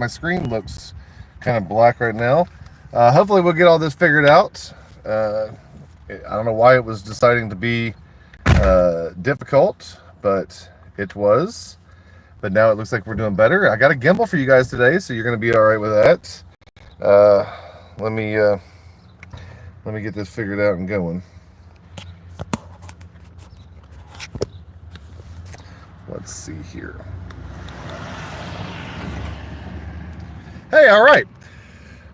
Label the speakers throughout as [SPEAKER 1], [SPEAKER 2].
[SPEAKER 1] My screen looks kind of black right now. Hopefully we'll get all this figured out. I don't know why it was deciding to be difficult, but it was. But now it looks like we're doing better. I got a gimbal for you guys today, so you're going to be all right with that. Let me get this figured out and going. Let's see here. Hey, all right.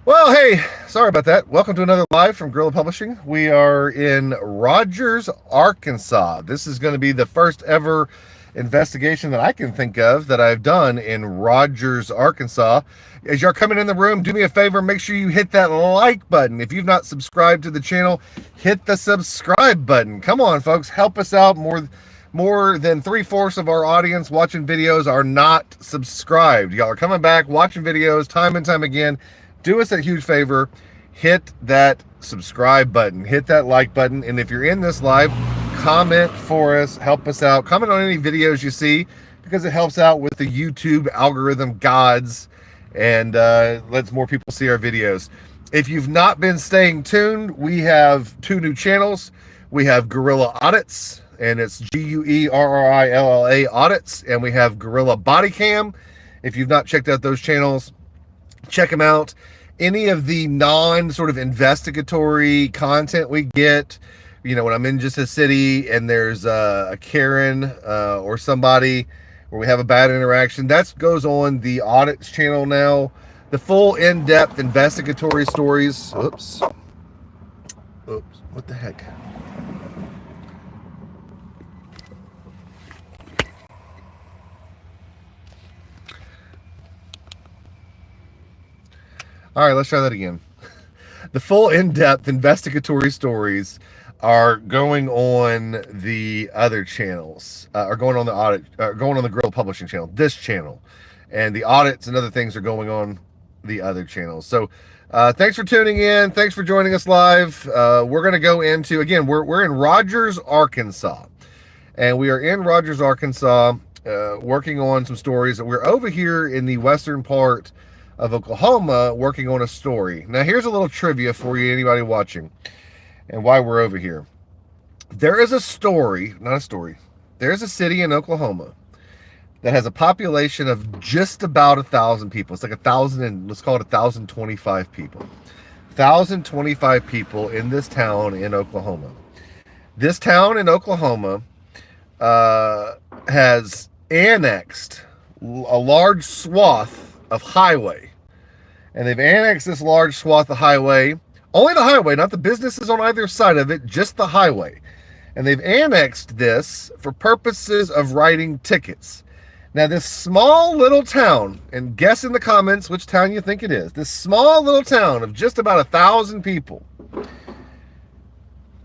[SPEAKER 1] Well, hey, sorry about that. Welcome to another live from Guerrilla Publishing. We are in Rogers, Arkansas. This is going to be the first ever investigation that I can think of that I've done in Rogers, Arkansas. As you're coming in the room, do me a favor, make sure you hit that like button. If you've not subscribed to the channel, hit the subscribe button. Come on, folks, help us out. More than 3/4 of our audience watching videos are not subscribed. Y'all are coming back, watching videos time and time again. Do us a huge favor, hit that subscribe button, hit that like button, and if you're in this live, comment for us, help us out. Comment on any videos you see, because it helps out with the YouTube algorithm gods and lets more people see our videos. If you've not been staying tuned, we have 2 new channels. We have Guerrilla Audits, and it's Guerrilla Audits, and we have Guerrilla Body Cam. If you've not checked out those channels, check them out. Any of the non-sort of investigatory content we get, you know, when I'm in just a city and there's a Karen or somebody where we have a bad interaction, that goes on the Audits channel now. The full in-depth investigatory stories. Oops, what the heck? All right, let's try that again. The full in-depth investigatory stories are going on the other channels, are going on the audit, going on the Guerrilla Publishing channel, this channel, and the audits and other things are going on the other channels. So thanks for tuning in. Thanks for joining us live. We're going to go into, again, we're in Rogers, Arkansas, and we are in Rogers, Arkansas, working on some stories. We're over here in the western part of Oklahoma working on a story. Now here's a little trivia for you, anybody watching, and why we're over here. There is a story, there's a city in Oklahoma that has a population of just about 1,000 people. It's like 1,000 and let's call it 1,025 people. 1,025 people in this town in Oklahoma. This town in Oklahoma has annexed a large swath of highway, and they've annexed this large swath of highway, only the highway, not the businesses on either side of it, just the highway. And they've annexed this for purposes of writing tickets. Now this small little town, and guess in the comments which town you think it is, this small little town of just about 1,000 people,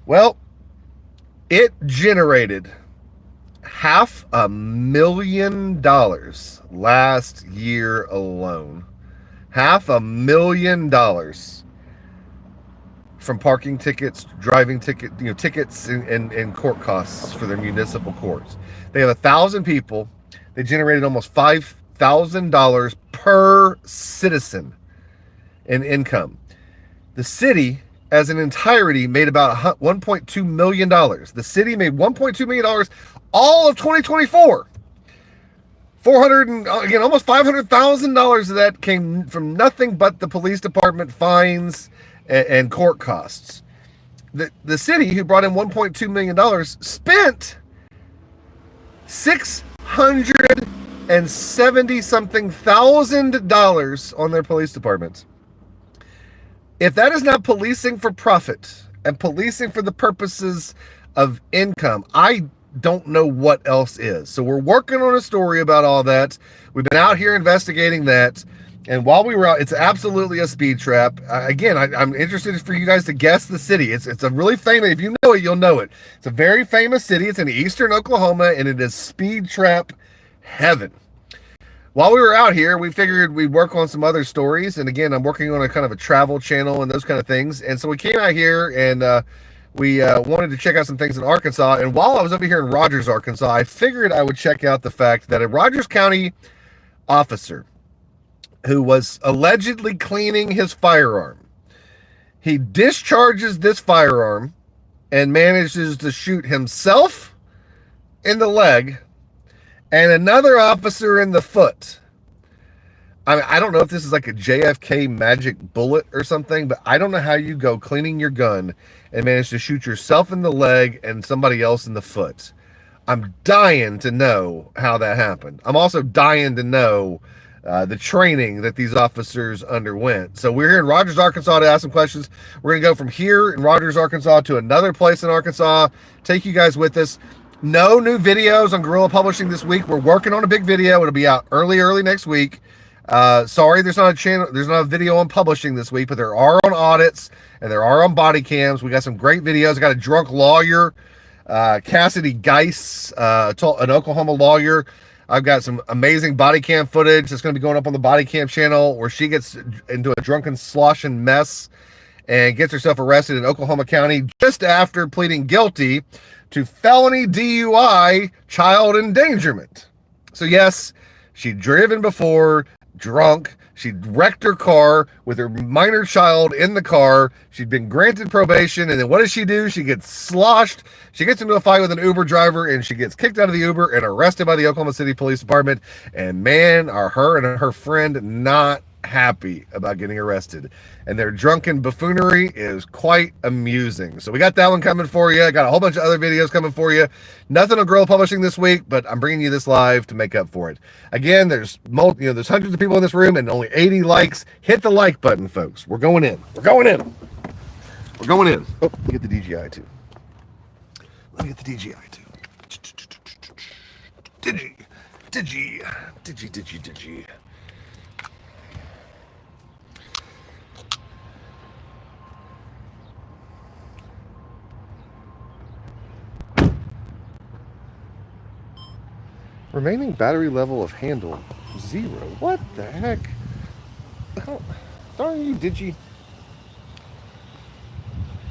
[SPEAKER 1] well, it generated $500,000 last year alone. $500,000 from parking tickets, driving ticket, tickets and court costs for their municipal courts. They have 1,000 people. They generated almost $5,000 per citizen in income. The city as an entirety made about $1.2 million. The city made $1.2 million all of 2024. Almost $500,000 of that came from nothing but the police department fines and court costs. The city, who brought in $1.2 million, spent $670-something thousand on their police departments. If that is not policing for profit and policing for the purposes of income, I don't know what else is. So we're working on a story about all that. We've been out here investigating that. And while we were out, it's absolutely a speed trap. Again, I'm interested for you guys to guess the city. It's a really famous, if you know it, you'll know it. It's a very famous city. It's in eastern Oklahoma, and it is speed trap heaven. While we were out here, we figured we'd work on some other stories. And again, I'm working on a kind of a travel channel and those kind of things. And so we came out here and we wanted to check out some things in Arkansas. And while I was over here in Rogers, Arkansas, I figured I would check out the fact that a Rogers County officer who was allegedly cleaning his firearm. He discharges this firearm and manages to shoot himself in the leg and another officer in the foot. I mean, I don't know if this is like a JFK magic bullet or something, but I don't know how you go cleaning your gun and manage to shoot yourself in the leg and somebody else in the foot. I'm dying to know how that happened. I'm also dying to know the training that these officers underwent. So we're here in Rogers, Arkansas to ask some questions. We're going to go from here in Rogers, Arkansas to another place in Arkansas, take you guys with us. No new videos on Guerrilla Publishing this week. We're working on a big video. It'll be out early next week. Sorry, there's not a video on publishing this week, but there are on audits and there are on body cams. We got some great videos. I got a drunk lawyer, Cassidy Geis, an Oklahoma lawyer. I've got some amazing body cam footage that's going to be going up on the body cam channel where she gets into a drunken sloshing mess and gets herself arrested in Oklahoma County just after pleading guilty to felony DUI child endangerment. So yes, she'd driven before, drunk. She wrecked her car with her minor child in the car. She'd been granted probation, and then what does she do? She gets sloshed. She gets into a fight with an Uber driver, and she gets kicked out of the Uber and arrested by the Oklahoma City Police Department. And man, are her and her friend not happy about getting arrested. And their drunken buffoonery is quite amusing. So we got that one coming for you. I got a whole bunch of other videos coming for you. Nothing on Guerrilla Publishing this week, but I'm bringing you this live to make up for it. Again, there's hundreds of people in this room and only 80 likes. Hit the like button, folks. We're going in. We're going in. We're going in. Oh, let me get the DJI too. Let me get the DJI too. Digi. Remaining battery level of handle 0. What the heck? Darn you, Digi.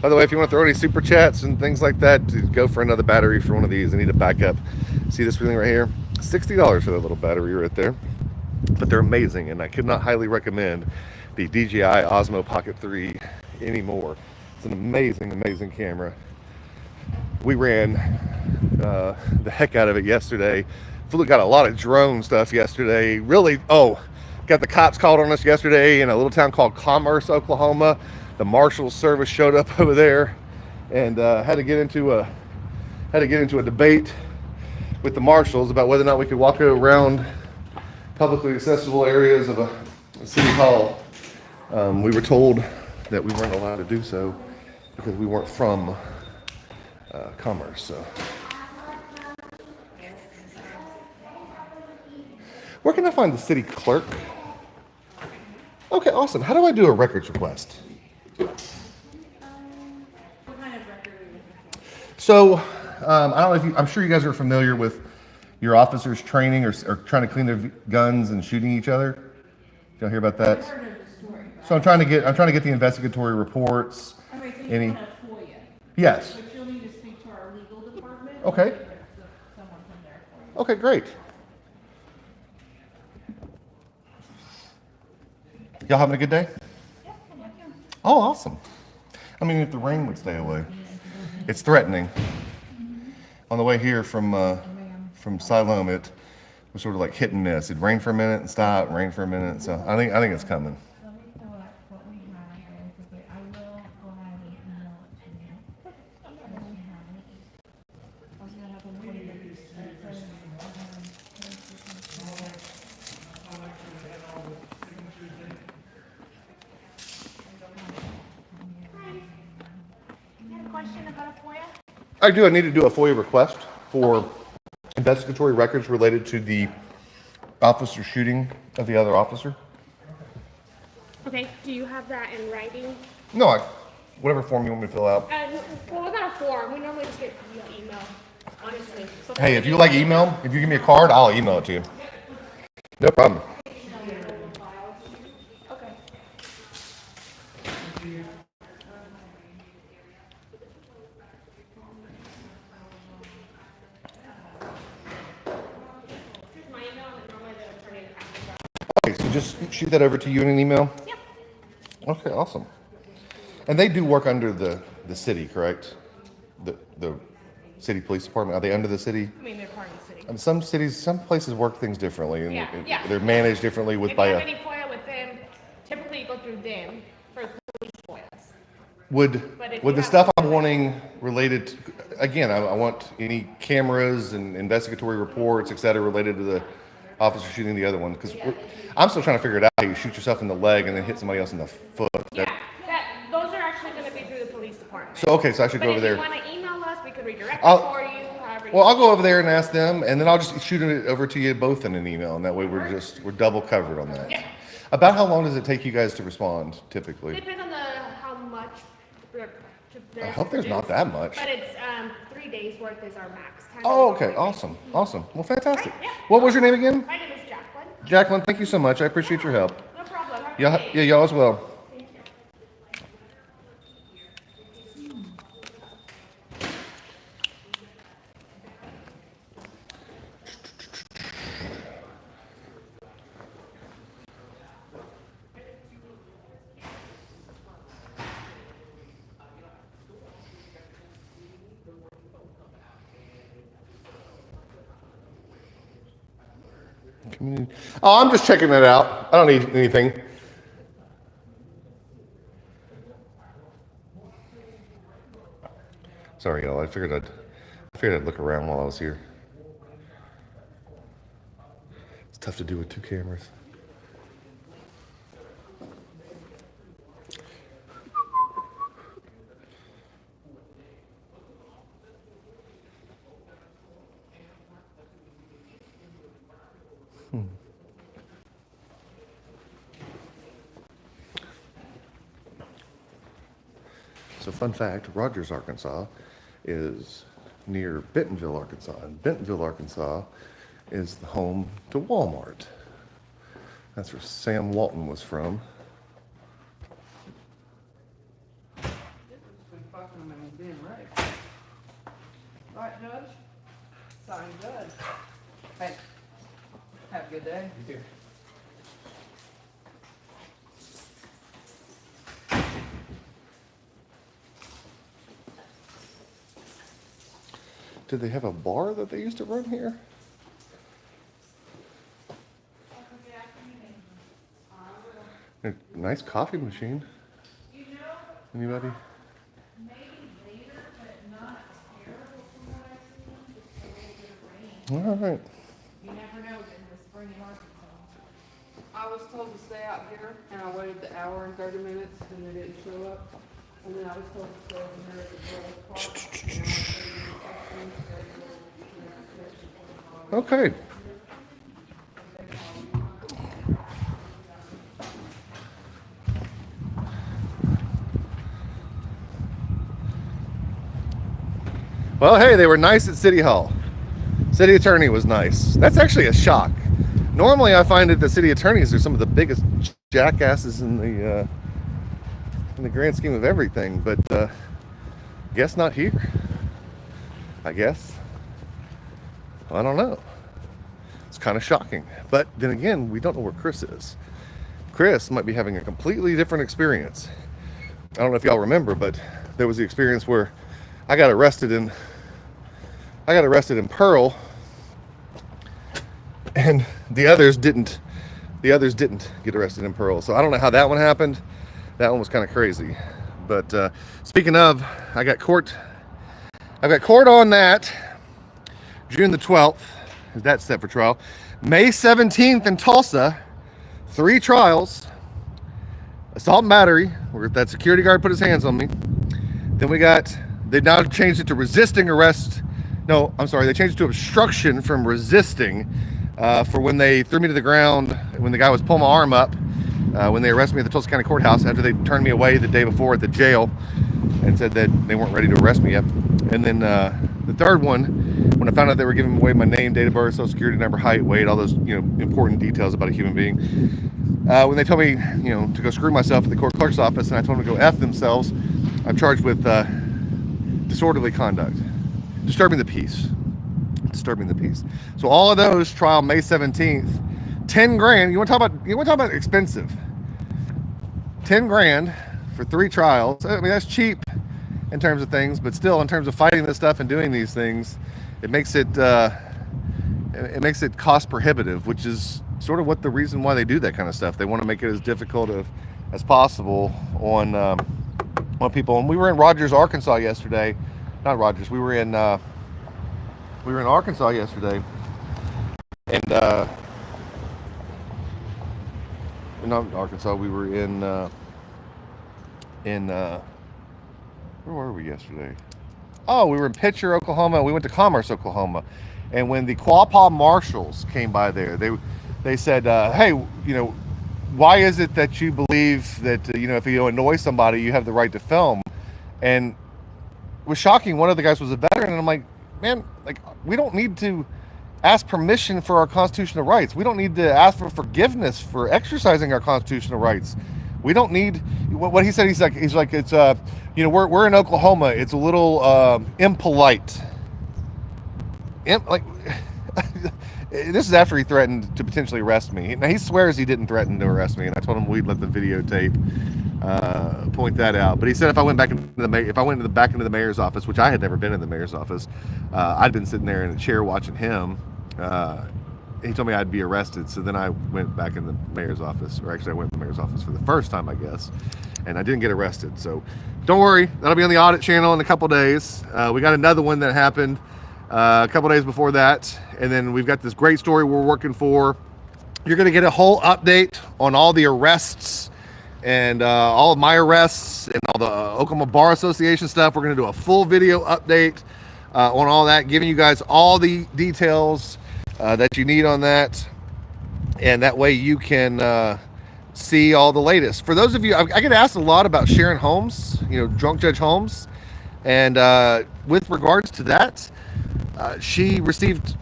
[SPEAKER 1] By the way, if you want to throw any super chats and things like that, go for another battery for one of these. I need a backup. See this thing right here? $60 for that little battery right there. But they're amazing, and I could not highly recommend the DJI Osmo Pocket 3 anymore. It's an amazing camera. We ran the heck out of it yesterday. Got a lot of drone stuff yesterday. Really, got the cops called on us yesterday in a little town called Commerce, Oklahoma. The Marshals Service showed up over there and had to get into a debate with the marshals about whether or not we could walk around publicly accessible areas of a city hall. We were told that we weren't allowed to do so because we weren't from Commerce. So. Where can I find the city clerk? Okay, awesome. How do I do a records request?
[SPEAKER 2] What kind of record are you looking for?
[SPEAKER 1] So, I don't know if I'm sure you guys are familiar with your officers training or trying to clean their guns and shooting each other. Y'all hear about that?
[SPEAKER 2] I've heard of the story.
[SPEAKER 1] So I'm trying to get the investigatory reports.
[SPEAKER 2] Okay, so
[SPEAKER 1] Any?
[SPEAKER 2] you want a FOIA.
[SPEAKER 1] Yes.
[SPEAKER 2] But you'll need to speak to our legal department.
[SPEAKER 1] Okay.
[SPEAKER 2] There's someone from there for you.
[SPEAKER 1] Okay, great. Y'all having a good day?
[SPEAKER 2] Yeah, yeah.
[SPEAKER 1] Oh, awesome. I mean, if the rain would stay away. It's threatening. On the way here from Siloam, it was sort of like hit and miss. It'd rain for a minute and stop, rain for a minute. So I think it's coming.
[SPEAKER 2] Let me fill out what we have very quickly. I will go ahead and email it to you. I was gonna have them put it in. You have a question about a FOIA?
[SPEAKER 1] I do. I need to do a FOIA request for investigatory records related to the officer shooting of the other officer.
[SPEAKER 3] Okay, do you have that in writing?
[SPEAKER 1] No, whatever form you want me to fill out.
[SPEAKER 3] Well, I got a form. We normally just get via email, honestly. So
[SPEAKER 1] Hey, if you like email, if you give me a card, I'll email it to you. No problem.
[SPEAKER 3] Okay. Here's my email, and normally the attorney passes that.
[SPEAKER 1] Okay, so just shoot that over to you in an email?
[SPEAKER 3] Yep.
[SPEAKER 1] Okay, awesome. And they do work under the city, correct? The city police department, are they under the city?
[SPEAKER 3] I mean, they're part of the city.
[SPEAKER 1] I mean, some cities, some places work things differently, and
[SPEAKER 3] Yeah.
[SPEAKER 1] they're managed differently with
[SPEAKER 3] If
[SPEAKER 1] by
[SPEAKER 3] you have
[SPEAKER 1] a.
[SPEAKER 3] any FOIA with them, typically you go through them for police FOIAs. But if
[SPEAKER 1] Would
[SPEAKER 3] you
[SPEAKER 1] the
[SPEAKER 3] have
[SPEAKER 1] stuff I'm
[SPEAKER 3] something
[SPEAKER 1] wanting related to, again, I want any cameras and investigatory reports, et cetera, related to the officer shooting the other one, because I'm still trying to figure it out. You shoot yourself in the leg and then hit somebody else in the foot.
[SPEAKER 3] Yeah, those are actually going to be through the police department.
[SPEAKER 1] So okay, so I should
[SPEAKER 3] But
[SPEAKER 1] go over
[SPEAKER 3] if
[SPEAKER 1] there.
[SPEAKER 3] you want to email us, we could redirect
[SPEAKER 1] I'll-
[SPEAKER 3] it for you. However you
[SPEAKER 1] Well, I'll go over there and ask them, and then I'll just shoot it over to you both in an email, and that way we're double covered on that.
[SPEAKER 3] Yeah.
[SPEAKER 1] About how long does it take you guys to respond typically?
[SPEAKER 3] Depends on how much.
[SPEAKER 1] I hope there's not that much.
[SPEAKER 3] But it's 3 days worth is our max time.
[SPEAKER 1] Oh, okay, awesome. Well, fantastic.
[SPEAKER 3] Right, yeah.
[SPEAKER 1] What was your name again?
[SPEAKER 3] My name is Jacqueline.
[SPEAKER 1] Jacqueline, thank you so much. I appreciate your help.
[SPEAKER 3] No problem. Have a
[SPEAKER 1] Yeah,
[SPEAKER 3] good day.
[SPEAKER 1] y'all as well. Oh, I'm just checking it out. I don't need anything. Sorry, y'all. I figured I'd look around while I was here. It's tough to do with two cameras. So fun fact, Rogers, Arkansas is near Bentonville, Arkansas. And Bentonville, Arkansas is the home to Walmart. That's where Sam Walton was from.
[SPEAKER 4] Right, Judge? Sign Judge. Hey, have a good day.
[SPEAKER 1] You too. Did they have a bar that they used to run here? A nice coffee machine. Anybody? All right.
[SPEAKER 2] You never know in the spring in Arkansas.
[SPEAKER 4] I was told to stay out here, and I waited the hour and 30 minutes, and they didn't show up. And then I was told to stay over here at the girls' park.
[SPEAKER 1] Okay. Well, hey, they were nice at City Hall. City attorney was nice. That's actually a shock. Normally, I find that the city attorneys are some of the biggest jackasses in the grand scheme of everything, but guess not here. I guess. I don't know. It's kind of shocking. But then again, we don't know where Chris is. Chris might be having a completely different experience. I don't know if y'all remember, but there was the experience where I got arrested in Pearl, and the others didn't get arrested in Pearl. So I don't know how that one happened. That one was kind of crazy. But speaking of, I've got court on that June the 12th. Is that set for trial? May 17th in Tulsa. 3 trials. Assault and battery, where that security guard put his hands on me. Then they now changed it to resisting arrest. No, I'm sorry, they changed it to obstruction from resisting for when they threw me to the ground, when the guy was pulling my arm up, when they arrested me at the Tulsa County Courthouse after they turned me away the day before at the jail and said that they weren't ready to arrest me yet. And then the third one, when I found out they were giving away my name, date of birth, social security number, height, weight, all those important details about a human being. When they told me to go screw myself at the court clerk's office, and I told them to go F themselves, I'm charged with disorderly conduct, disturbing the peace. So all of those, trial May 17th, 10 grand. You want to talk about expensive? 10 grand for 3 trials. I mean, that's cheap in terms of things, but still, in terms of fighting this stuff and doing these things, it makes it cost prohibitive, which is sort of what the reason why they do that kind of stuff. They want to make it as difficult as possible on people. And we were in Rogers, Arkansas yesterday. Not Rogers. We were in Arkansas yesterday, and not Arkansas. We were in where were we yesterday? Oh, we were in Pitcher, Oklahoma. We went to Commerce, Oklahoma, and when the Quapaw marshals came by there, they said, "Hey, you know, why is it that you believe that you know, if you annoy somebody, you have the right to film?" And it was shocking. One of the guys was a veteran, and I'm like, man, like, we don't need to ask permission for our constitutional rights. We don't need to ask for forgiveness for exercising our constitutional rights. We don't need what he said. He's like it's you know, we're in Oklahoma. It's a little impolite. This is after he threatened to potentially arrest me. Now he swears he didn't threaten to arrest me, and I told him we'd let the videotape point that out. But he said if I went back into the back into the mayor's office, which I had never been in the mayor's office, I'd been sitting there in a chair watching him. He told me I'd be arrested, so then I went back in the mayor's office, or actually I went to the mayor's office for the first time, I guess, and I didn't get arrested. So don't worry, that'll be on the audit channel in a couple days. We got another one that happened a couple days before that, and then we've got this great story we're working for. You're going to get a whole update on all the arrests and all of my arrests and all the Oklahoma Bar Association stuff. We're going to do a full video update on all that, giving you guys all the details that you need on that, and that way you can see all the latest. For those of you, I get asked a lot about Sharon Holmes, you know, Drunk Judge Holmes, and with regards to that, she received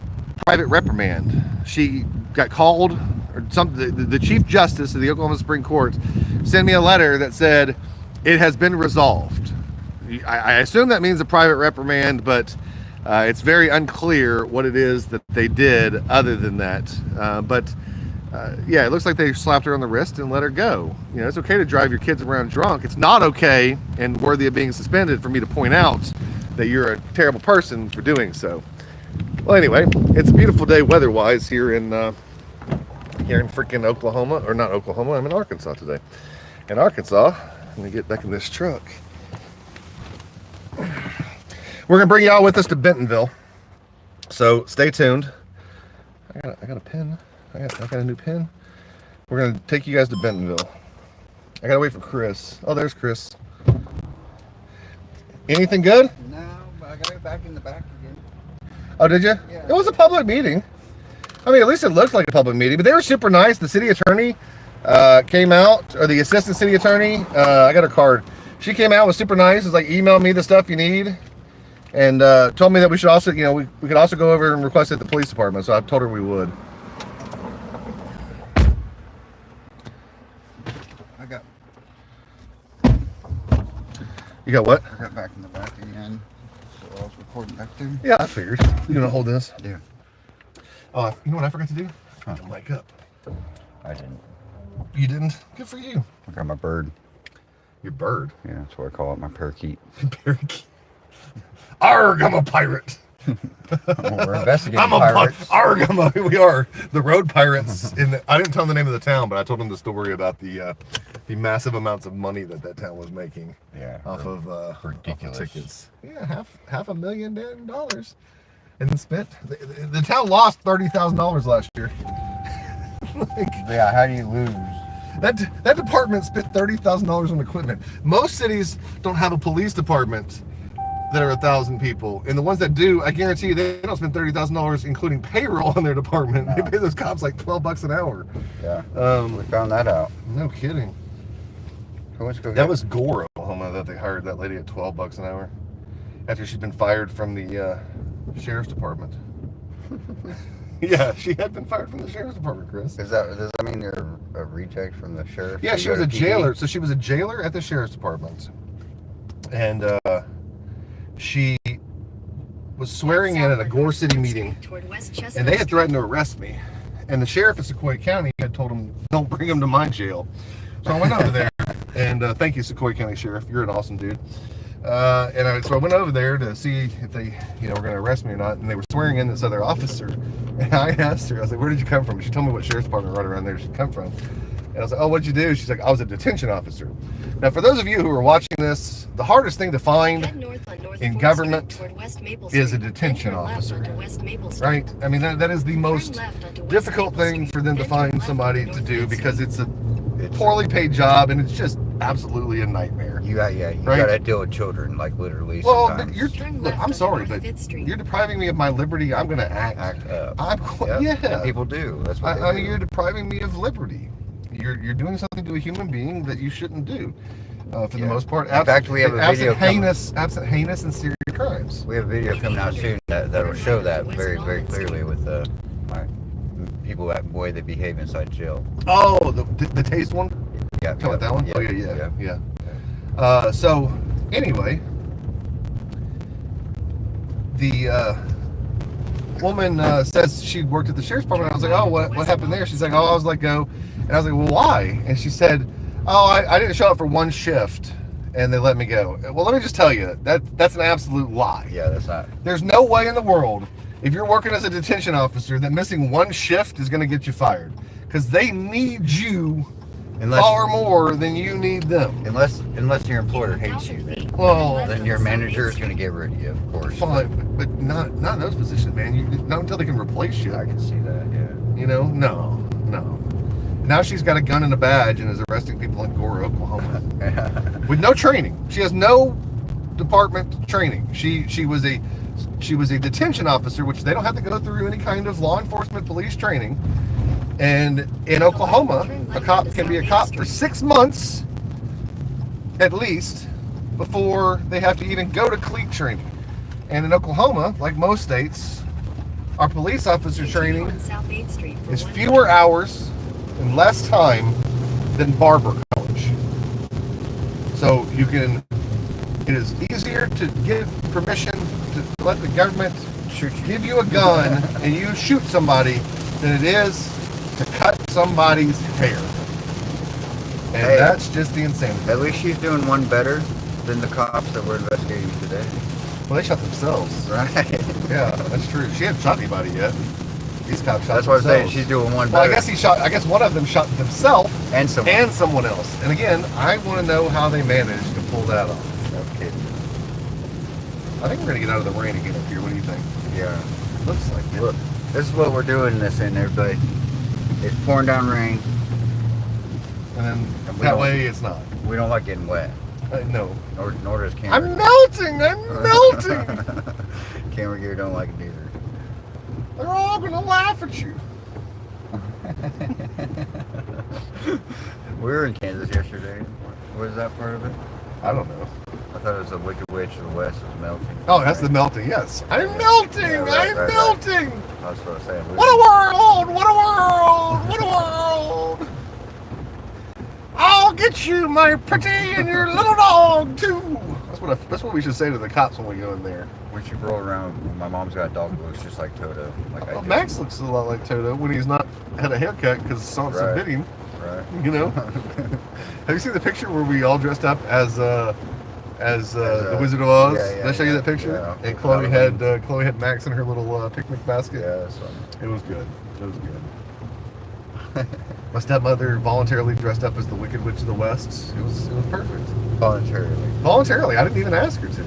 [SPEAKER 1] private reprimand. She got called, or the Chief Justice of the Oklahoma Supreme Court sent me a letter that said it has been resolved. I assume that means a private reprimand, but it's very unclear what it is that they did other than that. Yeah, it looks like they slapped her on the wrist and let her go. You know, it's okay to drive your kids around drunk. It's not okay and worthy of being suspended for me to point out that you're a terrible person for doing so. Well, anyway, it's a beautiful day weather-wise here in freaking Oklahoma, or not Oklahoma. I'm in Arkansas today. In Arkansas, let me get back in this truck. We're gonna bring y'all with us to Bentonville, so stay tuned. I got a pen. I got a new pen. We're gonna take you guys to Bentonville. I gotta wait for Chris. Oh, there's Chris. Anything good?
[SPEAKER 5] No, but I gotta go back in the back again.
[SPEAKER 1] Oh, did you?
[SPEAKER 5] Yeah.
[SPEAKER 1] It was a public meeting. I mean, at least it looked like a public meeting, but they were super nice. The city attorney came out, or the assistant city attorney. I got her card. She came out, was super nice. It's like, email me the stuff you need, and told me that we should also, you know, we could also go over and request it at the police department. So I told her we would. You got what?
[SPEAKER 5] I got back in the back again. So I was recording back there.
[SPEAKER 1] Yeah, I figured. You gonna hold this?
[SPEAKER 5] Yeah.
[SPEAKER 1] Oh, you know what I forgot to do?
[SPEAKER 5] Huh.
[SPEAKER 1] Turn the mic up.
[SPEAKER 5] I didn't.
[SPEAKER 1] You didn't? Good for you.
[SPEAKER 5] I got my bird.
[SPEAKER 1] Your bird.
[SPEAKER 5] Yeah, that's what I call it, my parakeet.
[SPEAKER 1] Parakeet. Arrgh, I'm a pirate.
[SPEAKER 5] We're investigating
[SPEAKER 1] I'm a
[SPEAKER 5] pirates.
[SPEAKER 1] Arrgh, we are the road pirates. I didn't tell them the name of the town, but I told them the story about the massive amounts of money that town was making.
[SPEAKER 5] Yeah.
[SPEAKER 1] Off of
[SPEAKER 5] ridiculous
[SPEAKER 1] tickets. Yeah, half $500,000, and then spent. The town lost $30,000 last year.
[SPEAKER 5] Yeah, how do you lose?
[SPEAKER 1] That department spent $30,000 on equipment. Most cities don't have a police department that are 1,000 people, and the ones that do, I guarantee you, they don't spend $30,000 including payroll on their department. No. They pay those cops like $12 an hour.
[SPEAKER 5] Yeah. We found that out.
[SPEAKER 1] No kidding.
[SPEAKER 5] So let's go.
[SPEAKER 1] That was Gore, Oklahoma, that they hired that lady at $12 an hour after she'd been fired from the sheriff's department. Yeah, she had been fired from the sheriff's department, Chris.
[SPEAKER 5] Does that mean you're a reject from the sheriff?
[SPEAKER 1] Yeah, she was a jailer. So she was a jailer at the sheriff's department, and she was swearing in at a Gore City meeting, and they had threatened to arrest me. And the sheriff of Sequoia County had told him, don't bring him to my jail. So I went over there, and thank you, Sequoia County Sheriff. You're an awesome dude. So I went over there to see if they, were going to arrest me or not. And they were swearing in this other officer. And I asked her, I was like, where did you come from? She told me what sheriff's department right around there she'd come from. And I was like, oh, what'd you do? She's like, I was a detention officer. Now, for those of you who are watching this, the hardest thing to find in government is a detention officer, right? I mean, that is the most difficult thing for them to find somebody to do, because it's a poorly paid job, and it's just absolutely a nightmare.
[SPEAKER 5] You got to deal with children, like literally.
[SPEAKER 1] Well,
[SPEAKER 5] sometimes.
[SPEAKER 1] Look, I'm sorry, but you're depriving me of my liberty. I'm going to act up.
[SPEAKER 5] Yep. And people do. That's what
[SPEAKER 1] I mean, you're depriving me of liberty. You're doing something to a human being that you shouldn't do. For the most part,
[SPEAKER 5] in fact, we have a video
[SPEAKER 1] absent heinous and serious crimes.
[SPEAKER 5] We have a video coming out soon that will show that very, very clearly with people that boy they behave inside jail.
[SPEAKER 1] Oh, the taste one.
[SPEAKER 5] Yeah,
[SPEAKER 1] Talking about that one.
[SPEAKER 5] Yeah.
[SPEAKER 1] Oh yeah. So anyway, the woman says she worked at the sheriff's department. I was like, oh, what happened there? She's like, oh, I was let go. And I was like, well, why? And she said, oh, I didn't show up for one shift, and they let me go. Well, let me just tell you, that's an absolute lie.
[SPEAKER 5] Yeah, that's not.
[SPEAKER 1] There's no way in the world, if you're working as a detention officer, that missing one shift is going to get you fired, because they need you far more than you need them.
[SPEAKER 5] Unless your employer hates you, then your manager is going to get rid of you, of course.
[SPEAKER 1] Fine, but not in those positions, man. Not until they can replace you.
[SPEAKER 5] I can see that. Yeah.
[SPEAKER 1] No. Now she's got a gun and a badge and is arresting people in Gore, Oklahoma, with no training. She has no department training. She was a detention officer, which they don't have to go through any kind of law enforcement police training. And in Oklahoma, a cop can be a cop for 6 months at least before they have to even go to cleat training. And in Oklahoma, like most states, our police officer training is fewer hours and less time than barber college. So it is easier to get permission to let the government give you a gun and you shoot somebody than it is to cut somebody's hair. And that's just the insanity.
[SPEAKER 5] At least she's doing one better than the cops that were investigating today.
[SPEAKER 1] Well, they shot themselves.
[SPEAKER 5] Right.
[SPEAKER 1] Yeah, that's true. She hasn't shot anybody yet. These cops shot
[SPEAKER 5] That's what I'm saying.
[SPEAKER 1] themselves.
[SPEAKER 5] She's doing one
[SPEAKER 1] Well,
[SPEAKER 5] better.
[SPEAKER 1] I guess one of them shot themselves
[SPEAKER 5] And
[SPEAKER 1] someone else. And again, I want to know how they managed to pull that off.
[SPEAKER 5] No kidding.
[SPEAKER 1] I think we're going to get out of the rain again up here. What do you think?
[SPEAKER 5] Yeah.
[SPEAKER 1] Looks like it.
[SPEAKER 5] Look, this is what we're doing this in, everybody. It's pouring down rain.
[SPEAKER 1] And then that way it's not.
[SPEAKER 5] We don't like getting wet.
[SPEAKER 1] No.
[SPEAKER 5] Nor does Cameron.
[SPEAKER 1] I'm melting! I'm melting!
[SPEAKER 5] Cameron Gear don't like it either.
[SPEAKER 1] They're all going to laugh at you.
[SPEAKER 5] We were in Kansas yesterday. What is that part of it?
[SPEAKER 1] I don't know.
[SPEAKER 5] I thought it was the Wicked Witch of the West was melting.
[SPEAKER 1] Oh, that's the melting, yes. I'm melting!
[SPEAKER 5] Yeah, right,
[SPEAKER 1] I'm
[SPEAKER 5] right.
[SPEAKER 1] melting!
[SPEAKER 5] That's what I was saying.
[SPEAKER 1] What a world! What a world! What a world! I'll get you, my pretty, and your little dog too. That's what we should say to the cops when we go in there.
[SPEAKER 5] We should roll around. My mom's got a dog that looks just like Toto.
[SPEAKER 1] Well, Max looks a lot like Toto when he's not had a haircut because Sansa bit him.
[SPEAKER 5] Right.
[SPEAKER 1] You know. Have you seen the picture where we all dressed up as the Wizard of Oz? Did I show you that picture?
[SPEAKER 5] Yeah.
[SPEAKER 1] And Chloe had Max in her little picnic basket.
[SPEAKER 5] Yeah, that's funny.
[SPEAKER 1] It was good. My stepmother voluntarily dressed up as the Wicked Witch of the West. It was perfect. Voluntarily. I didn't even ask her to.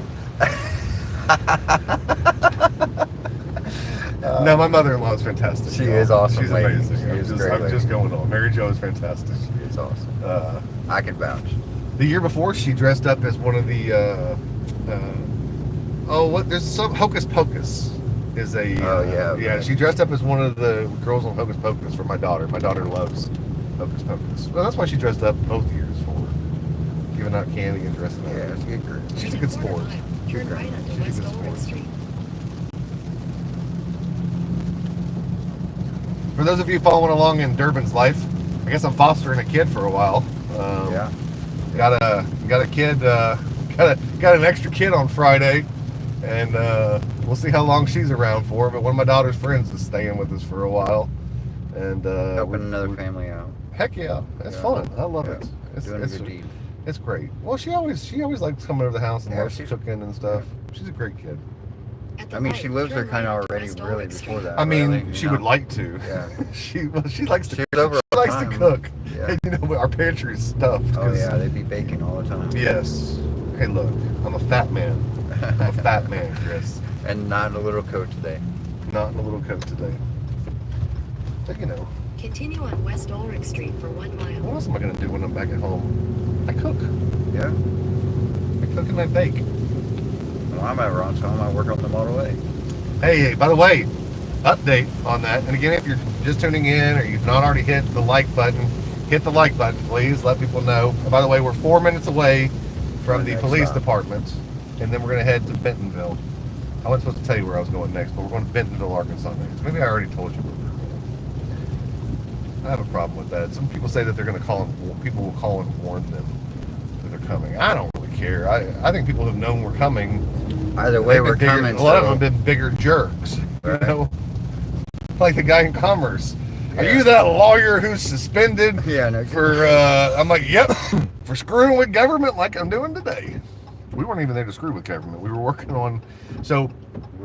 [SPEAKER 1] No, my mother-in-law is fantastic.
[SPEAKER 5] She is awesome.
[SPEAKER 1] She's
[SPEAKER 5] lady.
[SPEAKER 1] amazing.
[SPEAKER 5] She is
[SPEAKER 1] I'm just going on. Mary Jo is fantastic.
[SPEAKER 5] She is awesome. I can vouch.
[SPEAKER 1] The year before, she dressed up as one of the there's some Hocus Pocus. She dressed up as one of the girls on Hocus Pocus for my daughter. My daughter loves Hocus Pocus. Well, that's why she dressed up both years for giving out candy and dressing up.
[SPEAKER 5] Yeah, it's a good girl.
[SPEAKER 1] She's a good sport.
[SPEAKER 2] Turn right onto West Walnut Street.
[SPEAKER 1] For those of you following along in Durbin's life, I guess I'm fostering a kid for a while. Got a kid. Got an extra kid on Friday, and we'll see how long she's around for. But one of my daughter's friends is staying with us for a while. and
[SPEAKER 5] Helping another family out.
[SPEAKER 1] Heck yeah, it's
[SPEAKER 5] Yeah.
[SPEAKER 1] fun. I love
[SPEAKER 5] Yeah.
[SPEAKER 1] it. It's,
[SPEAKER 5] Doing
[SPEAKER 1] it's,
[SPEAKER 5] a good deed.
[SPEAKER 1] it's great. Well, she always likes coming over the house and
[SPEAKER 5] Yeah,
[SPEAKER 1] watch cooking and stuff. She's a great kid.
[SPEAKER 5] I mean, she lives there kind of already, really, before that.
[SPEAKER 1] I mean,
[SPEAKER 5] really,
[SPEAKER 1] she would like to.
[SPEAKER 5] Yeah.
[SPEAKER 1] she likes to.
[SPEAKER 5] She was over
[SPEAKER 1] She
[SPEAKER 5] all the
[SPEAKER 1] likes to
[SPEAKER 5] time.
[SPEAKER 1] cook.
[SPEAKER 5] Yeah.
[SPEAKER 1] And, you know, our pantry's stuffed.
[SPEAKER 5] Oh
[SPEAKER 1] 'cause-
[SPEAKER 5] yeah, they'd be baking all the time.
[SPEAKER 1] Yes. Hey, look, I'm a fat man. I'm a fat man, Chris.
[SPEAKER 5] And not in a little coat today.
[SPEAKER 1] Not in a little coat today. But you know,
[SPEAKER 6] Continue on West Ulrich Street for 1 mile.
[SPEAKER 1] what else am I gonna do when I'm back at home? I cook.
[SPEAKER 5] Yeah.
[SPEAKER 1] I cook and I bake.
[SPEAKER 5] Well, I'm at Ron, so I might work on the Model A.
[SPEAKER 1] Hey, by the way, update on that. And again, if you're just tuning in or you've not already hit the like button, hit the like button, please. Let people know. And by the way, we're 4 minutes away from the
[SPEAKER 5] Next
[SPEAKER 1] police
[SPEAKER 5] stop.
[SPEAKER 1] department, and then we're gonna head to Bentonville. I wasn't supposed to tell you where I was going next, but we're going to Bentonville, Arkansas next. Maybe I already told you where we were going. I have a problem with that. Some people say that they're going to call and people will call and warn them that they're coming. I don't really care. I think people have known we're coming.
[SPEAKER 5] Either way,
[SPEAKER 1] They've
[SPEAKER 5] we're
[SPEAKER 1] been bigger-
[SPEAKER 5] coming.
[SPEAKER 1] A lot of
[SPEAKER 5] so-
[SPEAKER 1] them have been bigger jerks.
[SPEAKER 5] Right.
[SPEAKER 1] You know, like the guy in Commerce. Are
[SPEAKER 5] Yeah.
[SPEAKER 1] you that lawyer who's suspended
[SPEAKER 5] Yeah, no.
[SPEAKER 1] for? I'm like, yep, for screwing with government like I'm doing today. We weren't even there to screw with government. We were working on. So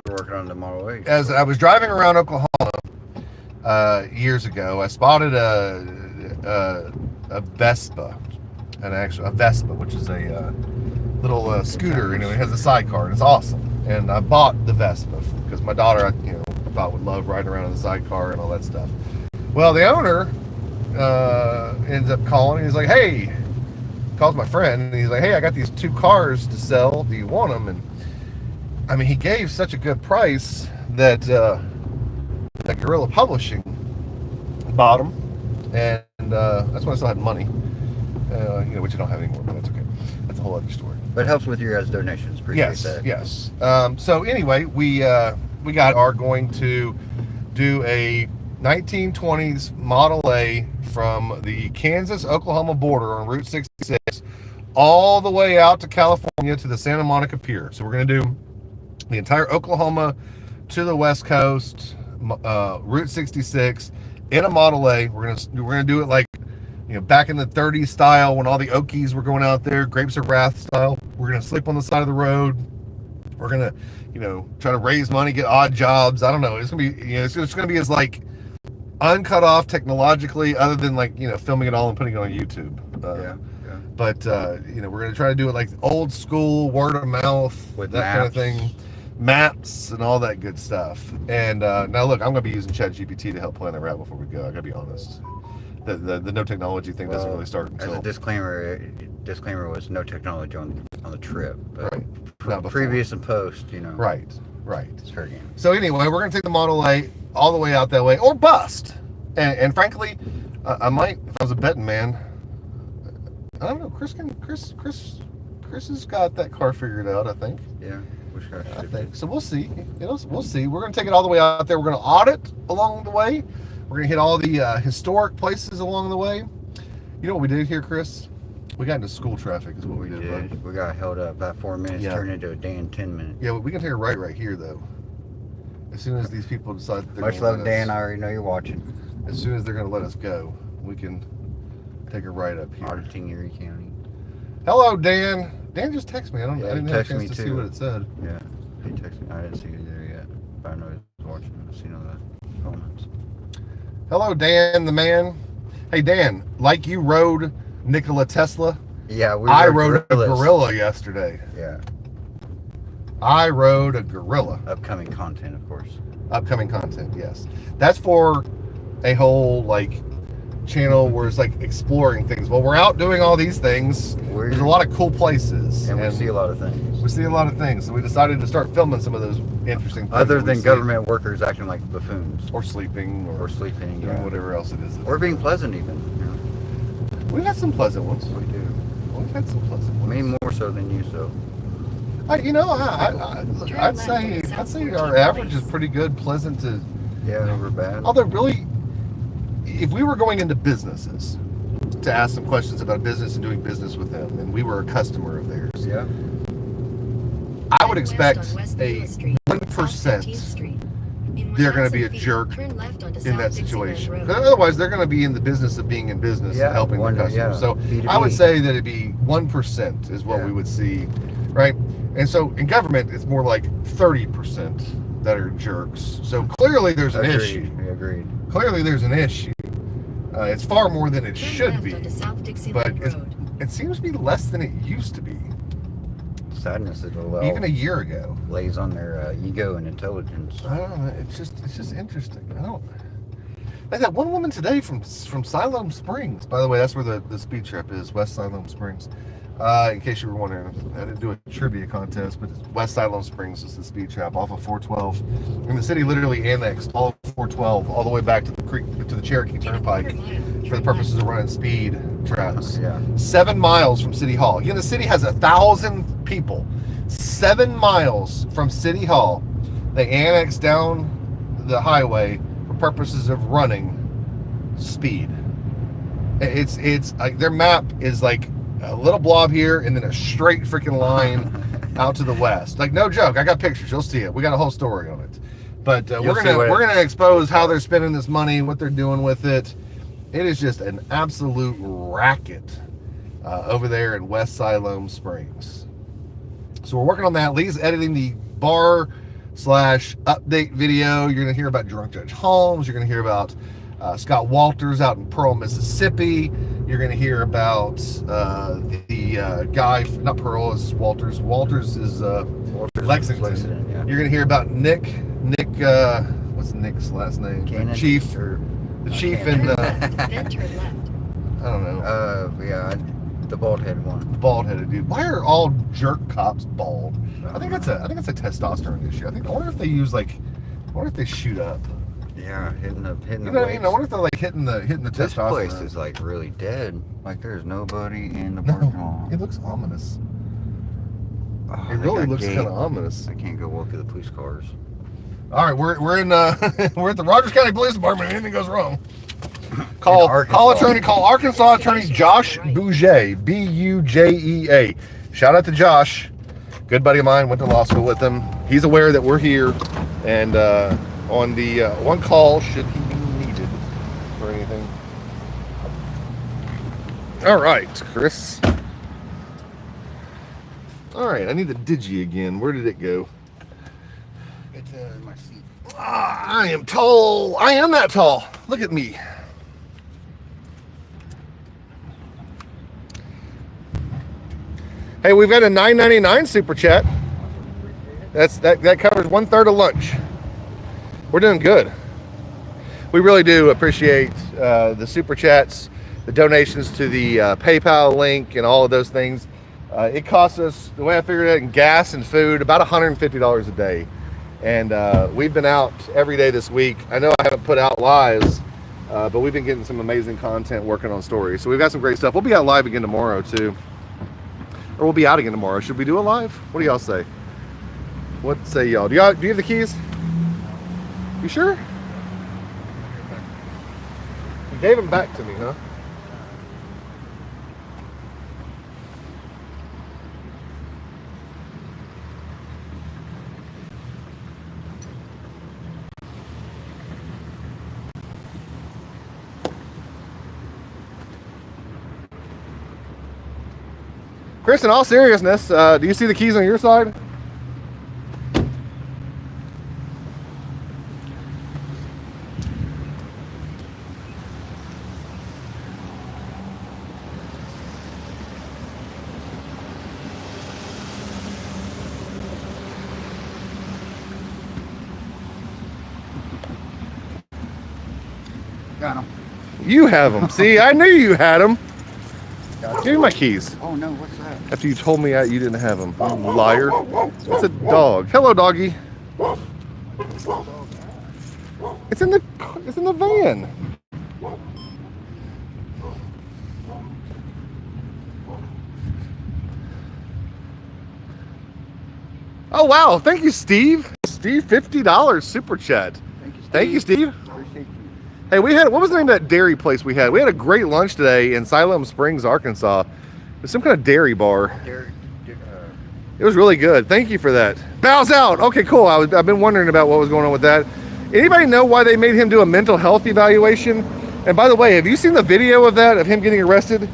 [SPEAKER 5] We're working on the Model A.
[SPEAKER 1] as I was driving around Oklahoma years ago, I spotted a Vespa, a Vespa, which is a little scooter. You know, it has a sidecar, and it's awesome. And I bought the Vespa because my daughter, you know, thought would love riding around in the sidecar and all that stuff. Well, the owner ends up calling. And he's like, "Hey," calls my friend, and he's like, "Hey, I got these 2 cars to sell. Do you want them?" And I mean, he gave such a good price that that Guerrilla Publishing bought them, and that's when I still had money. You know, which I don't have anymore, but that's okay. That's a whole other story.
[SPEAKER 5] But it helps with your guys' donations. Appreciate
[SPEAKER 1] Yes,
[SPEAKER 5] that.
[SPEAKER 1] yes. So anyway, we are going to do a 1920s Model A from the Kansas-Oklahoma border on Route 66 all the way out to California to the Santa Monica Pier. So we're going to do the entire Oklahoma to the West Coast, Route 66 in a Model A. We're gonna do it like, you know, back in the 30s style when all the Okies were going out there, Grapes of Wrath style. We're gonna sleep on the side of the road. We're gonna, you know, try to raise money, get odd jobs. I don't know. It's gonna be, you know, it's just gonna be as like uncut off technologically, other than like, you know, filming it all and putting it on YouTube.
[SPEAKER 5] Yeah.
[SPEAKER 1] But you know, we're gonna try to do it like old school, word of mouth,
[SPEAKER 5] With
[SPEAKER 1] that kind of
[SPEAKER 5] maps.
[SPEAKER 1] thing, maps and all that good stuff. And now look, I'm gonna be using ChatGPT to help plan the route before we go. I gotta be honest. The no technology thing doesn't really start
[SPEAKER 5] As
[SPEAKER 1] until
[SPEAKER 5] a disclaimer was no technology on the trip. But
[SPEAKER 1] Right. Not before.
[SPEAKER 5] previous and post, you know.
[SPEAKER 1] right.
[SPEAKER 5] It's her game.
[SPEAKER 1] So anyway, we're gonna take the Model A all the way out that way, or bust. And frankly, I might, if I was a betting man, I don't know. Chris has got that car figured out, I think.
[SPEAKER 5] Yeah. Wish I
[SPEAKER 1] I
[SPEAKER 5] should.
[SPEAKER 1] think so. We'll see. You know, we'll see. We're gonna take it all the way out there. We're gonna audit along the way. We're gonna hit all the historic places along the way. You know what we did here, Chris? We got into school traffic. Is what we did. Bud.
[SPEAKER 5] We got held up. That 4 minutes
[SPEAKER 1] Yeah.
[SPEAKER 5] turned into a day and 10 minutes.
[SPEAKER 1] Yeah, but we can take a right here though. As soon as these people decide that they're
[SPEAKER 5] Much
[SPEAKER 1] gonna
[SPEAKER 5] love,
[SPEAKER 1] let
[SPEAKER 5] Dan.
[SPEAKER 1] us-
[SPEAKER 5] I already know you're watching.
[SPEAKER 1] As soon as they're gonna let us go, we can take a right up here.
[SPEAKER 5] Auditing Erie County.
[SPEAKER 1] Hello, Dan. Dan just texted me. I
[SPEAKER 5] Yeah,
[SPEAKER 1] didn't
[SPEAKER 5] he
[SPEAKER 1] have a
[SPEAKER 5] texted
[SPEAKER 1] chance
[SPEAKER 5] me
[SPEAKER 1] to see
[SPEAKER 5] too.
[SPEAKER 1] what it said.
[SPEAKER 5] Yeah. He texted me. I didn't see it there yet. But I know he's watching. I've seen all the comments.
[SPEAKER 1] Hello, Dan, the man. Hey, Dan. Like you rode Nikola Tesla,
[SPEAKER 5] Yeah,
[SPEAKER 1] I rode
[SPEAKER 5] gorillas.
[SPEAKER 1] a gorilla yesterday.
[SPEAKER 5] Yeah.
[SPEAKER 1] I rode a gorilla.
[SPEAKER 5] Upcoming content, of course.
[SPEAKER 1] Upcoming content, yes. That's for a whole like channel where it's like exploring things. Well, we're out doing all these things. There's a lot of cool places,
[SPEAKER 5] And we see a lot of things.
[SPEAKER 1] we see a lot of things. So we decided to start filming some of those interesting things.
[SPEAKER 5] Other
[SPEAKER 1] that we
[SPEAKER 5] than
[SPEAKER 1] see.
[SPEAKER 5] government workers acting like buffoons.
[SPEAKER 1] or sleeping
[SPEAKER 5] Or sleeping,
[SPEAKER 1] doing
[SPEAKER 5] yeah.
[SPEAKER 1] whatever else it is.
[SPEAKER 5] Or being pleasant even. You know?
[SPEAKER 1] We've had some pleasant ones.
[SPEAKER 5] We do.
[SPEAKER 1] We've had some pleasant ones.
[SPEAKER 5] Me more so than you, so.
[SPEAKER 1] You know, look, I'd say our average is pretty good, pleasant to.
[SPEAKER 5] Yeah, never bad.
[SPEAKER 1] Although really, if we were going into businesses to ask some questions about business and doing business with them, and we were a customer of theirs,
[SPEAKER 5] Yeah.
[SPEAKER 1] I would expect
[SPEAKER 6] West
[SPEAKER 1] a
[SPEAKER 6] Mill Street,
[SPEAKER 1] 1%
[SPEAKER 6] South 15th Street.
[SPEAKER 1] they're going to be a
[SPEAKER 6] 1,000 feet,
[SPEAKER 1] jerk
[SPEAKER 6] turn left onto
[SPEAKER 1] in that
[SPEAKER 6] South Dixieland
[SPEAKER 1] situation.
[SPEAKER 6] Road.
[SPEAKER 1] Otherwise, they're going to be in the business of being in business and helping the customer. So
[SPEAKER 5] B2B.
[SPEAKER 1] I would say that it'd be 1% is what we would see, right? And so in government, it's more like 30% that are jerks. So clearly there's an issue.
[SPEAKER 5] Agreed.
[SPEAKER 1] Clearly there's an issue. It's far more than it
[SPEAKER 6] Turn
[SPEAKER 1] should
[SPEAKER 6] left
[SPEAKER 1] be,
[SPEAKER 6] onto South
[SPEAKER 1] but
[SPEAKER 6] Dixieland Road.
[SPEAKER 1] it seems to be less than it used to be,
[SPEAKER 5] Sadness is
[SPEAKER 1] even a year ago.
[SPEAKER 5] lays on their ego and intelligence.
[SPEAKER 1] I don't know. It's just interesting. I don't. Like that one woman today from Siloam Springs. By the way, that's where the speed trap is, West Siloam Springs. In case you were wondering, I didn't do a trivia contest, but West Siloam Springs is the speed trap off of 412. And the city literally annexed all of 412 all the way back to the creek to the Cherokee Turnpike for the purposes of running speed traps.
[SPEAKER 5] Yeah.
[SPEAKER 1] 7 miles from City Hall. Again, the city has 1,000 people. 7 miles from City Hall, they annexed down the highway for purposes of running speed. It's like their map is like a little blob here and then a straight freaking line out to the west. Like, no joke. I got pictures. You'll see it. We got a whole story on it. But we're gonna expose how they're spending this money, what they're doing with it. It is just an absolute racket over there in West Siloam Springs. So we're working on that. Lee's editing the bar / update video. You're gonna hear about Drunk Judge Holmes. You're gonna hear about Scott Walters out in Pearl, Mississippi. You're going to hear about the guy, not Pearl, it's Walters. Walters is Lexington.
[SPEAKER 5] Yeah.
[SPEAKER 1] You're going to hear about Nick, what's Nick's last name?
[SPEAKER 5] Cannon,
[SPEAKER 1] Chief.
[SPEAKER 5] or
[SPEAKER 1] The chief
[SPEAKER 5] Cannon.
[SPEAKER 6] Then turn left.
[SPEAKER 1] I don't know.
[SPEAKER 5] The bald-headed one.
[SPEAKER 1] Bald-headed dude. Why are all jerk cops bald? I think that's a testosterone issue. I wonder if they use I wonder if they shoot up.
[SPEAKER 5] Yeah, hitting the
[SPEAKER 1] You know what I mean? I wonder if they're like hitting the
[SPEAKER 5] This
[SPEAKER 1] testosterone.
[SPEAKER 5] place is like really dead. Like there's nobody in the parking
[SPEAKER 1] No,
[SPEAKER 5] lot.
[SPEAKER 1] it looks ominous.
[SPEAKER 5] Oh,
[SPEAKER 1] It
[SPEAKER 5] they
[SPEAKER 1] really
[SPEAKER 5] got
[SPEAKER 1] looks
[SPEAKER 5] gate.
[SPEAKER 1] kind of ominous.
[SPEAKER 5] I can't go walk to the police cars.
[SPEAKER 1] All right, we're in we're at the Rogers County Police Department. If anything goes wrong, call Arkansas attorney Josh Bouget, Bujea. Shout out to Josh, good buddy of mine. Went to law school with him. He's aware that we're here, and on the one call should he be needed for anything. All right, Chris. All right, I need the digi again. Where did it go?
[SPEAKER 5] It's my seat.
[SPEAKER 1] I am tall. I am that tall. Look at me. Hey, we've got a $9.99 super chat. That covers 1/3 of lunch. We're doing good. We really do appreciate the super chats, the donations to the PayPal link, and all of those things. It costs us, the way I figured it, in gas and food, about $150 a day. And we've been out every day this week. I know I haven't put out lives, but we've been getting some amazing content working on stories. So we've got some great stuff. We'll be out live again tomorrow too. Or we'll be out again tomorrow. Should we do a live? What do y'all say? What say y'all? Do you have the keys? You sure? You gave them back to me, huh? Chris, in all seriousness, do you see the keys on your side?
[SPEAKER 5] Got him.
[SPEAKER 1] You have them. See, I knew you had them. Give me my keys.
[SPEAKER 5] Oh no, what's that?
[SPEAKER 1] After you told me you didn't have them, you liar. It's a dog. Hello, doggy. It's in the van. Oh wow! Thank you, Steve. Steve, $50 super chat. Thank you, Steve.
[SPEAKER 5] Appreciate you.
[SPEAKER 1] Hey, what was the name of that dairy place we had? We had a great lunch today in Siloam Springs, Arkansas. It was some kind of dairy bar. It was really good. Thank you for that. Bows out. Okay, cool. I've been wondering about what was going on with that. Anybody know why they made him do a mental health evaluation? And by the way, have you seen the video of that, of him getting arrested?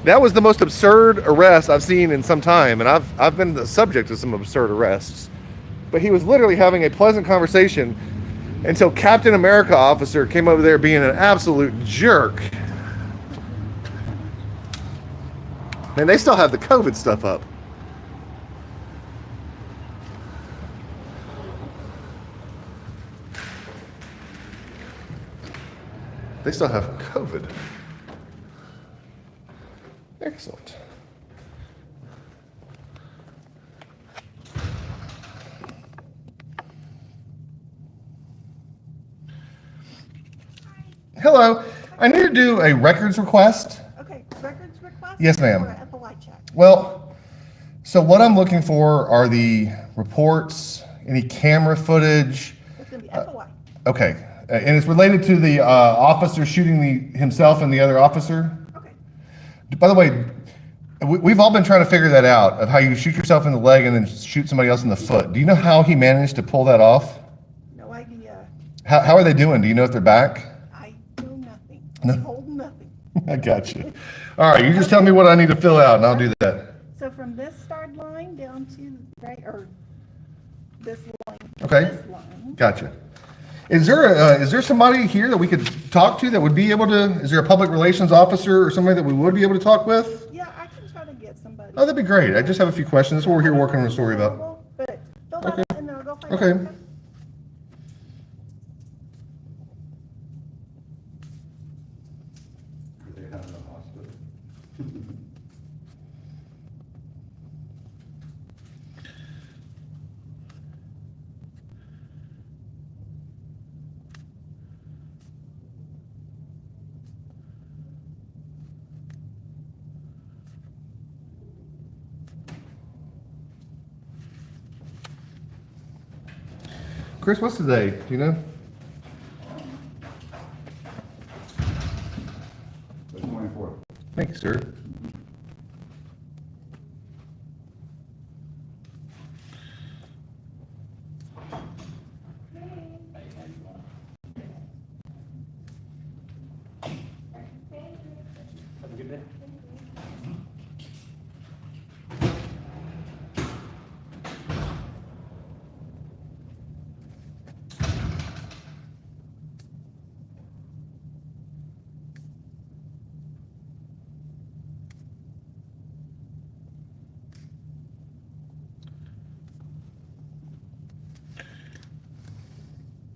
[SPEAKER 1] That was the most absurd arrest I've seen in some time, and I've been the subject of some absurd arrests. But he was literally having a pleasant conversation until Captain America officer came over there being an absolute jerk. And they still have the COVID stuff up. They still have COVID. Excellent. Hello. I need to do a records request.
[SPEAKER 2] Okay, records request?
[SPEAKER 1] Yes, ma'am.
[SPEAKER 2] Or a FOI check?
[SPEAKER 1] Well, so what I'm looking for are the reports, any camera footage.
[SPEAKER 2] It's gonna be FOI.
[SPEAKER 1] Okay. And it's related to the officer shooting himself and the other officer.
[SPEAKER 2] Okay.
[SPEAKER 1] By the way, we've all been trying to figure that out, of how you shoot yourself in the leg and then shoot somebody else in the foot. Do you know how he managed to pull that off?
[SPEAKER 2] No idea.
[SPEAKER 1] How are they doing? Do you know if they're back?
[SPEAKER 2] I know nothing.
[SPEAKER 1] No.
[SPEAKER 2] I hold nothing.
[SPEAKER 1] I got you. All right, you just tell me what I need to fill out and I'll do that.
[SPEAKER 2] So from this start line down to, right, or this line. to
[SPEAKER 1] Okay.
[SPEAKER 2] This line.
[SPEAKER 1] Gotcha. Is there somebody here that we could talk to that would be able to, is there a public relations officer or somebody that we would be able to talk with?
[SPEAKER 2] Yeah, I can try to get somebody.
[SPEAKER 1] Oh, that'd be great. I just have a few questions. That's what we're here working on a story about.
[SPEAKER 2] But fill that
[SPEAKER 1] Okay.
[SPEAKER 2] out and then I'll go find
[SPEAKER 1] Okay.
[SPEAKER 2] out.
[SPEAKER 1] Chris, what's today? Do you know?
[SPEAKER 5] The 24th.
[SPEAKER 1] Thank you, sir.
[SPEAKER 5] Have a good day.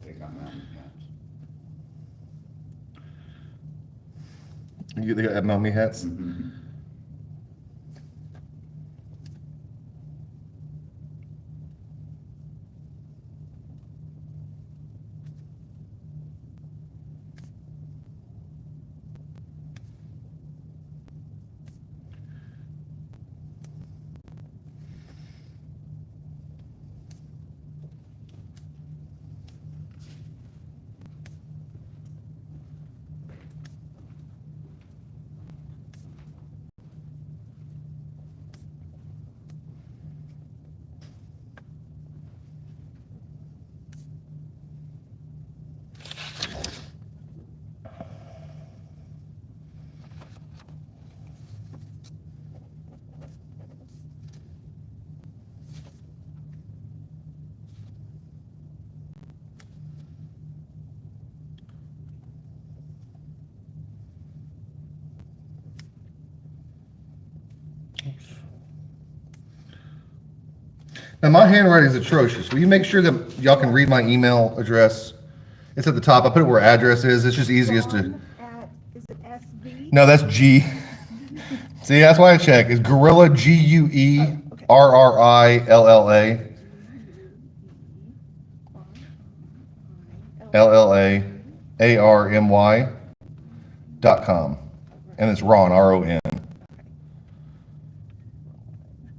[SPEAKER 5] They got mountain hats.
[SPEAKER 1] They got mommy hats?
[SPEAKER 5] Mm-hmm.
[SPEAKER 1] Now, my handwriting is atrocious. Will you make sure that y'all can read my email address? It's at the top. I put it where address is. It's just easiest to.
[SPEAKER 2] John at, is it SB?
[SPEAKER 1] No, that's G. See, that's why I check. It's Gorilla, GUERRILLA. LLAARMY.com. And it's Ron, RON.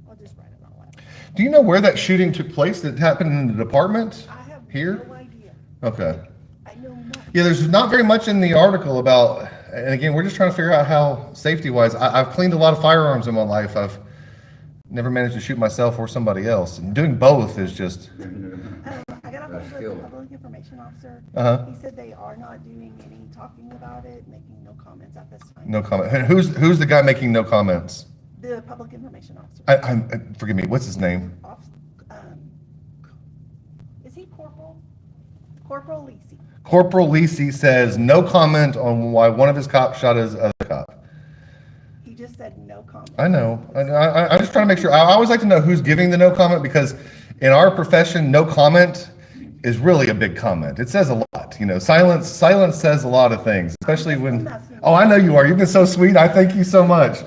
[SPEAKER 2] I'll just write it all out.
[SPEAKER 1] Do you know where that shooting took place that happened in the department?
[SPEAKER 2] I have
[SPEAKER 1] Here?
[SPEAKER 2] no idea.
[SPEAKER 1] Okay.
[SPEAKER 2] I know nothing.
[SPEAKER 1] Yeah, there's not very much in the article about, and again, we're just trying to figure out how safety-wise, I've cleaned a lot of firearms in my life. I've never managed to shoot myself or somebody else. And doing both is just,
[SPEAKER 2] I
[SPEAKER 7] got a hold of the
[SPEAKER 5] skill.
[SPEAKER 7] public information officer.
[SPEAKER 1] Uh-huh.
[SPEAKER 7] He said they are not doing any talking about it, making no comments at this time.
[SPEAKER 1] No comment. And who's the guy making no comments?
[SPEAKER 7] The public information officer.
[SPEAKER 1] Forgive me. What's his name?
[SPEAKER 7] Is he Corporal? Corporal Lisi.
[SPEAKER 1] Corporal Lisi says no comment on why one of his cops shot his other cop.
[SPEAKER 7] He just said no comment.
[SPEAKER 1] I know. I'm just trying to make sure. I always like to know who's giving the no comment, because in our profession, no comment is really a big comment. It says a lot. You know, silence says a lot of things, especially when. Oh, I know you are. You've been so sweet. I thank you so much.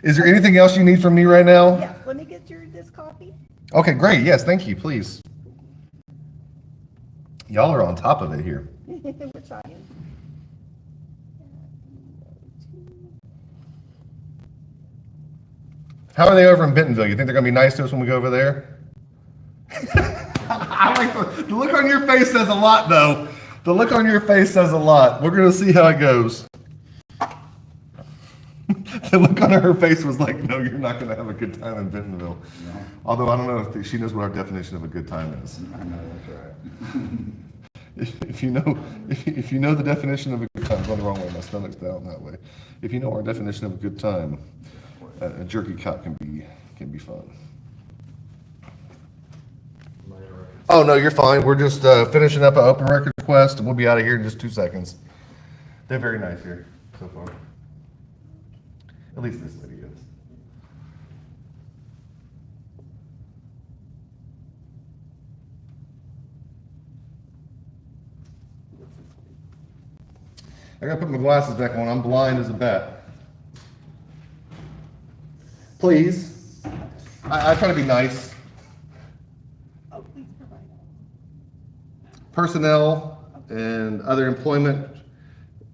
[SPEAKER 1] Is there anything else you need from me right now?
[SPEAKER 7] Yes. Let me get this copy.
[SPEAKER 1] Okay, great. Yes, thank you. Please. Y'all are on top of it here.
[SPEAKER 7] We're trying.
[SPEAKER 1] How are they over in Bentonville? You think they're gonna be nice to us when we go over there? I like the look on your face says a lot, though. The look on your face says a lot. We're gonna see how it goes. The look on her face was like, "No, you're not gonna have a good time in Bentonville."
[SPEAKER 5] No,
[SPEAKER 1] Although I don't know if she knows what our definition of a good time is.
[SPEAKER 5] I know that's right.
[SPEAKER 1] If you know the definition of a good time, going the wrong way. My stomach's down that way. If you know our definition of a good time, a jerky cop can be fun. Oh no, you're fine. We're just finishing up an open record request, and we'll be out of here in just 2 seconds. They're very nice here so far. At least this lady is. I gotta put my glasses back on. I'm blind as a bat. Please. I try to be nice.
[SPEAKER 7] Oh, please provide.
[SPEAKER 1] Personnel and other employment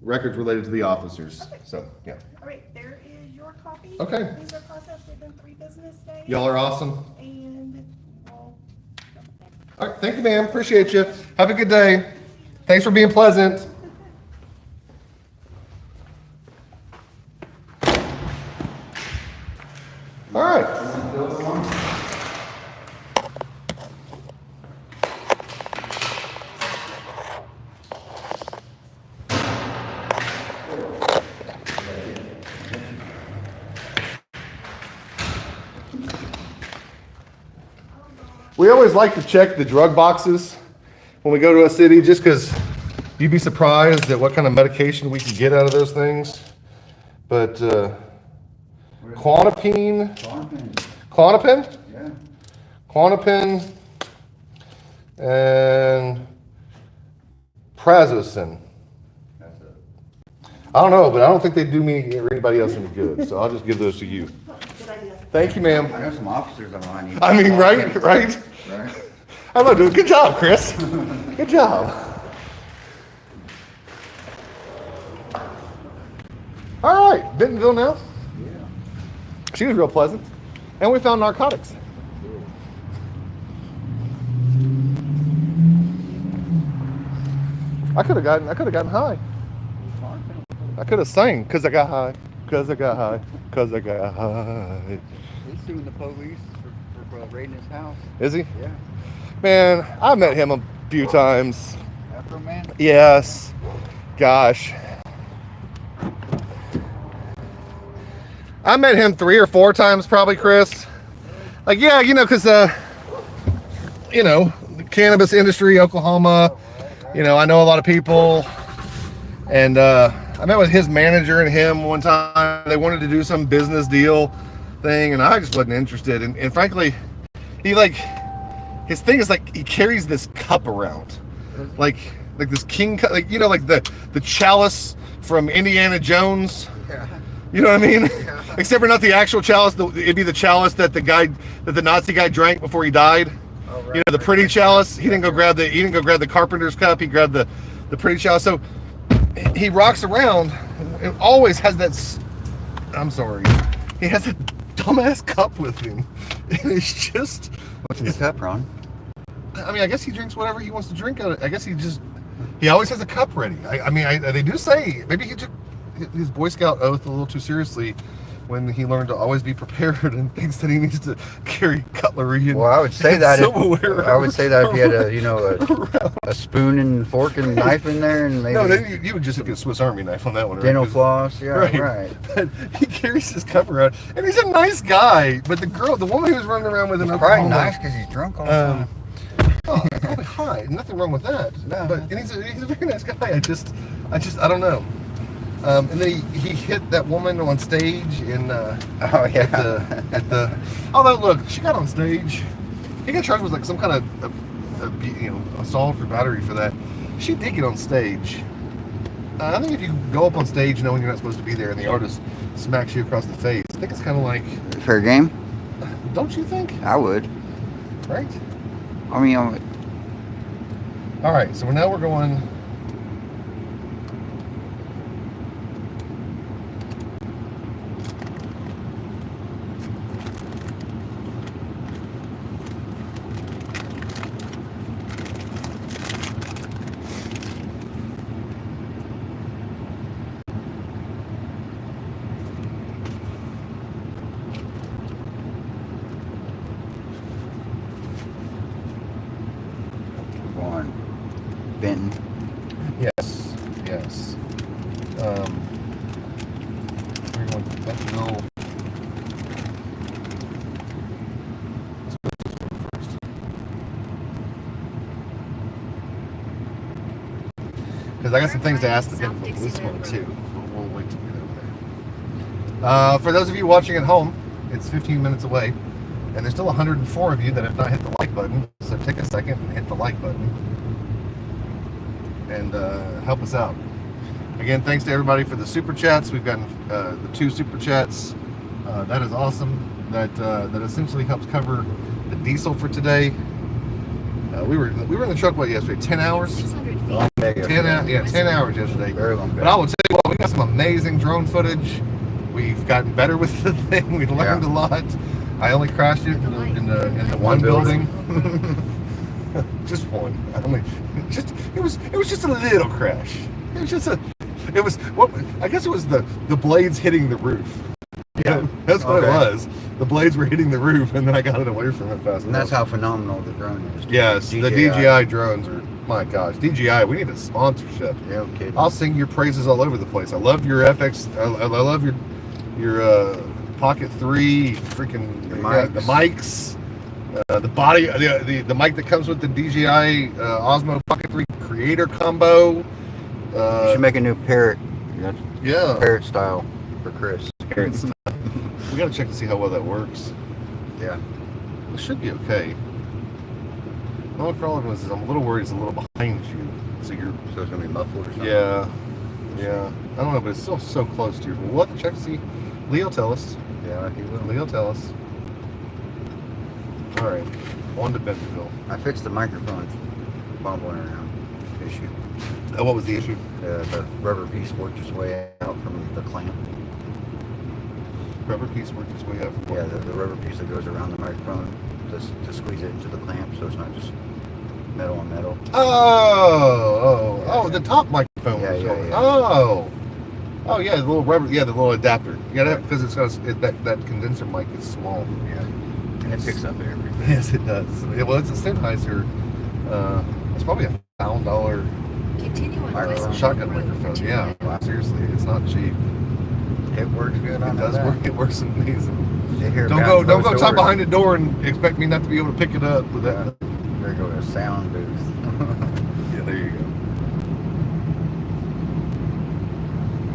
[SPEAKER 1] records related to the officers. So, yeah.
[SPEAKER 7] All right, there is your copy.
[SPEAKER 1] Okay.
[SPEAKER 7] These are processed within 3 business days.
[SPEAKER 1] Y'all are awesome.
[SPEAKER 7] And we'll.
[SPEAKER 1] All right, thank you, ma'am. Appreciate you. Have a good day. Thanks for being pleasant. All right. We always like to check the drug boxes when we go to a city, just because you'd be surprised at what kind of medication we can get out of those things. But Klonopin,
[SPEAKER 5] Yeah.
[SPEAKER 1] Klonopin, and Prazosin.
[SPEAKER 5] That's it.
[SPEAKER 1] I don't know, but I don't think they do me or anybody else any good, so I'll just give those to you.
[SPEAKER 7] Good idea.
[SPEAKER 1] Thank you, ma'am.
[SPEAKER 5] I know some officers online. You-
[SPEAKER 1] I mean, right?
[SPEAKER 5] Right?
[SPEAKER 1] I love doing. Good job, Chris. Good job. All right, Bentonville now.
[SPEAKER 5] Yeah.
[SPEAKER 1] She was real pleasant, and we found narcotics. I could have gotten high. I could have sang because I got high, because I got high, because I got high.
[SPEAKER 5] He's suing the police for raiding his house.
[SPEAKER 1] Is he?
[SPEAKER 5] Yeah.
[SPEAKER 1] Man, I met him a few times.
[SPEAKER 5] Afro man?
[SPEAKER 1] Yes. Gosh. I met him 3 or 4 times probably, Chris. Like, yeah, you know, because, you know, the cannabis industry, Oklahoma, you know, I know a lot of people. And I met with his manager and him one time. They wanted to do some business deal thing, and I just wasn't interested. And frankly, he, like, his thing is, like, he carries this cup around. Like this king cup, like, you know, like the chalice from Indiana Jones.
[SPEAKER 5] Yeah.
[SPEAKER 1] You know what I mean?
[SPEAKER 5] Yeah.
[SPEAKER 1] Except for not the actual chalice. It'd be the chalice that the Nazi guy drank before he died.
[SPEAKER 5] Oh, right.
[SPEAKER 1] You know, the pretty chalice. He didn't go grab the carpenter's cup. He grabbed the pretty chalice. So he rocks around and always has that. I'm sorry. He has a dumbass cup with him. And it's just.
[SPEAKER 5] What's in the cup, Ron?
[SPEAKER 1] I mean, I guess he drinks whatever he wants to drink out of it. I guess he always has a cup ready. I mean, they do say maybe he took his Boy Scout oath a little too seriously when he learned to always be prepared and thinks that he needs to carry cutlery and
[SPEAKER 5] Well, I would say
[SPEAKER 1] and
[SPEAKER 5] that.
[SPEAKER 1] silverware.
[SPEAKER 5] I would say that if you had a spoon and fork and knife in there, and maybe
[SPEAKER 1] No, then you would just get a Swiss Army knife on that one, right?
[SPEAKER 5] dental
[SPEAKER 1] 'Cause-
[SPEAKER 5] floss. Yeah, right.
[SPEAKER 1] But he carries his cup around, and he's a nice guy. But the woman he was running around with in
[SPEAKER 5] He's probably
[SPEAKER 1] Oklahoma,
[SPEAKER 5] nice because he's drunk all the time.
[SPEAKER 1] oh, probably high. Nothing wrong with that.
[SPEAKER 5] No.
[SPEAKER 1] But and he's a very nice guy. I don't know. And then he hit that woman on stage in
[SPEAKER 5] Oh yeah.
[SPEAKER 1] at the although look, she got on stage. He got charged with like some kind of assault or battery for that. She did get on stage. I think if you go up on stage knowing you're not supposed to be there and the artist smacks you across the face, I think it's kind of like,
[SPEAKER 5] Fair game.
[SPEAKER 1] don't you think?
[SPEAKER 5] I would.
[SPEAKER 1] Right?
[SPEAKER 5] I mean,
[SPEAKER 1] All right, so now we're going.
[SPEAKER 5] going Benton.
[SPEAKER 1] Yes, yes. We're going to Bentonville. Let's go this one first. Because I got some things to ask the people for this one too. We'll wait till we get over there. For those of you watching at home, it's 15 minutes away. And there's still 104 of you that have not hit the like button. So take a second and hit the like button. And help us out. Again, thanks to everybody for the super chats. We've gotten the 2 super chats. That is awesome. That essentially helps cover the diesel for today. We were in the truck yesterday? 10 hours.
[SPEAKER 6] 600 feet.
[SPEAKER 5] Long day yesterday.
[SPEAKER 1] 10 hours yesterday.
[SPEAKER 5] Very long day.
[SPEAKER 1] But I will tell you what, we got some amazing drone footage. We've gotten better with the thing. We learned a lot. I only crashed it in the one building. Just one. It was just a little crash. I guess it was the blades hitting the roof. Yeah, that's what it was. The blades were hitting the roof, and then I got it away from it fast.
[SPEAKER 5] And that's how phenomenal the drone is.
[SPEAKER 1] Yes, the DJI drones are. My gosh, DJI, we need a sponsorship.
[SPEAKER 5] Yeah, okay.
[SPEAKER 1] I'll sing your praises all over the place. I love your FX. I love your Pocket 3, freaking
[SPEAKER 5] The mics.
[SPEAKER 1] the mics, the body, the mic that comes with the DJI Osmo Pocket 3 Creator combo.
[SPEAKER 5] You should make a new parrot.
[SPEAKER 1] Yeah,
[SPEAKER 5] Parrot style for Chris.
[SPEAKER 1] parrots. We gotta check to see how well that works.
[SPEAKER 5] Yeah.
[SPEAKER 1] It should be okay. The only problem is I'm a little worried it's a little behind you, so you're.
[SPEAKER 5] So it's gonna be muffled or something.
[SPEAKER 1] Yeah. I don't know, but it's still so close to you. But we'll have to check to see. Leo, tell us.
[SPEAKER 5] Yeah, he will.
[SPEAKER 1] Leo, tell us. All right, on to Bentonville.
[SPEAKER 5] I fixed the microphone bumbling around issue.
[SPEAKER 1] What was the issue?
[SPEAKER 5] The rubber piece worked its way out from the clamp.
[SPEAKER 1] Rubber piece worked its way out.
[SPEAKER 5] Yeah, the rubber piece that goes around the microphone to squeeze it into the clamp, so it's not just metal on metal.
[SPEAKER 1] Oh, the top microphone.
[SPEAKER 5] Yeah,
[SPEAKER 1] was
[SPEAKER 5] yeah,
[SPEAKER 1] going-
[SPEAKER 5] yeah.
[SPEAKER 1] Oh, yeah, the little rubber. Yeah, the little adapter. Yeah, because it's got that condenser mic is small.
[SPEAKER 5] Yeah, and it picks up everything.
[SPEAKER 1] Yes, it does. Yeah, well, it's a Sennheiser. It's probably $1,000
[SPEAKER 6] Continue on
[SPEAKER 5] Microphone.
[SPEAKER 6] West
[SPEAKER 1] shotgun
[SPEAKER 6] Road for
[SPEAKER 1] microphone.
[SPEAKER 6] 2
[SPEAKER 1] Yeah,
[SPEAKER 6] minutes.
[SPEAKER 1] seriously, it's not cheap.
[SPEAKER 5] It works good. I
[SPEAKER 1] It
[SPEAKER 5] know
[SPEAKER 1] does
[SPEAKER 5] that.
[SPEAKER 1] work. It works amazing.
[SPEAKER 5] You hear
[SPEAKER 1] Don't
[SPEAKER 5] about
[SPEAKER 1] go
[SPEAKER 5] closed
[SPEAKER 1] top
[SPEAKER 5] doors.
[SPEAKER 1] behind the door and expect me not to be able to pick it up with
[SPEAKER 5] Yeah.
[SPEAKER 1] that.
[SPEAKER 5] There go to a sound booth.
[SPEAKER 1] Yeah, there you go.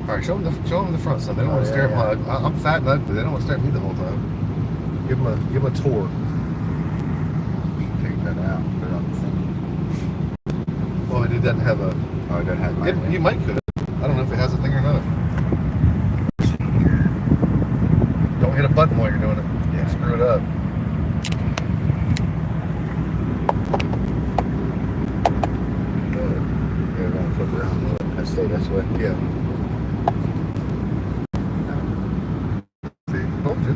[SPEAKER 1] All right, show them the front, son. They don't want to stare at my. I'm fat and ugly. They don't want to stare at me the whole time. Give them a tour.
[SPEAKER 5] Take that out. Put it on the thing.
[SPEAKER 1] Well, it doesn't have a.
[SPEAKER 5] Oh, it doesn't have
[SPEAKER 1] You might could. I don't know if it has a thing or not. Don't hit a button while you're doing it.
[SPEAKER 5] Yeah.
[SPEAKER 1] Screw it up.
[SPEAKER 5] Yeah, we're gonna flip around a little. Let's stay this way.
[SPEAKER 1] Yeah. See, told you.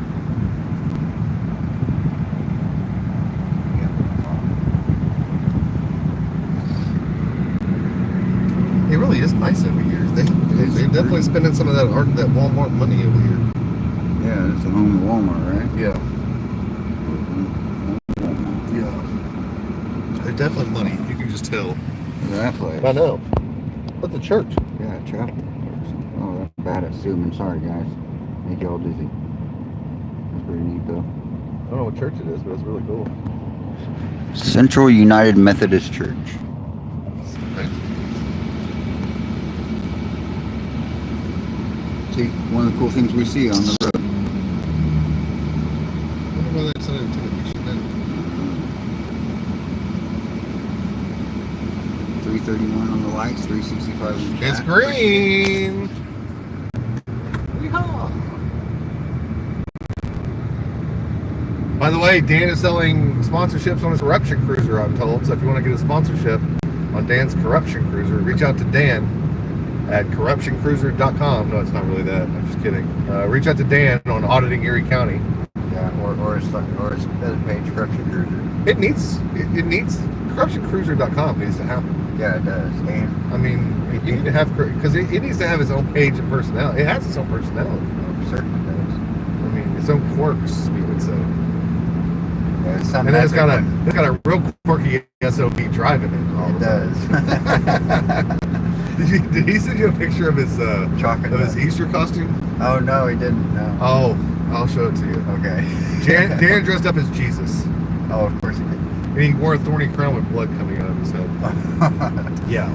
[SPEAKER 1] It really is nice over here. They're definitely spending some of that Walmart money over here.
[SPEAKER 5] Yeah, it's a home Walmart, right?
[SPEAKER 1] Yeah.
[SPEAKER 5] Mm-hmm.
[SPEAKER 1] Yeah. There's definitely money. You can just tell.
[SPEAKER 5] That place.
[SPEAKER 1] I know. But the church.
[SPEAKER 5] Yeah, chapel. Oh, that's bad at zooming. Sorry, guys. Make you all dizzy. That's pretty neat, though.
[SPEAKER 1] I don't know what church it is, but it's really cool.
[SPEAKER 5] Central United Methodist Church. See, one of the cool things we see on the road.
[SPEAKER 1] I wonder why they decided to take a picture then.
[SPEAKER 5] 331 on the lights, 365 on the
[SPEAKER 1] It's
[SPEAKER 5] chat.
[SPEAKER 1] green. Yeehaw. By the way, Dan is selling sponsorships on his Corruption Cruiser, I'm told. So if you want to get a sponsorship on Dan's Corruption Cruiser, reach out to Dan at corruptioncruiser.com. No, it's not really that. I'm just kidding. Reach out to Dan on Auditing Erie County.
[SPEAKER 5] Yeah, or his other page, Corruption Cruiser.
[SPEAKER 1] It needs corruptioncruiser.com needs to happen.
[SPEAKER 5] Yeah, it does. And
[SPEAKER 1] I mean, you need to have, because it needs to have its own page and personality. It has its own personality.
[SPEAKER 5] it certainly does.
[SPEAKER 1] I mean, its own quirks, we would say.
[SPEAKER 5] Yeah, it's
[SPEAKER 1] And then it's got a real quirky SOB driving it. All
[SPEAKER 5] It
[SPEAKER 1] the time.
[SPEAKER 5] does.
[SPEAKER 1] Did he send you a picture of his
[SPEAKER 5] Chocolate
[SPEAKER 1] of his
[SPEAKER 5] nut.
[SPEAKER 1] Easter costume?
[SPEAKER 5] Oh, no, he didn't. No.
[SPEAKER 1] Oh, I'll show it to you.
[SPEAKER 5] Okay.
[SPEAKER 1] Dan dressed up as Jesus,
[SPEAKER 5] Oh, of course he did.
[SPEAKER 1] and he wore a thorny crown with blood coming out of his head. Yeah,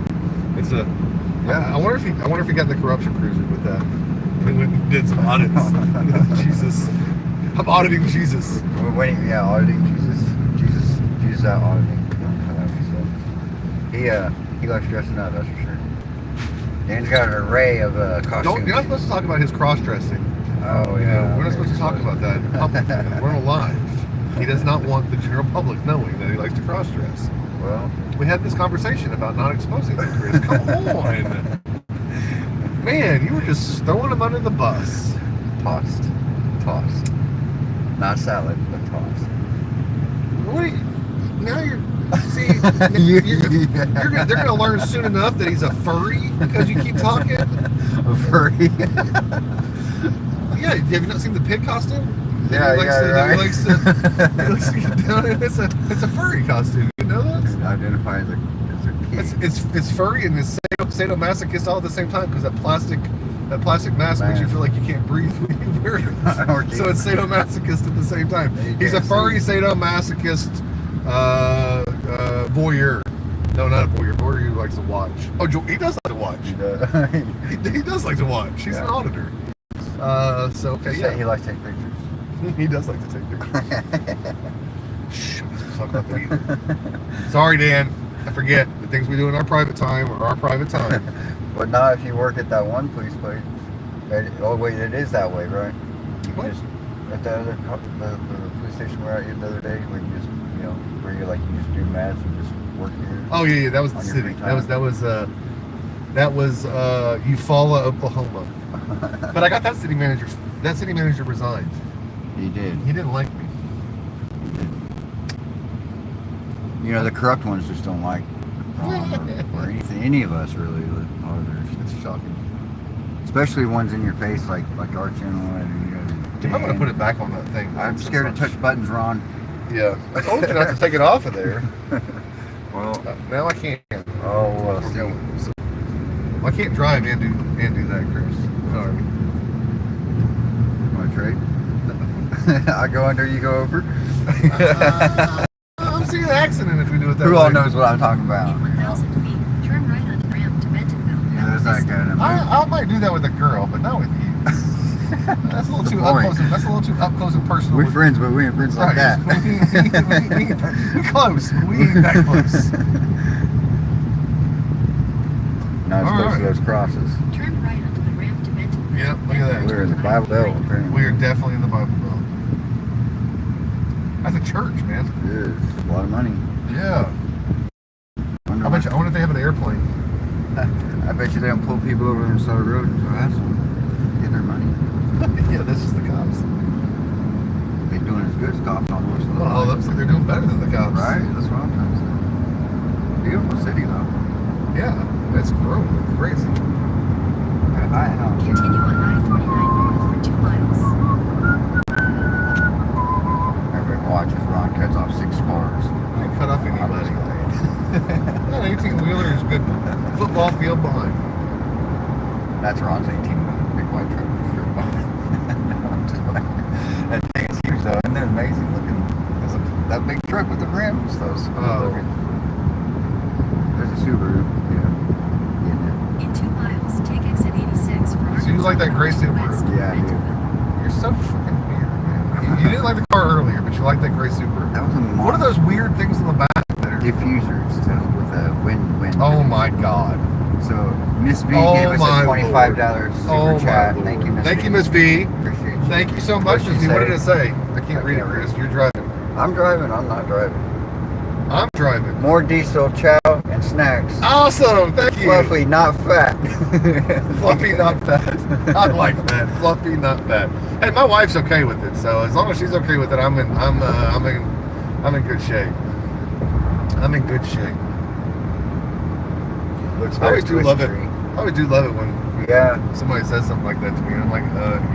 [SPEAKER 1] it's a.
[SPEAKER 5] Yeah.
[SPEAKER 1] I wonder if he got in the Corruption Cruiser with that. He went and did some audits. Jesus, I'm auditing Jesus.
[SPEAKER 5] We're waiting, yeah, auditing Jesus out auditing. He likes dressing up, that's for sure. Dan's got an array of costumes.
[SPEAKER 1] You're not supposed to talk about his cross-dressing.
[SPEAKER 5] Oh, yeah.
[SPEAKER 1] We're not supposed to talk about that publicly. We're alive. He does not want the general public knowing that he likes to cross-dress.
[SPEAKER 5] Well,
[SPEAKER 1] We had this conversation about not exposing the Chris. Come on. Man, you were just throwing him under the bus.
[SPEAKER 5] tossed. Not salad, but tossed.
[SPEAKER 1] What are you, now you're, see, they're going to learn soon enough that he's a furry because you keep talking.
[SPEAKER 5] A furry.
[SPEAKER 1] Yeah, have you not seen the pig costume?
[SPEAKER 5] Yeah,
[SPEAKER 1] He likes
[SPEAKER 5] right.
[SPEAKER 1] He likes to get down in. It's a furry costume. You know that?
[SPEAKER 5] Identify as a pig.
[SPEAKER 1] It's furry and it's sadomasochist all at the same time because that plastic mask makes you feel like you can't breathe when you wear it. So it's sadomasochist at the same time. He's a furry sadomasochist voyeur. No, not a voyeur. Voyeur who likes to watch. Oh, he does like to watch. He does like to watch. He's an auditor. So okay, yeah.
[SPEAKER 5] He likes to take pictures.
[SPEAKER 1] He does like to take pictures. Shh, I'm not supposed to talk about that either. Sorry, Dan. I forget. The things we do in our private time are our private time.
[SPEAKER 5] But not if you work at that one police place. Oh wait, it is that way, right? You
[SPEAKER 1] What?
[SPEAKER 5] just at the other the police station we're at the other day, where you just where you just do math and just work here.
[SPEAKER 1] Oh yeah, that was the
[SPEAKER 5] On your
[SPEAKER 1] city.
[SPEAKER 5] free
[SPEAKER 1] That was Eufaula, Oklahoma. But I got that city manager. That city manager resigned.
[SPEAKER 5] He did.
[SPEAKER 1] He didn't like me.
[SPEAKER 5] The corrupt ones just don't like Ron or anything, any of us really, the auditors.
[SPEAKER 1] It's shocking.
[SPEAKER 5] Especially ones in your face like our channel and
[SPEAKER 1] I'm gonna put it back on that thing.
[SPEAKER 5] I'm scared to touch buttons, Ron.
[SPEAKER 1] Yeah, I told you not to take it off of there.
[SPEAKER 5] Well,
[SPEAKER 1] Now I can't.
[SPEAKER 5] oh well, see.
[SPEAKER 1] So, I can't drive and do that, Chris. Sorry.
[SPEAKER 5] Want to trade? I go under, you go over.
[SPEAKER 1] I'm seeing an accident if we do it that
[SPEAKER 5] Who
[SPEAKER 1] way.
[SPEAKER 5] all knows what I'm talking about?
[SPEAKER 6] In 1,000 feet, turn right on the ramp to Bentonville.
[SPEAKER 5] Yeah, there's that guy.
[SPEAKER 1] I might do that with a girl, but not with you. That's a little too up close. That's a little too up close and personal.
[SPEAKER 5] We're friends, but we ain't friends like that.
[SPEAKER 1] We close, but we ain't that close.
[SPEAKER 5] Not as close to those crosses.
[SPEAKER 6] Turn right onto the ramp to Bentonville.
[SPEAKER 1] Yep, look at that.
[SPEAKER 5] We're in the Bible Belt, apparently.
[SPEAKER 1] We are definitely in the Bible Belt. That's a church, man.
[SPEAKER 5] It is. A lot of money.
[SPEAKER 1] Yeah. I wonder if they have an airplane.
[SPEAKER 5] I bet you they don't pull people over on the side of the road and go ask them. Get their money.
[SPEAKER 1] Yeah, that's just the cops.
[SPEAKER 5] They're doing as good as cops almost.
[SPEAKER 1] Oh, looks like they're doing better than the cops.
[SPEAKER 5] Right? That's what I'm trying to say. Beautiful city, though.
[SPEAKER 1] Yeah, it's growing crazy.
[SPEAKER 5] Got a high house.
[SPEAKER 6] Continue on I-49 north for 2 miles.
[SPEAKER 1] football field behind.
[SPEAKER 5] That's Ron's 18 wheeler, big white truck. Straight behind. I'm just like, that thing is huge though, and they're amazing looking. That big truck with the rims, those.
[SPEAKER 1] Oh.
[SPEAKER 5] There's a Subaru. Yeah.
[SPEAKER 6] In 2 miles, take exit 86 for
[SPEAKER 1] So you like that gray
[SPEAKER 6] Arkansas
[SPEAKER 1] Subaru?
[SPEAKER 6] West
[SPEAKER 5] Yeah, I do.
[SPEAKER 6] Bentonville.
[SPEAKER 1] You're so freaking weird, man. You didn't like the car earlier, but you like that gray Subaru.
[SPEAKER 5] That was a
[SPEAKER 1] What are those weird things on the back that are...
[SPEAKER 5] diffusers with a wind.
[SPEAKER 1] Oh my God.
[SPEAKER 5] So Miss B
[SPEAKER 1] Oh
[SPEAKER 5] gave us
[SPEAKER 1] my
[SPEAKER 5] a $25 super
[SPEAKER 1] Oh my
[SPEAKER 5] chat.
[SPEAKER 1] Lord.
[SPEAKER 5] Thank you, Miss
[SPEAKER 1] Thank
[SPEAKER 5] B.
[SPEAKER 1] you, Miss B.
[SPEAKER 5] Appreciate you.
[SPEAKER 1] Thank you so much,
[SPEAKER 5] What'd
[SPEAKER 1] Miss
[SPEAKER 5] she
[SPEAKER 1] B. What
[SPEAKER 5] say?
[SPEAKER 1] did it say? I can't read it, Chris. You're driving.
[SPEAKER 5] I'm driving. I'm not driving.
[SPEAKER 1] I'm driving.
[SPEAKER 5] More diesel, chow, and snacks.
[SPEAKER 1] Awesome. Thank you.
[SPEAKER 5] Fluffy, not fat.
[SPEAKER 1] Fluffy, not fat. I like that. Fluffy, not fat. Hey, my wife's okay with it, so as long as she's okay with it, I'm in good shape. I'm in good shape.
[SPEAKER 5] Looks
[SPEAKER 1] I always do love it.
[SPEAKER 5] twistery.
[SPEAKER 1] I always do love it when
[SPEAKER 5] Yeah,
[SPEAKER 1] somebody says something like that to me. And I'm like,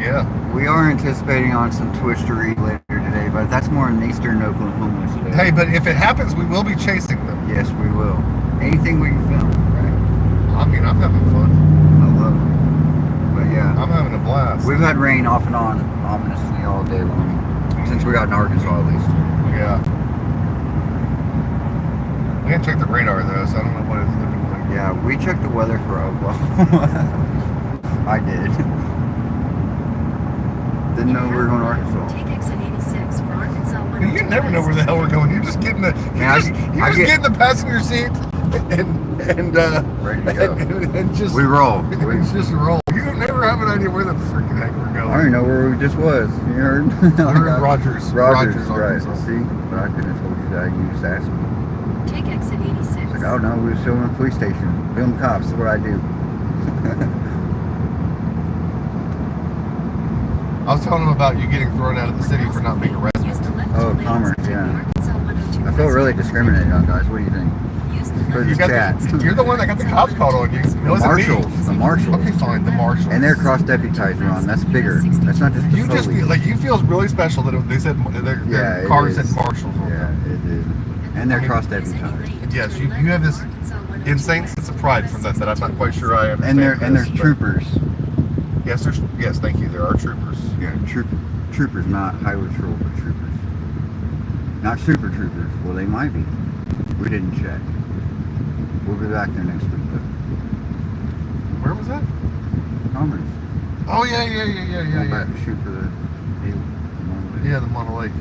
[SPEAKER 1] yeah.
[SPEAKER 5] we are anticipating on some twistery later today, but that's more in eastern Oklahoma today.
[SPEAKER 1] Hey, but if it happens, we will be chasing them.
[SPEAKER 5] Yes, we will. Anything we can film, right?
[SPEAKER 1] I mean, I'm having fun.
[SPEAKER 5] I love it. But yeah,
[SPEAKER 1] I'm having a blast.
[SPEAKER 5] we've had rain off and on ominously all day long. Since we got in Arkansas, at least.
[SPEAKER 1] Yeah. We didn't check the radar though, so I don't know what it's looking like.
[SPEAKER 5] Yeah, we checked the weather for Oklahoma. I did. Didn't know we were going to Arkansas.
[SPEAKER 6] Take exit 86 for Arkansas
[SPEAKER 1] You never know where the hell we're going. You're just getting the getting the passenger seat and
[SPEAKER 5] Ready to go.
[SPEAKER 1] and just
[SPEAKER 5] We roll.
[SPEAKER 1] It's just roll. You never have an idea where the freaking heck we're going.
[SPEAKER 5] I don't even know where we just was. You heard?
[SPEAKER 1] We're in Rogers.
[SPEAKER 5] Rogers, right.
[SPEAKER 1] Arkansas.
[SPEAKER 5] See? But I couldn't have told you that. You just asked me.
[SPEAKER 6] Take exit 86.
[SPEAKER 5] It's like, oh no, we were still in the police station. Film cops, that's what I do.
[SPEAKER 1] I was telling him about you getting thrown out of the city for not being a resident.
[SPEAKER 6] Use the left
[SPEAKER 5] Oh,
[SPEAKER 6] two lanes
[SPEAKER 5] Commerce,
[SPEAKER 6] to the
[SPEAKER 5] yeah.
[SPEAKER 6] Arkansas 102
[SPEAKER 5] I feel really
[SPEAKER 6] west.
[SPEAKER 5] discriminated on, guys. What do you think?
[SPEAKER 6] Use the
[SPEAKER 5] For
[SPEAKER 6] left
[SPEAKER 5] the
[SPEAKER 1] You got
[SPEAKER 5] chat.
[SPEAKER 1] you're the one that got the cops called on you. It
[SPEAKER 5] The
[SPEAKER 1] wasn't me.
[SPEAKER 5] marshals. The marshals.
[SPEAKER 1] Okay, fine, the marshals.
[SPEAKER 5] And they're cross-deputized, Ron. That's bigger. That's not just the
[SPEAKER 1] You just
[SPEAKER 5] police.
[SPEAKER 1] feel like you feel really special that they said their
[SPEAKER 5] Yeah, it
[SPEAKER 1] car
[SPEAKER 5] is.
[SPEAKER 1] said marshals on
[SPEAKER 5] Yeah,
[SPEAKER 1] them.
[SPEAKER 5] it is. And they're
[SPEAKER 1] I mean,
[SPEAKER 5] cross-deputized.
[SPEAKER 1] Yes, you have this insane sense of pride from that I'm not quite sure I understand.
[SPEAKER 5] And there's
[SPEAKER 1] this, but-
[SPEAKER 5] troopers.
[SPEAKER 1] Yes, thank you. There are troopers.
[SPEAKER 5] Yeah, troopers, not highway patrol, but troopers. Not super troopers. Well, they might be. We didn't check. We'll be back there next week, though.
[SPEAKER 1] Where was that?
[SPEAKER 5] Commerce.
[SPEAKER 1] Oh yeah.
[SPEAKER 5] Going back to shoot for the deal.
[SPEAKER 1] Yeah, the Mono Lake.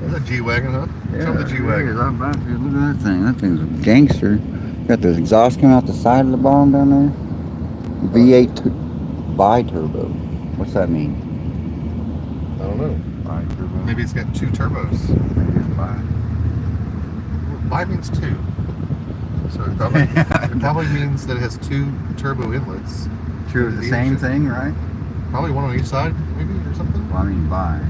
[SPEAKER 1] Is that G-Wagon, huh? Show me the G-Wagon.
[SPEAKER 5] I'm about to. Look at that thing. That thing's a gangster. Got the exhaust coming out the side of the bottom down there. V8 bi-turbo. What's that mean?
[SPEAKER 1] I don't know.
[SPEAKER 5] Bi-turbo.
[SPEAKER 1] Maybe it's got two turbos.
[SPEAKER 5] Maybe it's bi.
[SPEAKER 1] Bi means two. So it probably means that it has two turbo inlets.
[SPEAKER 5] Two of the same thing, right?
[SPEAKER 1] Probably one on each side, maybe, or something.
[SPEAKER 5] Well, I mean bi.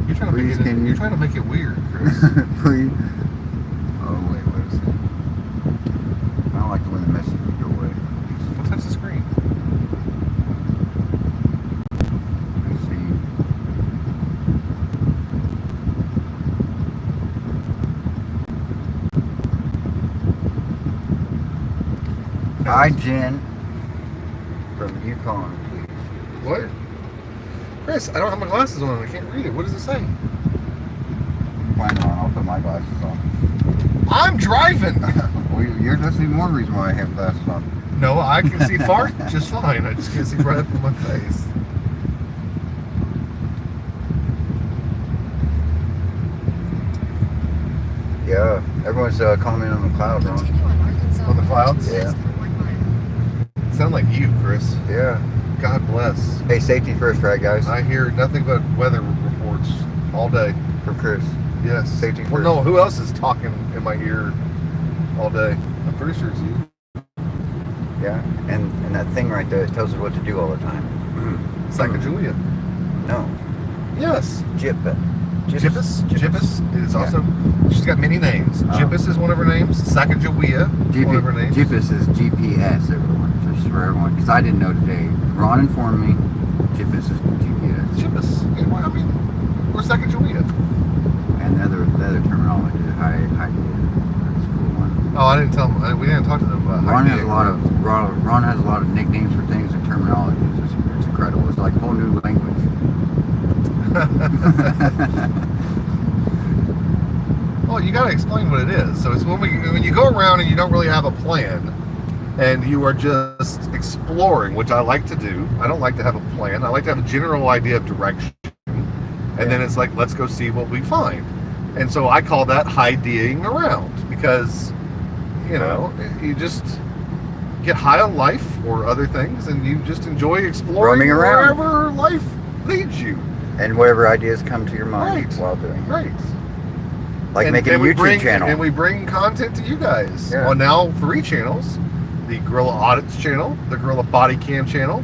[SPEAKER 1] You're trying to
[SPEAKER 5] Please,
[SPEAKER 1] make it.
[SPEAKER 5] can you-
[SPEAKER 1] You're trying to make it weird, Chris.
[SPEAKER 5] Please. Oh wait, what is it? I don't like it when the messages go away.
[SPEAKER 1] Well, touch the screen.
[SPEAKER 5] Let's see. Hi, Jen. From Yukon, please.
[SPEAKER 1] What? Chris, I don't have my glasses on. I can't read it. What does it say?
[SPEAKER 5] Fine, Ron. I'll put my glasses on.
[SPEAKER 1] I'm driving.
[SPEAKER 5] Well, that's even more reason why I have glasses on.
[SPEAKER 1] No, I can see far just fine. I just can't see right up in my face.
[SPEAKER 5] Yeah, everyone's commenting on the cloud, Ron.
[SPEAKER 6] Continue on Arkansas
[SPEAKER 1] On the clouds?
[SPEAKER 6] 102
[SPEAKER 5] Yeah.
[SPEAKER 6] for 1 mile.
[SPEAKER 1] Sound like you, Chris.
[SPEAKER 5] Yeah.
[SPEAKER 1] God bless.
[SPEAKER 5] Hey, safety first, right, guys?
[SPEAKER 1] I hear nothing but weather reports all day.
[SPEAKER 5] From Chris.
[SPEAKER 1] Yes.
[SPEAKER 5] Safety
[SPEAKER 1] Well,
[SPEAKER 5] first.
[SPEAKER 1] no, who else is talking in my ear all day? I'm pretty sure it's you.
[SPEAKER 5] Yeah, and that thing right there that tells us what to do all the time.
[SPEAKER 1] Sacagawea.
[SPEAKER 5] No,
[SPEAKER 1] Yes.
[SPEAKER 5] Jippus.
[SPEAKER 1] Jippus is
[SPEAKER 5] Yeah.
[SPEAKER 1] also, she's got many names.
[SPEAKER 5] Oh.
[SPEAKER 1] Jippus is one of her names. Sacagawea is one of her names.
[SPEAKER 5] Jippus is GPS, everyone. Just for everyone, because I didn't know today. Ron informed me. Jippus is GPS.
[SPEAKER 1] ship us. I mean, we're second Juliet.
[SPEAKER 5] And the other terminology, high that's a cool one.
[SPEAKER 1] Oh, I didn't tell him. We didn't talk to them about
[SPEAKER 5] Ron has a lot of nicknames for things and terminologies. It's incredible. It's like a whole new language.
[SPEAKER 1] Well, you got to explain what it is. So it's when you go around and you don't really have a plan, and you are just exploring, which I like to do. I don't like to have a plan. I like to have a general idea of direction, and then it's like, let's go see what we find. And so I call that high-D'ing around, because you just get high on life or other things, and you just enjoy exploring
[SPEAKER 5] Roaming around.
[SPEAKER 1] wherever life leads you.
[SPEAKER 5] And whatever ideas come to your mind
[SPEAKER 1] Right.
[SPEAKER 5] while doing it.
[SPEAKER 1] Right.
[SPEAKER 5] Like making a YouTube channel.
[SPEAKER 1] And we bring content to you guys
[SPEAKER 5] Yeah.
[SPEAKER 1] on now 3 channels: the Gorilla Audits channel, the Gorilla Body Cam channel,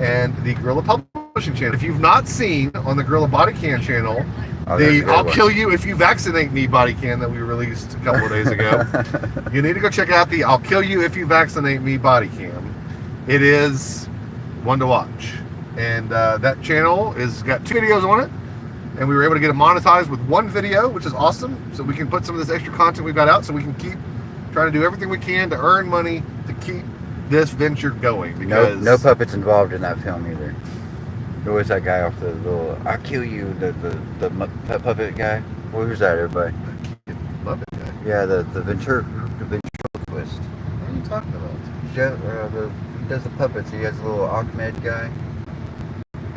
[SPEAKER 1] and the Gorilla Publishing channel. If you've not seen on the Gorilla Body Cam channel,
[SPEAKER 5] That's a
[SPEAKER 1] the
[SPEAKER 5] good
[SPEAKER 1] I'll
[SPEAKER 5] one.
[SPEAKER 1] Kill You If You Vaccinate Me body cam that we released a couple of days ago, you need to go check out the I'll Kill You If You Vaccinate Me body cam. It is one to watch. And that channel has got 2 videos on it. And we were able to get it monetized with 1 video, which is awesome. So we can put some of this extra content we've got out, so we can keep trying to do everything we can to earn money to keep this venture going. Because
[SPEAKER 5] No puppets involved in that film either. There was that guy off the little I'll kill you, the puppet guy. Well, who's that, everybody?
[SPEAKER 1] Love it, guy.
[SPEAKER 5] Yeah, the ventriloquist.
[SPEAKER 1] What are you talking about?
[SPEAKER 5] He does the puppets. He has a little Ahmed guy.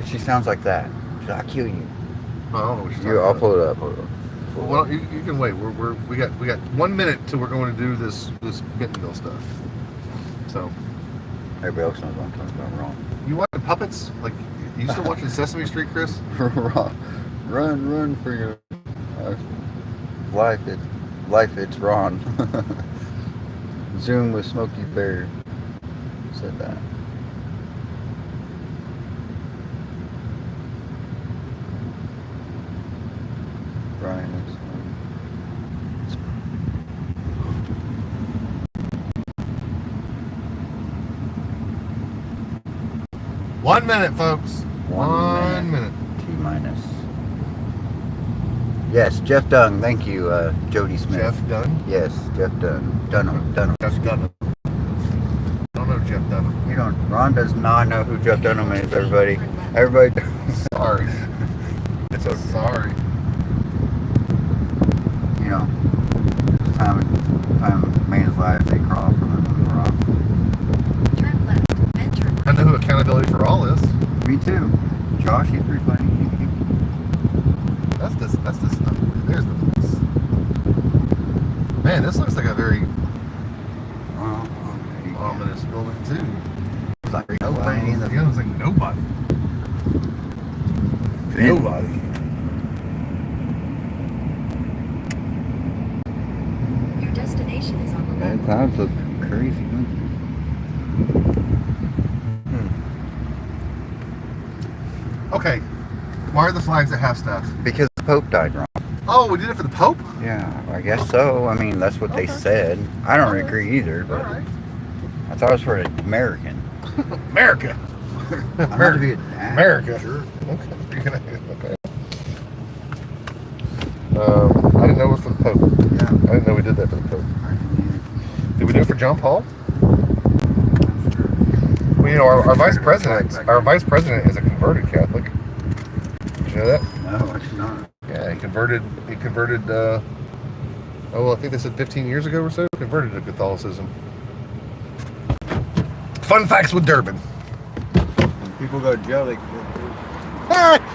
[SPEAKER 5] She sounds like that. She's like, I'll kill you.
[SPEAKER 1] I don't know what you're talking
[SPEAKER 5] I'll
[SPEAKER 1] about.
[SPEAKER 5] pull it up.
[SPEAKER 1] Well, you can wait. We got 1 minute till we're going to do this Bentonville stuff. So
[SPEAKER 5] Everybody else knows what I'm talking about. Wrong.
[SPEAKER 1] you watch the puppets? Like, you still watching Sesame Street, Chris?
[SPEAKER 5] Run for your life. It's Ron. Zoom with Smokey Bear said that. Brian is
[SPEAKER 1] 1 minute, folks.
[SPEAKER 5] 1
[SPEAKER 1] minute.
[SPEAKER 5] T-minus. Yes, Jeff Dunn. Thank you, Jody Smith.
[SPEAKER 1] Jeff Dunn?
[SPEAKER 5] Yes, Jeff Dunn. Dunham.
[SPEAKER 1] Jeff Dunham. I don't know Jeff Dunham.
[SPEAKER 5] You don't. Ron does not know who Jeff Dunham is. Everybody.
[SPEAKER 1] Sorry.
[SPEAKER 5] It's okay.
[SPEAKER 1] Sorry.
[SPEAKER 5] You know, time a man's life, they crawl from the rock.
[SPEAKER 6] Turn left, then turn
[SPEAKER 1] I know who Accountability for All is.
[SPEAKER 5] Me too. Josh, he's pretty funny.
[SPEAKER 1] That's this. There's the place. Man, this looks like a very ominous building too.
[SPEAKER 5] It's like nobody in the
[SPEAKER 1] Yeah, it's like nobody. Nobody.
[SPEAKER 6] Your destination is on the
[SPEAKER 5] That
[SPEAKER 6] left.
[SPEAKER 5] clouds look crazy.
[SPEAKER 1] Okay. Why are the flags at half staff?
[SPEAKER 5] Because the Pope died wrong.
[SPEAKER 1] Oh, we did it for the Pope?
[SPEAKER 5] Yeah, I guess so. I mean, that's what they said. I don't agree either, but
[SPEAKER 1] Alright.
[SPEAKER 5] I thought it was for an American.
[SPEAKER 1] America.
[SPEAKER 5] I'm not Vietnam.
[SPEAKER 1] America.
[SPEAKER 5] Sure.
[SPEAKER 1] Okay. I didn't know it was for the Pope.
[SPEAKER 5] Yeah.
[SPEAKER 1] I didn't know we did that for the Pope. Did we do it for John Paul? Well, you know, our vice president is a converted Catholic. Did you know that?
[SPEAKER 5] No, actually not.
[SPEAKER 1] Yeah, he converted, I think they said 15 years ago or so, converted to Catholicism. Fun facts with Durbin.
[SPEAKER 5] People go to jail, they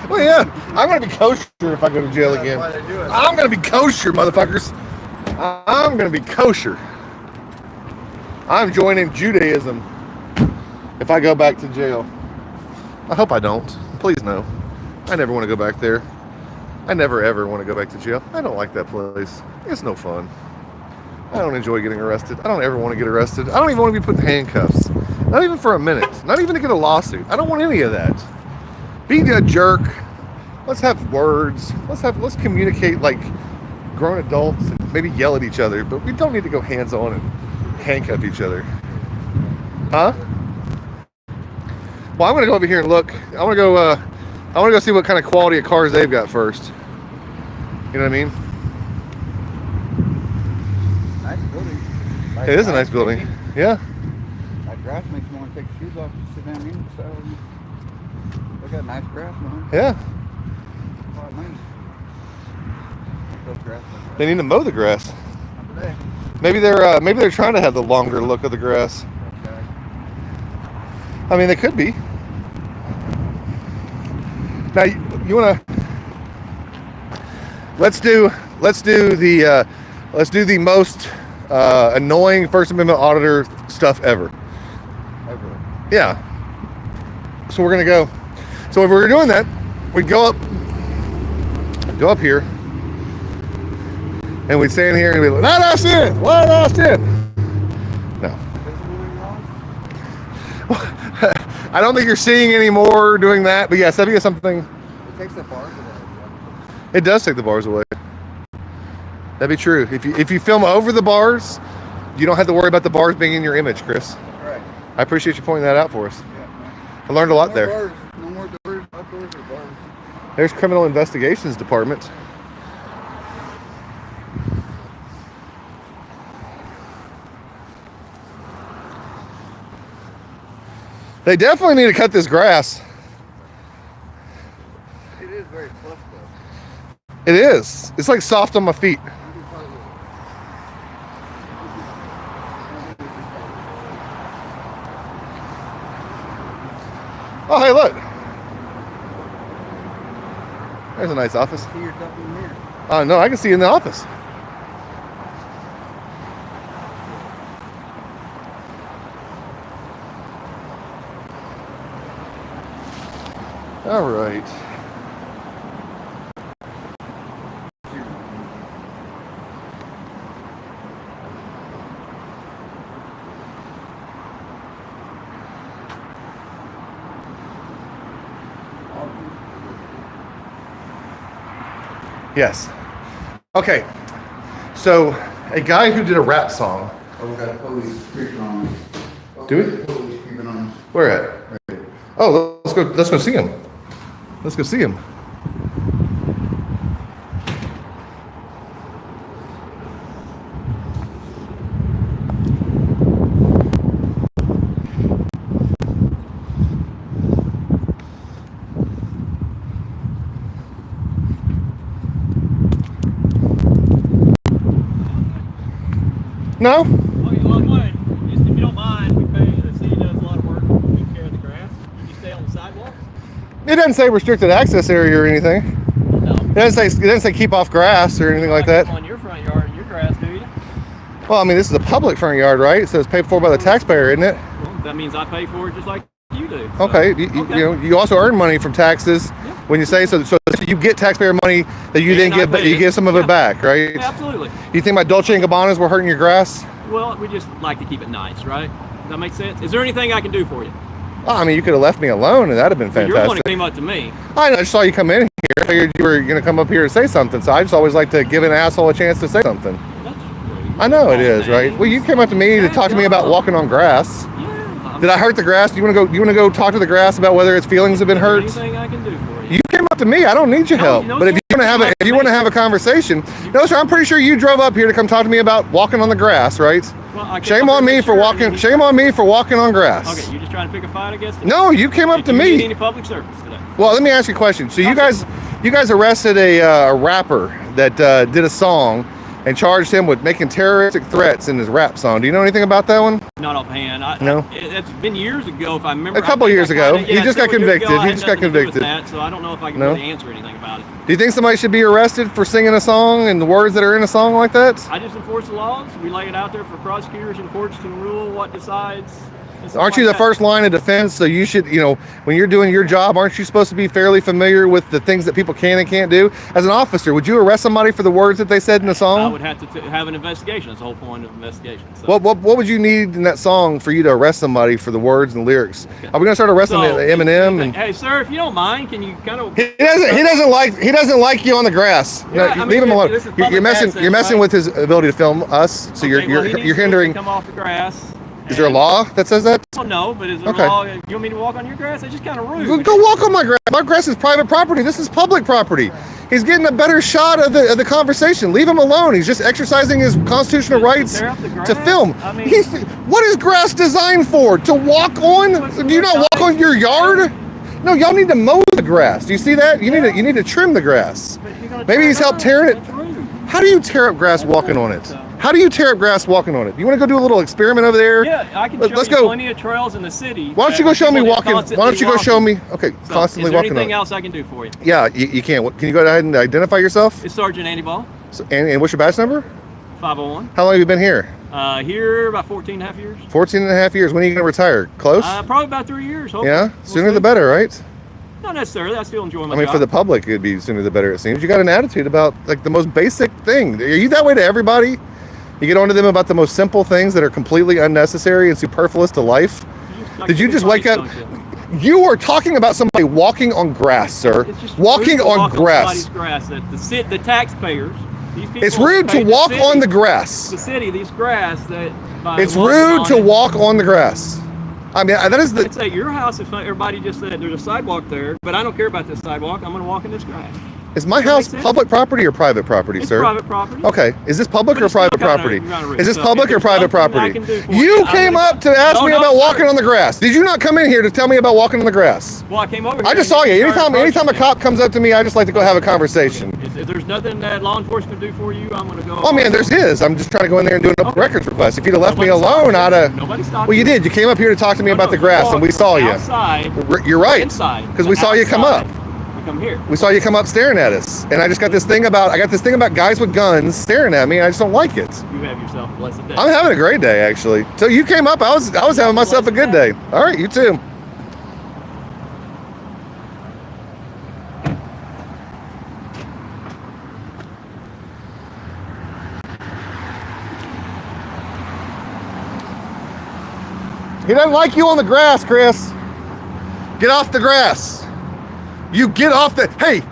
[SPEAKER 1] Well, yeah, I'm going to be kosher if I go to jail again.
[SPEAKER 5] That's why they do it.
[SPEAKER 1] I'm going to be kosher, motherfuckers. I'm going to be kosher. I'm joining Judaism if I go back to jail. I hope I don't. Please no. I never want to go back there. I never ever want to go back to jail. I don't like that place. It's no fun. I don't enjoy getting arrested. I don't ever want to get arrested. I don't even want to be put in handcuffs. Not even for a minute. Not even to get a lawsuit. I don't want any of that. Be a jerk. Let's have words. Let's communicate like grown adults and maybe yell at each other, but we don't need to go hands-on and handcuff each other. Huh? Well, I'm gonna go over here and look. I'm gonna go I want to go see what kind of quality of cars they've got first. You know what I mean?
[SPEAKER 5] Nice building.
[SPEAKER 1] It is a nice building. Yeah.
[SPEAKER 5] That grass makes me want to take your shoes off and sit down in. So they got nice grass, man.
[SPEAKER 1] Yeah.
[SPEAKER 5] Quite nice. Those grass look
[SPEAKER 1] They need to mow the grass.
[SPEAKER 5] Not today.
[SPEAKER 1] Maybe they're trying to have the longer look of the grass.
[SPEAKER 5] Okay.
[SPEAKER 1] I mean, they could be. Now you want to let's do the most annoying First Amendment auditor stuff ever.
[SPEAKER 5] Ever.
[SPEAKER 1] Yeah. So we're gonna go. So if we're doing that, we'd go up here, and we'd stand here and we'd like, let us in, let us in. No. I don't think you're seeing any more doing that, but yes, that'd be something.
[SPEAKER 5] It takes the bars away.
[SPEAKER 1] It does take the bars away. That'd be true. If you film over the bars, you don't have to worry about the bars being in your image, Chris.
[SPEAKER 5] Right.
[SPEAKER 1] I appreciate you pointing that out for us.
[SPEAKER 5] Yeah.
[SPEAKER 1] I learned a lot there.
[SPEAKER 5] Bars. No more doors, outdoors or bars.
[SPEAKER 1] There's Criminal Investigations Department. They definitely need to cut this grass.
[SPEAKER 5] It is very plush though.
[SPEAKER 1] It is. It's like soft on my feet. Oh, hey, look. There's a nice office.
[SPEAKER 5] See yourself in the mirror.
[SPEAKER 1] No, I can see you in the office. All right. Yes. Okay. So, a guy who did a rap song.
[SPEAKER 5] Oh, we got a police creeping on us.
[SPEAKER 1] Do we?
[SPEAKER 5] Police creeping on us.
[SPEAKER 1] Where at?
[SPEAKER 5] Right.
[SPEAKER 1] Oh, let's go. Let's go see him. Let's go see him. No?
[SPEAKER 8] Okay, well, one, just if you don't mind, we pay, the city does a lot of work taking care of the grass. You stay on the sidewalks?
[SPEAKER 1] It doesn't say restricted access area or anything.
[SPEAKER 8] No.
[SPEAKER 1] It doesn't say keep off grass or anything like that.
[SPEAKER 8] On your front yard and your grass, do you?
[SPEAKER 1] Well, I mean, this is a public front yard, right? It says paid for by the taxpayer, isn't it?
[SPEAKER 8] Well, that means I pay for it just like you do. So.
[SPEAKER 1] Okay. You know, you also earn money from taxes when you say so. So you get taxpayer money that you then give, you give some of it back, right?
[SPEAKER 8] Yeah, absolutely.
[SPEAKER 1] You think my Dolce and Gabbanas were hurting your grass?
[SPEAKER 8] Well, we just like to keep it nice, right? Does that make sense? Is there anything I can do for you?
[SPEAKER 1] Oh, I mean, you could have left me alone, and that'd have been
[SPEAKER 8] Well, you're the one who
[SPEAKER 1] fantastic.
[SPEAKER 8] came up to me.
[SPEAKER 1] I just saw you come in here. I figured you were going to come up here to say something, so I just always like to give an asshole a chance to say something.
[SPEAKER 8] That's rude.
[SPEAKER 1] I know it is, right? Well, you came up to me to talk to me about walking on grass.
[SPEAKER 8] Yeah.
[SPEAKER 1] Did I hurt the grass? Do you want to go? You want to go talk to the grass about whether its feelings have been hurt?
[SPEAKER 8] Anything I can do for you?
[SPEAKER 1] You came up to me. I don't need your help.
[SPEAKER 8] no,
[SPEAKER 1] But if
[SPEAKER 8] sir.
[SPEAKER 1] you want to have a conversation, no, sir. I'm pretty sure you drove up here to come talk to me about walking on the grass, right?
[SPEAKER 8] Well, I came
[SPEAKER 1] Shame
[SPEAKER 8] up
[SPEAKER 1] on
[SPEAKER 8] here to
[SPEAKER 1] me
[SPEAKER 8] make
[SPEAKER 1] for
[SPEAKER 8] sure
[SPEAKER 1] walking.
[SPEAKER 8] you-
[SPEAKER 1] Shame on me for walking on grass.
[SPEAKER 8] Okay, you just trying to pick a fight against me?
[SPEAKER 1] No, you came up
[SPEAKER 8] Did
[SPEAKER 1] to
[SPEAKER 8] you need
[SPEAKER 1] me.
[SPEAKER 8] any public service today?
[SPEAKER 1] Well, let me ask you a question. So you guys arrested a rapper that did a song and charged him with making terroristic threats in his rap song. Do you know anything about that one?
[SPEAKER 8] Not offhand.
[SPEAKER 1] No?
[SPEAKER 8] It's been years ago, if I remember.
[SPEAKER 1] A couple
[SPEAKER 8] I think
[SPEAKER 1] years
[SPEAKER 8] I
[SPEAKER 1] ago.
[SPEAKER 8] kinda-
[SPEAKER 1] He just got
[SPEAKER 8] several years
[SPEAKER 1] convicted.
[SPEAKER 8] ago, I
[SPEAKER 1] He
[SPEAKER 8] had
[SPEAKER 1] just got
[SPEAKER 8] nothing to do with
[SPEAKER 1] convicted.
[SPEAKER 8] That, so I don't know if I can
[SPEAKER 1] No?
[SPEAKER 8] really answer anything about it.
[SPEAKER 1] Do you think somebody should be arrested for singing a song and the words that are in a song like that?
[SPEAKER 8] I just enforce the laws. We lay it out there for prosecutors and courts to rule what decides. and stuff
[SPEAKER 1] Aren't you
[SPEAKER 8] like
[SPEAKER 1] the
[SPEAKER 8] that.
[SPEAKER 1] first line of defense? So you should, when you're doing your job, aren't you supposed to be fairly familiar with the things that people can and can't do? As an officer, would you arrest somebody for the words that they said in the
[SPEAKER 8] I
[SPEAKER 1] song?
[SPEAKER 8] would have to have an investigation. That's the whole point of investigation. So.
[SPEAKER 1] What would you need in that song for you to arrest somebody for the words and lyrics? Are we gonna start arresting Eminem? And
[SPEAKER 8] Hey, sir, if you don't mind, can you kind of?
[SPEAKER 1] he doesn't like you on the grass.
[SPEAKER 8] Yeah, I mean,
[SPEAKER 1] leave him alone.
[SPEAKER 8] this is
[SPEAKER 1] You're
[SPEAKER 8] public
[SPEAKER 1] messing
[SPEAKER 8] access, right?
[SPEAKER 1] with his ability to film us. So
[SPEAKER 8] Okay, well, he needs
[SPEAKER 1] you're
[SPEAKER 8] to
[SPEAKER 1] hindering.
[SPEAKER 8] come off the grass
[SPEAKER 1] Is there a law that says that?
[SPEAKER 8] Well, no, but is there
[SPEAKER 1] Okay.
[SPEAKER 8] a law? You want me to walk on your grass? It's just kind of rude.
[SPEAKER 1] Go walk on my grass. My grass is private property. This is public property. He's getting a better shot of the conversation. Leave him alone. He's just exercising his constitutional rights
[SPEAKER 8] tear up the
[SPEAKER 1] to
[SPEAKER 8] grass?
[SPEAKER 1] film.
[SPEAKER 8] I mean-
[SPEAKER 1] What is grass designed for? To walk on? Do you not walk on your yard? No, y'all need to mow the grass. Do you see that? You need to trim the grass.
[SPEAKER 8] But you're gonna
[SPEAKER 1] Maybe
[SPEAKER 8] tear
[SPEAKER 1] he's
[SPEAKER 8] it
[SPEAKER 1] helped
[SPEAKER 8] up.
[SPEAKER 1] tearing it.
[SPEAKER 8] That's rude.
[SPEAKER 1] How do you tear up grass walking on it? How do you tear up grass walking on it? You want to go do a little experiment over there?
[SPEAKER 8] Yeah, I can show
[SPEAKER 1] Let's
[SPEAKER 8] you
[SPEAKER 1] go.
[SPEAKER 8] plenty of trails in the city.
[SPEAKER 1] Why don't you go show me walking? Why don't you go show me? Okay,
[SPEAKER 8] So,
[SPEAKER 1] constantly
[SPEAKER 8] is there
[SPEAKER 1] walking
[SPEAKER 8] anything
[SPEAKER 1] on.
[SPEAKER 8] else I can do for you?
[SPEAKER 1] Yeah, you can. Can you go ahead and identify yourself?
[SPEAKER 8] It's Sergeant Andy Ball,
[SPEAKER 1] So, and what's your badge number?
[SPEAKER 8] 501.
[SPEAKER 1] How long have you been here?
[SPEAKER 8] Here about 14 and a half years.
[SPEAKER 1] 14 and a half years. When are you going to retire? Close?
[SPEAKER 8] Probably about 3 years. Hopefully.
[SPEAKER 1] Yeah?
[SPEAKER 8] We'll
[SPEAKER 1] Sooner
[SPEAKER 8] see.
[SPEAKER 1] the better, right?
[SPEAKER 8] Not necessarily. I still enjoy my
[SPEAKER 1] I mean,
[SPEAKER 8] job.
[SPEAKER 1] for the public, it'd be sooner the better, it seems. You got an attitude about, like, the most basic thing. Are you that way to everybody? You get on to them about the most simple things that are completely unnecessary and superfluous to life? Did you just wake up? You are talking about somebody walking on grass, sir.
[SPEAKER 8] It's just
[SPEAKER 1] Walking
[SPEAKER 8] rude to
[SPEAKER 1] on
[SPEAKER 8] walk
[SPEAKER 1] grass.
[SPEAKER 8] somebody's grass. That the taxpayers. These people
[SPEAKER 1] It's rude to
[SPEAKER 8] pay the
[SPEAKER 1] walk
[SPEAKER 8] city-
[SPEAKER 1] on the grass.
[SPEAKER 8] The city, these grass that. by
[SPEAKER 1] It's
[SPEAKER 8] law
[SPEAKER 1] rude to
[SPEAKER 8] on it.
[SPEAKER 1] walk on the grass. I mean, that is
[SPEAKER 8] It's
[SPEAKER 1] the.
[SPEAKER 8] at your house if everybody just said there's a sidewalk there, but I don't care about this sidewalk. I'm going to walk in this grass.
[SPEAKER 1] Is my
[SPEAKER 8] That
[SPEAKER 1] house
[SPEAKER 8] makes sense.
[SPEAKER 1] public property or private property,
[SPEAKER 8] It's
[SPEAKER 1] sir?
[SPEAKER 8] private property.
[SPEAKER 1] Okay. Is this public
[SPEAKER 8] But
[SPEAKER 1] or
[SPEAKER 8] it's still
[SPEAKER 1] private
[SPEAKER 8] kinda-
[SPEAKER 1] property?
[SPEAKER 8] you're kinda rude.
[SPEAKER 1] Is this
[SPEAKER 8] So
[SPEAKER 1] public
[SPEAKER 8] if
[SPEAKER 1] or
[SPEAKER 8] there's
[SPEAKER 1] private
[SPEAKER 8] something I
[SPEAKER 1] property?
[SPEAKER 8] can do for
[SPEAKER 1] You
[SPEAKER 8] you, I'm
[SPEAKER 1] came
[SPEAKER 8] gonna-
[SPEAKER 1] up to ask
[SPEAKER 8] No,
[SPEAKER 1] me
[SPEAKER 8] no,
[SPEAKER 1] about
[SPEAKER 8] sir.
[SPEAKER 1] walking on the grass. Did you not come in here to tell me about walking on the grass?
[SPEAKER 8] Well, I came over here.
[SPEAKER 1] I just
[SPEAKER 8] and
[SPEAKER 1] saw you.
[SPEAKER 8] started
[SPEAKER 1] Anytime a
[SPEAKER 8] approaching
[SPEAKER 1] cop comes up to me, I just like to go have a conversation.
[SPEAKER 8] If there's nothing that law enforcement do for you, I'm going to go.
[SPEAKER 1] Oh man, there's his. I'm just trying to go in there and do an
[SPEAKER 8] Okay.
[SPEAKER 1] records request. If you'd have left me
[SPEAKER 8] Nobody stopped
[SPEAKER 1] alone,
[SPEAKER 8] you.
[SPEAKER 1] I'd have.
[SPEAKER 8] Nobody stopped
[SPEAKER 1] Well, you did. You came up here to talk to me
[SPEAKER 8] No,
[SPEAKER 1] about
[SPEAKER 8] no,
[SPEAKER 1] the
[SPEAKER 8] you
[SPEAKER 1] grass, and
[SPEAKER 8] walked
[SPEAKER 1] we saw you.
[SPEAKER 8] Outside.
[SPEAKER 1] You're right.
[SPEAKER 8] Inside.
[SPEAKER 1] Because we saw you come up.
[SPEAKER 8] You come here.
[SPEAKER 1] We saw you come up staring at us, and I just got this thing about guys with guns staring at me, and I just don't like it.
[SPEAKER 8] You have yourself a blessed day.
[SPEAKER 1] I'm having a great day, actually. So you came up, I was having myself a good day. All right, you too. He doesn't like you on the grass, Chris. Get off the grass. You get off the. Hey,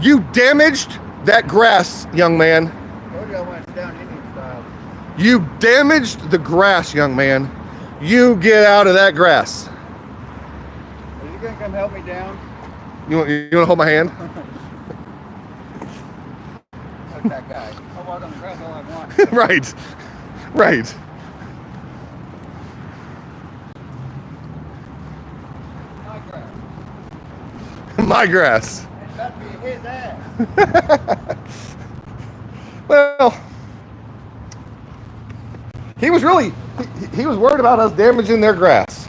[SPEAKER 1] you damaged that grass, young man.
[SPEAKER 5] Told you I went down Indian style.
[SPEAKER 1] You damaged the grass, young man. You get out of that grass.
[SPEAKER 5] Are you gonna come help me down?
[SPEAKER 1] You want to hold my hand?
[SPEAKER 5] Fuck that guy. I'll walk on the grass all I want.
[SPEAKER 1] Right. Right.
[SPEAKER 5] My grass.
[SPEAKER 1] My grass.
[SPEAKER 5] It's about to be his ass.
[SPEAKER 1] Well, he was really he was worried about us damaging their grass.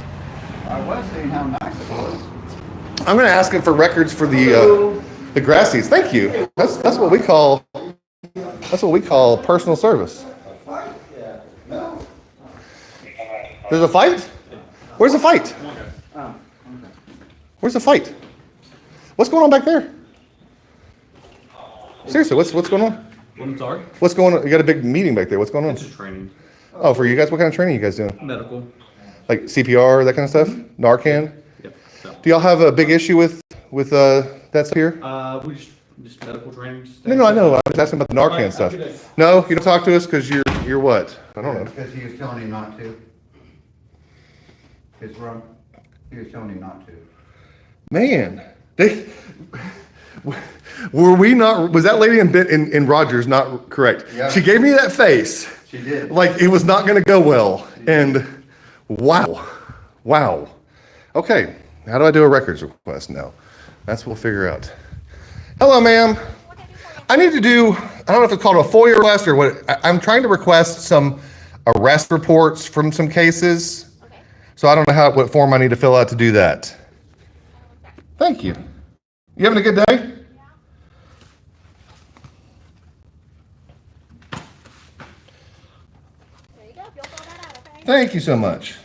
[SPEAKER 5] I was seeing how nice it was.
[SPEAKER 1] I'm going to ask him for records for the grass seeds. Thank you. That's what we call personal service. There's a fight? Where's the fight? Where's the fight? What's going on back there? Seriously, what's going on?
[SPEAKER 9] I'm sorry?
[SPEAKER 1] What's going on? You got a big meeting back there. What's going on?
[SPEAKER 9] It's just training.
[SPEAKER 1] Oh, for you guys, what kind of training are you guys doing?
[SPEAKER 9] Medical.
[SPEAKER 1] Like CPR, that kind of stuff? Narcan?
[SPEAKER 9] Yep. So,
[SPEAKER 1] Do y'all have a big issue with that stuff here?
[SPEAKER 9] we just medical training. Just
[SPEAKER 1] No, I know. I was asking about the Narcan
[SPEAKER 9] I
[SPEAKER 1] stuff.
[SPEAKER 9] could-
[SPEAKER 1] No, you don't talk to us because you're what? I don't know.
[SPEAKER 5] Because he was telling him not to. It's wrong. He was telling him not to.
[SPEAKER 1] Man, was that lady in Rogers not correct?
[SPEAKER 5] Yeah.
[SPEAKER 1] She gave me that face.
[SPEAKER 5] She did.
[SPEAKER 1] Like it was not going to go well. And wow. Okay, how do I do a records request now? That's what we'll figure out. Hello, ma'am. I need to do, I don't know if it's called a FOIA request or what. I'm trying to request some arrest reports from some cases.
[SPEAKER 3] Okay.
[SPEAKER 1] So I don't know what form I need to fill out to do that. Thank you. You having a good day?
[SPEAKER 3] There you go. You'll fill that out, okay?
[SPEAKER 1] Thank you so much.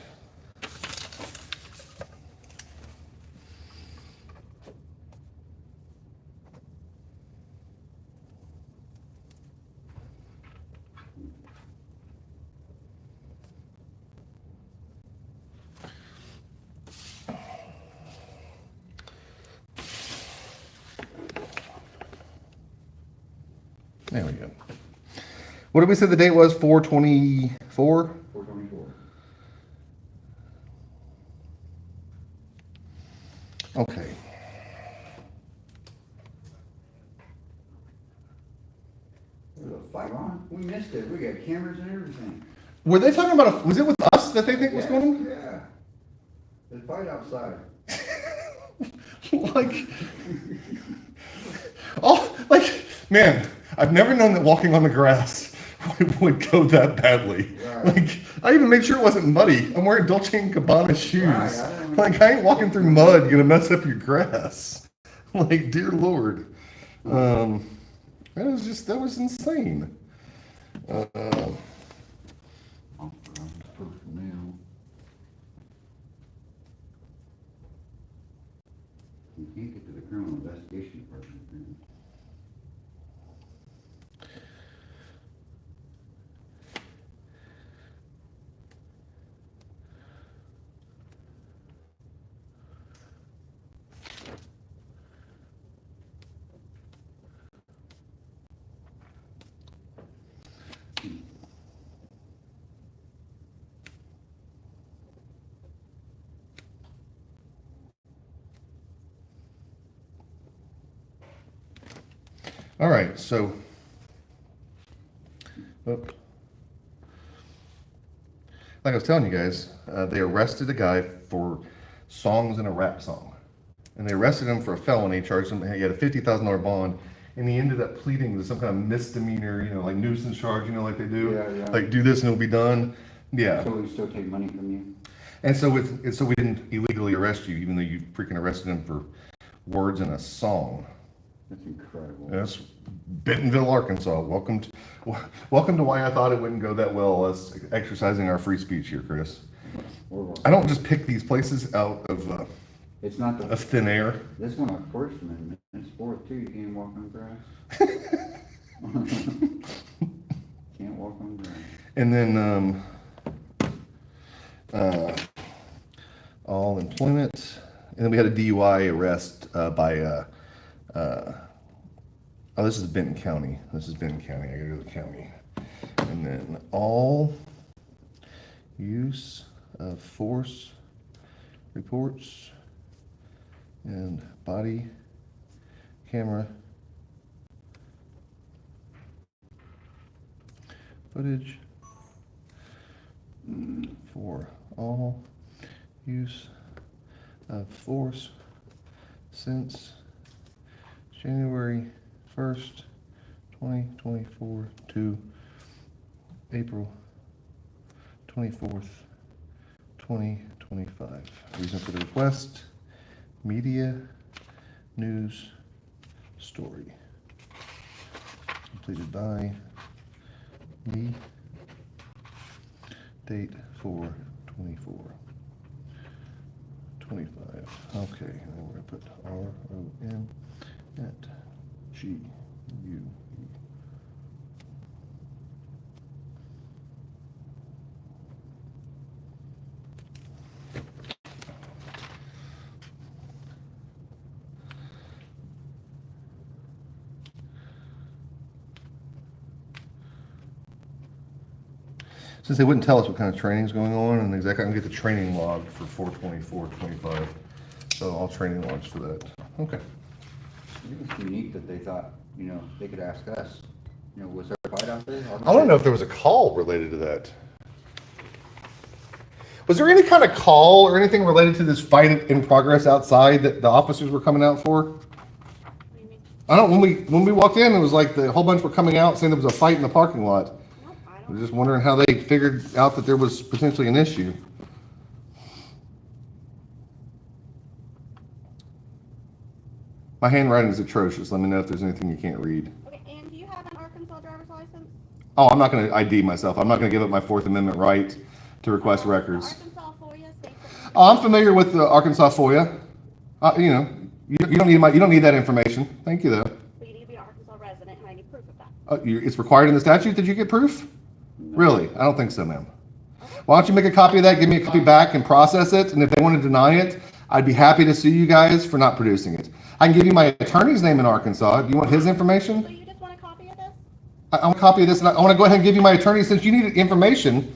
[SPEAKER 1] There we go. What did we say the date was? 4/24?
[SPEAKER 9] 424.
[SPEAKER 1] Okay.
[SPEAKER 5] There's a fight on. We missed it. We got cameras and everything.
[SPEAKER 1] Were they talking about was it with us that they think was going on?
[SPEAKER 5] Yeah. There's a fight outside.
[SPEAKER 1] Like, oh, like, man, I've never known that walking on the grass would go that badly.
[SPEAKER 5] Right.
[SPEAKER 1] Like, I even made sure it wasn't muddy. I'm wearing Dolce & Gabbana shoes.
[SPEAKER 5] Right,
[SPEAKER 1] Like, I ain't walking through mud gonna mess up your grass. Like, dear Lord. That was insane.
[SPEAKER 5] You can't get to the criminal investigation department. Man.
[SPEAKER 1] All right, so, like I was telling you guys, they arrested a guy for songs in a rap song. And they arrested him for a felony, charged him, he had a $50,000 bond, and he ended up pleading to some kind of misdemeanor, like nuisance charge, like they do.
[SPEAKER 5] Yeah.
[SPEAKER 1] Like, do this and it'll be done. Yeah.
[SPEAKER 5] So we still take money from you?
[SPEAKER 1] And so so we didn't illegally arrest you, even though you freaking arrested him for words in a song.
[SPEAKER 5] That's incredible.
[SPEAKER 1] That's Bentonville, Arkansas. Welcome to why I thought it wouldn't go that well, us exercising our free speech here, Chris. I don't just pick these places out of
[SPEAKER 5] It's not the
[SPEAKER 1] of thin air.
[SPEAKER 5] This one on First Amendment. It's fourth too. You can't walk on grass. Can't walk on grass.
[SPEAKER 1] And then all employment, and then we had a DUI arrest by oh, this is Benton County. I gotta go to the county. And then all use of force reports and body camera footage for all use of force since January 1st, 2024 to April 24th, 2025. Reason for the request, media news story. Completed by me. Date 4/24. 25. Okay, and then we're gonna put RON at GUE. Since they wouldn't tell us what kind of training is going on, and exactly, I can get the training log for 4/24/25. So all training logs for that. Okay.
[SPEAKER 5] I think it's unique that they thought, they could ask us, was there a fight out there?
[SPEAKER 1] I don't know if there was a call related to that. Was there any kind of call or anything related to this fight in progress outside that the officers were coming out for? I don't. When we walked in, it was like the whole bunch were coming out saying there was a fight in the parking lot. I was just wondering how they figured out that there was potentially an issue. My handwriting is atrocious. Let me know if there's anything you can't read.
[SPEAKER 7] Okay, and do you have an Arkansas driver's license?
[SPEAKER 1] Oh, I'm not going to ID myself. I'm not going to give up my Fourth Amendment right to request records.
[SPEAKER 7] Arkansas FOIA states that
[SPEAKER 1] Oh, I'm familiar with the Arkansas FOIA. You don't need that information. Thank you, though.
[SPEAKER 7] you need to be an Arkansas resident, and I need proof of that.
[SPEAKER 1] It's required in the statute that you get proof? Really? I don't think so, ma'am. Why don't you make a copy of that, give me a copy back, and process it? And if they want to deny it, I'd be happy to sue you guys for not producing it. I can give you my attorney's name in Arkansas. Do you want his information?
[SPEAKER 7] So you just want a copy of this?
[SPEAKER 1] I want a copy of this, and I want to go ahead and give you my attorney. Since you need information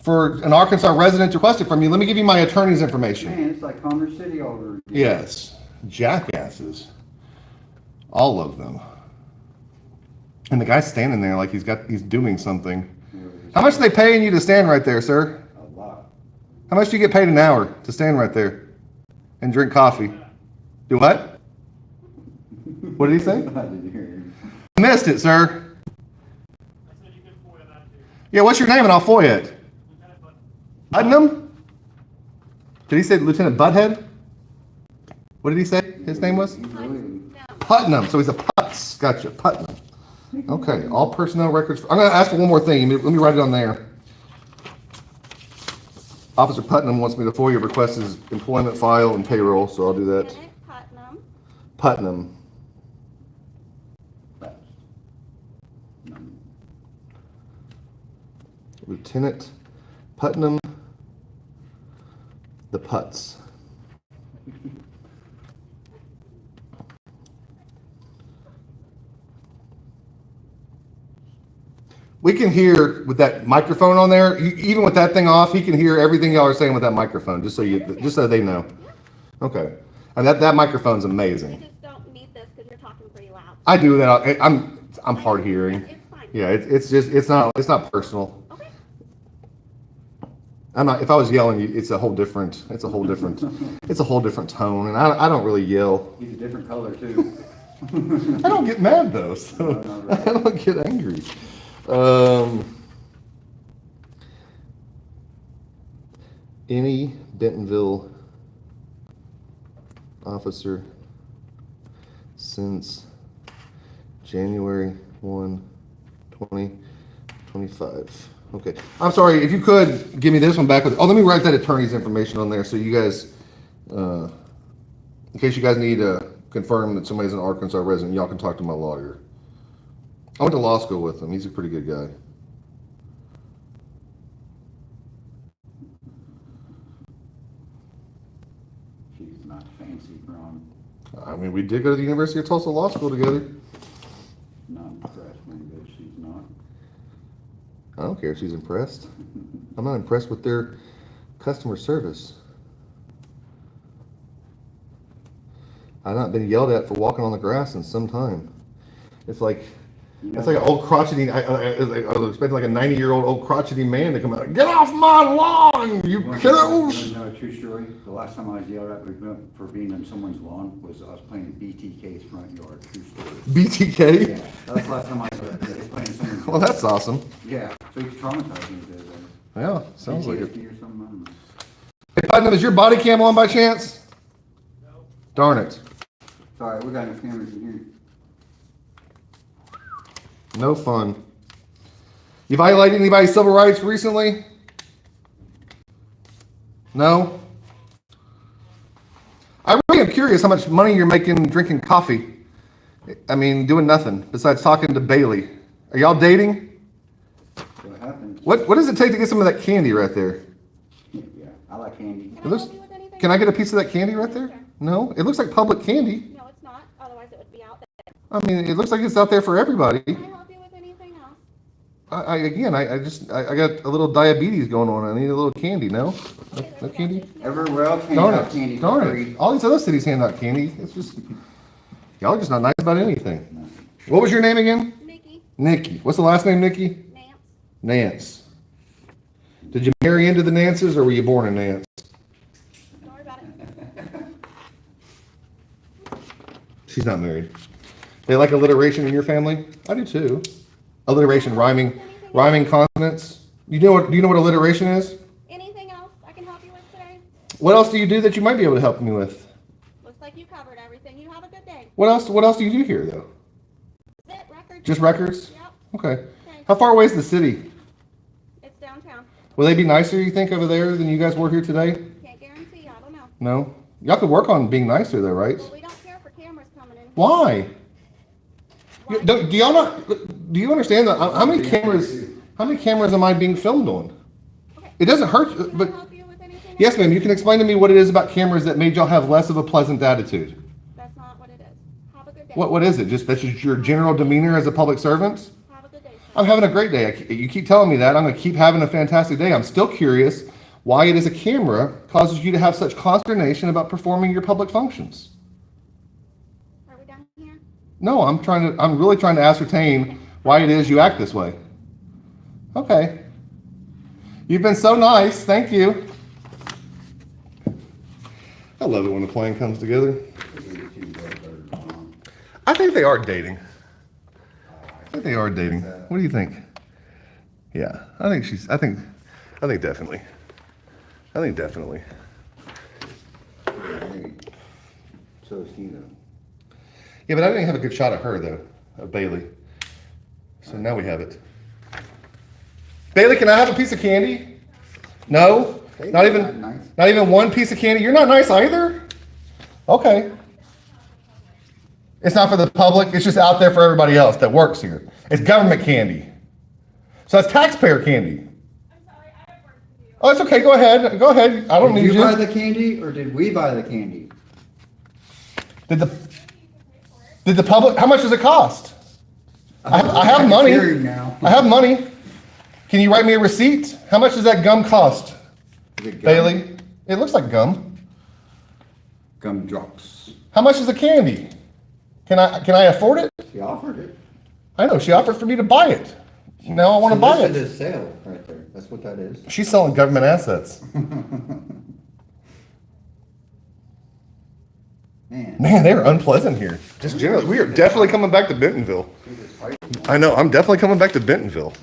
[SPEAKER 1] for an Arkansas resident requested from you, let me give you my attorney's information.
[SPEAKER 5] Man, it's like Commerce City all over again.
[SPEAKER 1] Yes. jackasses. All of them. And the guy's standing there like he's doing something. How much are they paying you to stand right there, sir?
[SPEAKER 5] A lot.
[SPEAKER 1] How much do you get paid an hour to stand right there and drink coffee? Do what? What did he say?
[SPEAKER 5] I didn't hear you.
[SPEAKER 1] I missed it, sir.
[SPEAKER 8] I said you could FOIA that too.
[SPEAKER 1] Yeah, what's your name and I'll FOIA it.
[SPEAKER 8] Lieutenant Button.
[SPEAKER 1] Putnam? Did he say Lieutenant Butthead? What did he say his name was?
[SPEAKER 5] He's really,
[SPEAKER 1] Putnam. So he's a Putz. Gotcha. Putnam. Okay. All personnel records. I'm going to ask for one more thing. Let me write it on there. Officer Putnam wants me to FOIA request his employment file and payroll, so I'll do that.
[SPEAKER 7] Lieutenant Putnam.
[SPEAKER 1] Putnam.
[SPEAKER 5] that's, no.
[SPEAKER 1] Lieutenant Putnam. The Putz. We can hear with that microphone on there, even with that thing off, he can hear everything y'all are saying with that microphone, just so they know. Okay. And that microphone's
[SPEAKER 7] You
[SPEAKER 1] amazing.
[SPEAKER 7] just don't need this because you're talking pretty loud.
[SPEAKER 1] I do that. I'm hard hearing.
[SPEAKER 7] It's fine.
[SPEAKER 1] Yeah, it's not personal.
[SPEAKER 7] Okay.
[SPEAKER 1] I'm not. If I was yelling, it's a whole different tone, and I don't really yell.
[SPEAKER 5] He's a different color too.
[SPEAKER 1] I don't get mad though, so
[SPEAKER 5] No, right.
[SPEAKER 1] I don't get angry. Any Bentonville officer since January 1, 2025. Okay. I'm sorry, if you could give me this one back with, let me write that attorney's information on there so you guys, in case you guys need to confirm that somebody's an Arkansas resident, y'all can talk to my lawyer. I went to law school with him. He's a pretty good guy.
[SPEAKER 5] She's not fancy, Ron.
[SPEAKER 1] I mean, we did go to the University of Tulsa Law School together.
[SPEAKER 5] Not impressed when she's not.
[SPEAKER 1] I don't care if she's impressed. I'm not impressed with their customer service. I've not been yelled at for walking on the grass in some time. It's like an old crotchety. I was expecting like a 90-year-old old crotchety man to come out. Get off my lawn, you kiddos!
[SPEAKER 5] You know a true story? The last time I was yelled at for being on someone's lawn was I was playing BTK's front yard. True story.
[SPEAKER 1] BTK?
[SPEAKER 5] Yeah, that was the last time I was playing someone's
[SPEAKER 1] Well, that's awesome.
[SPEAKER 5] Yeah, so he's traumatized me with it.
[SPEAKER 1] Yeah, sounds like it.
[SPEAKER 5] PTSD or something, I don't know.
[SPEAKER 1] Hey, Putnam, is your body cam on by chance?
[SPEAKER 8] No.
[SPEAKER 1] Darn it.
[SPEAKER 5] Sorry, we got enough cameras in here.
[SPEAKER 1] No fun. You violated anybody's civil rights recently? No? I really am curious how much money you're making drinking coffee. I mean, doing nothing besides talking to Bailey. Are y'all dating?
[SPEAKER 5] What happened?
[SPEAKER 1] What does it take to get some of that candy right there?
[SPEAKER 5] Yeah, I like candy.
[SPEAKER 1] It looks, can I get a piece of that candy right there? No? It looks like public candy.
[SPEAKER 7] No, it's not. Otherwise, it would be out there.
[SPEAKER 1] I mean, it looks like it's out there for everybody.
[SPEAKER 7] Can I help you with anything else?
[SPEAKER 1] I got a little diabetes going on. I need a little candy, no? No candy?
[SPEAKER 5] Everywhere else hands
[SPEAKER 1] Darn
[SPEAKER 5] out candy
[SPEAKER 1] it,
[SPEAKER 5] for
[SPEAKER 1] darn
[SPEAKER 5] free.
[SPEAKER 1] it. All these other cities hand out candy. It's just, y'all are just not nice about anything. What was your name again?
[SPEAKER 7] Nikki,
[SPEAKER 1] Nikki. What's the last name, Nikki?
[SPEAKER 7] Nance.
[SPEAKER 1] Nance. Did you marry into the Nances or were you born a Nance?
[SPEAKER 7] Don't worry about it.
[SPEAKER 1] She's not married. They like alliteration in your family? I do too. Alliteration, rhyming consonants. Do you know what alliteration is?
[SPEAKER 7] Anything else I can help you with today?
[SPEAKER 1] What else do you do that you might be able to help me with?
[SPEAKER 7] Looks like you covered everything. You have a good day.
[SPEAKER 1] What else do you do here though?
[SPEAKER 7] Is it records?
[SPEAKER 1] Just records?
[SPEAKER 7] Yep.
[SPEAKER 1] Okay.
[SPEAKER 7] Okay.
[SPEAKER 1] How far away is the city?
[SPEAKER 7] It's downtown.
[SPEAKER 1] Will they be nicer, you think, over there than you guys were here today?
[SPEAKER 7] Can't guarantee. I don't know.
[SPEAKER 1] No? Y'all could work on being nicer though, right?
[SPEAKER 7] Well, we don't care for cameras coming in.
[SPEAKER 1] Why?
[SPEAKER 7] Why?
[SPEAKER 1] Do y'all not, do you understand that? How many cameras am I being filmed on?
[SPEAKER 7] Okay.
[SPEAKER 1] It doesn't hurt,
[SPEAKER 7] Can I
[SPEAKER 1] but
[SPEAKER 7] help you with anything
[SPEAKER 1] yes,
[SPEAKER 7] else?
[SPEAKER 1] ma'am, you can explain to me what it is about cameras that made y'all have less of a pleasant attitude.
[SPEAKER 7] That's not what it is. Have a good day.
[SPEAKER 1] What is it? That's just your general demeanor as a public servant?
[SPEAKER 7] Have a good day.
[SPEAKER 1] I'm having a great day. You keep telling me that. I'm going to keep having a fantastic day. I'm still curious why it is a camera causes you to have such consternation about performing your public functions. No, I'm really trying to ascertain why it is you act this way. Okay. You've been so nice. Thank you. I love it when the plan comes together. I think they are dating. I think they are dating. What do you think? Yeah, I think definitely. I think definitely.
[SPEAKER 5] So is he though.
[SPEAKER 1] Yeah, but I didn't have a good shot of her though, of Bailey. So now we have it. Bailey, can I have a piece of candy? No? Not even one piece of candy? You're not nice either? Okay. It's not for the public, it's just out there for everybody else that works here. It's government candy. So that's taxpayer candy. Oh, it's okay, go ahead. Go ahead. I don't need you.
[SPEAKER 5] Did you buy the candy or did we buy the candy?
[SPEAKER 1] Did the public, how much does it cost? I have money. I have money. Can you write me a receipt? How much does that gum cost? Bailey? It looks like gum.
[SPEAKER 5] Gum drops.
[SPEAKER 1] How much is the candy? Can I afford it?
[SPEAKER 5] She offered it.
[SPEAKER 1] I know, she offered for me to buy it. Now I want to buy it.
[SPEAKER 5] This is a sale right there. That's what that is.
[SPEAKER 1] She's selling government assets. Man, they're unpleasant here. Just generally, we are definitely coming back to Bentonville. I know, I'm definitely coming back to Bentonville.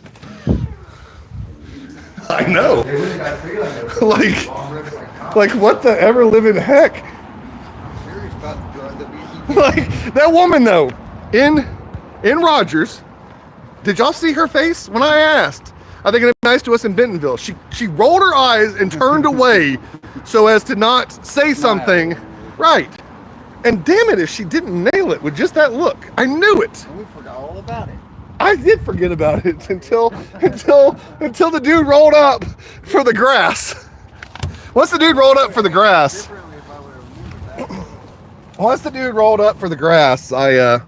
[SPEAKER 1] I know. like what the ever living heck? Like that woman though, in Rogers. Did y'all see her face when I asked? Are they gonna be nice to us in Bentonville? She rolled her eyes and turned away so as to not say something. Right. And damn it if she didn't nail it with just that look. I knew it.
[SPEAKER 5] And we forgot all about it.
[SPEAKER 1] I did forget about it until the dude rolled up for the grass. Once the dude rolled up for the grass. Once the dude rolled up for the grass,
[SPEAKER 5] That's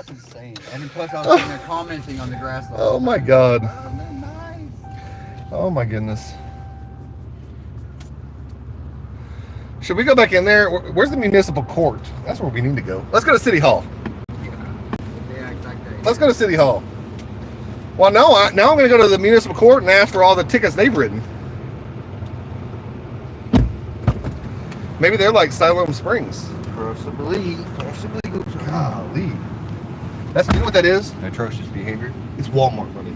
[SPEAKER 5] insane. And plus I was sitting there commenting on the grass.
[SPEAKER 1] Oh my God. Oh my goodness. Should we go back in there? Where's the municipal court? That's where we need to go. Let's go to City Hall. Let's go to City Hall. Well, now I'm going to go to the municipal court and ask for all the tickets they've written. Maybe they're like Siloam Springs.
[SPEAKER 5] Possibly.
[SPEAKER 1] Golly. That's, you know what that is?
[SPEAKER 5] Atrocious behavior.
[SPEAKER 1] It's Walmart money.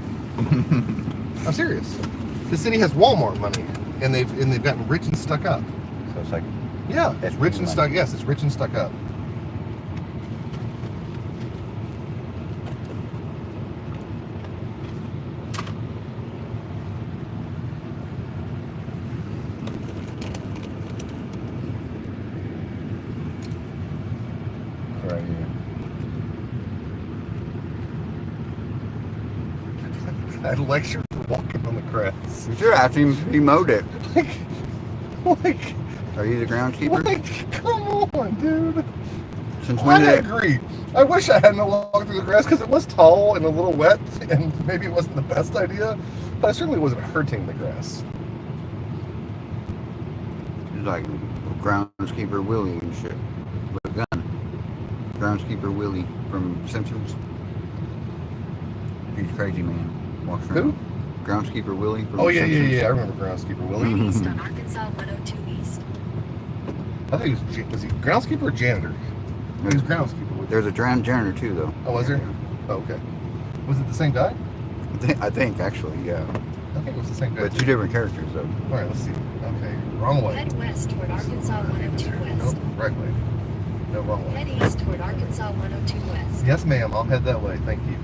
[SPEAKER 1] I'm serious. The city has Walmart money, and they've gotten rich and stuck up.
[SPEAKER 5] So it's like,
[SPEAKER 1] yeah, it's rich and stuck. Yes, it's rich and stuck up. Right here. I lecture for walking on the grass.
[SPEAKER 5] you should ask him. He mowed it.
[SPEAKER 1] Like,
[SPEAKER 5] Are you the groundskeeper?
[SPEAKER 1] like, come on, dude.
[SPEAKER 5] Since when
[SPEAKER 1] I
[SPEAKER 5] did
[SPEAKER 1] agree. I wish I hadn't walked through the grass because it was tall and a little wet, and maybe it wasn't the best idea, but I certainly wasn't hurting the grass.
[SPEAKER 5] He's like groundskeeper Willie and shit with a gun. Groundskeeper Willie from Simpsons. He's crazy, man. Walks around.
[SPEAKER 1] Who?
[SPEAKER 5] Groundskeeper Willie from
[SPEAKER 1] Oh, yeah,
[SPEAKER 5] Simpsons.
[SPEAKER 1] yeah. I remember Groundskeeper Willie.
[SPEAKER 6] East on Arkansas 102 East.
[SPEAKER 1] I think was he groundskeeper or janitor? No, he was groundskeeper.
[SPEAKER 5] There's a drowned janitor too, though.
[SPEAKER 1] Oh, was there? Oh, okay. Was it the same guy?
[SPEAKER 5] I think actually, yeah.
[SPEAKER 1] I think it was the same guy.
[SPEAKER 5] But two different characters, though.
[SPEAKER 1] All right, let's see. Okay, wrong way.
[SPEAKER 6] Head west toward Arkansas 102
[SPEAKER 1] Nope,
[SPEAKER 6] West.
[SPEAKER 1] right way. No, wrong way.
[SPEAKER 6] Head east toward Arkansas 102 West.
[SPEAKER 1] Yes, ma'am. I'll head that way. Thank you.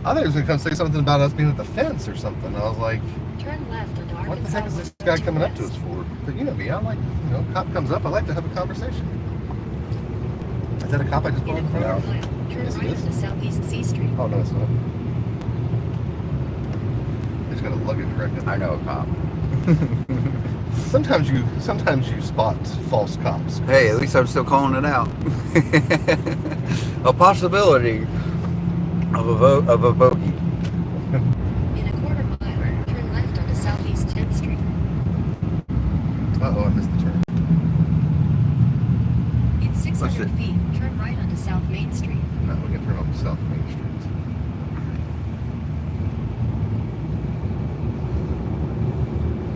[SPEAKER 1] I thought he was going to come say something about us being at the fence or something. I was like,
[SPEAKER 6] Turn left onto
[SPEAKER 1] what the
[SPEAKER 6] Arkansas
[SPEAKER 1] heck is this guy
[SPEAKER 6] 102
[SPEAKER 1] coming up to us
[SPEAKER 6] West.
[SPEAKER 1] for? But you know me, I like, cop comes up, I like to have a conversation. Is that a cop I just
[SPEAKER 6] In
[SPEAKER 1] pulled
[SPEAKER 6] a
[SPEAKER 1] in
[SPEAKER 6] quarter
[SPEAKER 1] front of?
[SPEAKER 6] mile, turn
[SPEAKER 1] Yes, it
[SPEAKER 6] right
[SPEAKER 1] is.
[SPEAKER 6] onto Southeast C Street.
[SPEAKER 1] Oh, no, it's not. They just got a luggage rack up.
[SPEAKER 5] I know a cop.
[SPEAKER 1] Sometimes you spot false cops.
[SPEAKER 5] Hey, at least I'm still calling it out. A possibility of a bogey.
[SPEAKER 6] In a quarter mile, turn left onto Southeast 10th Street.
[SPEAKER 1] Uh-oh, I missed the turn.
[SPEAKER 6] In 600
[SPEAKER 5] it.
[SPEAKER 6] 200 feet, turn right onto South Main Street.
[SPEAKER 1] No, we can turn off South Main Street.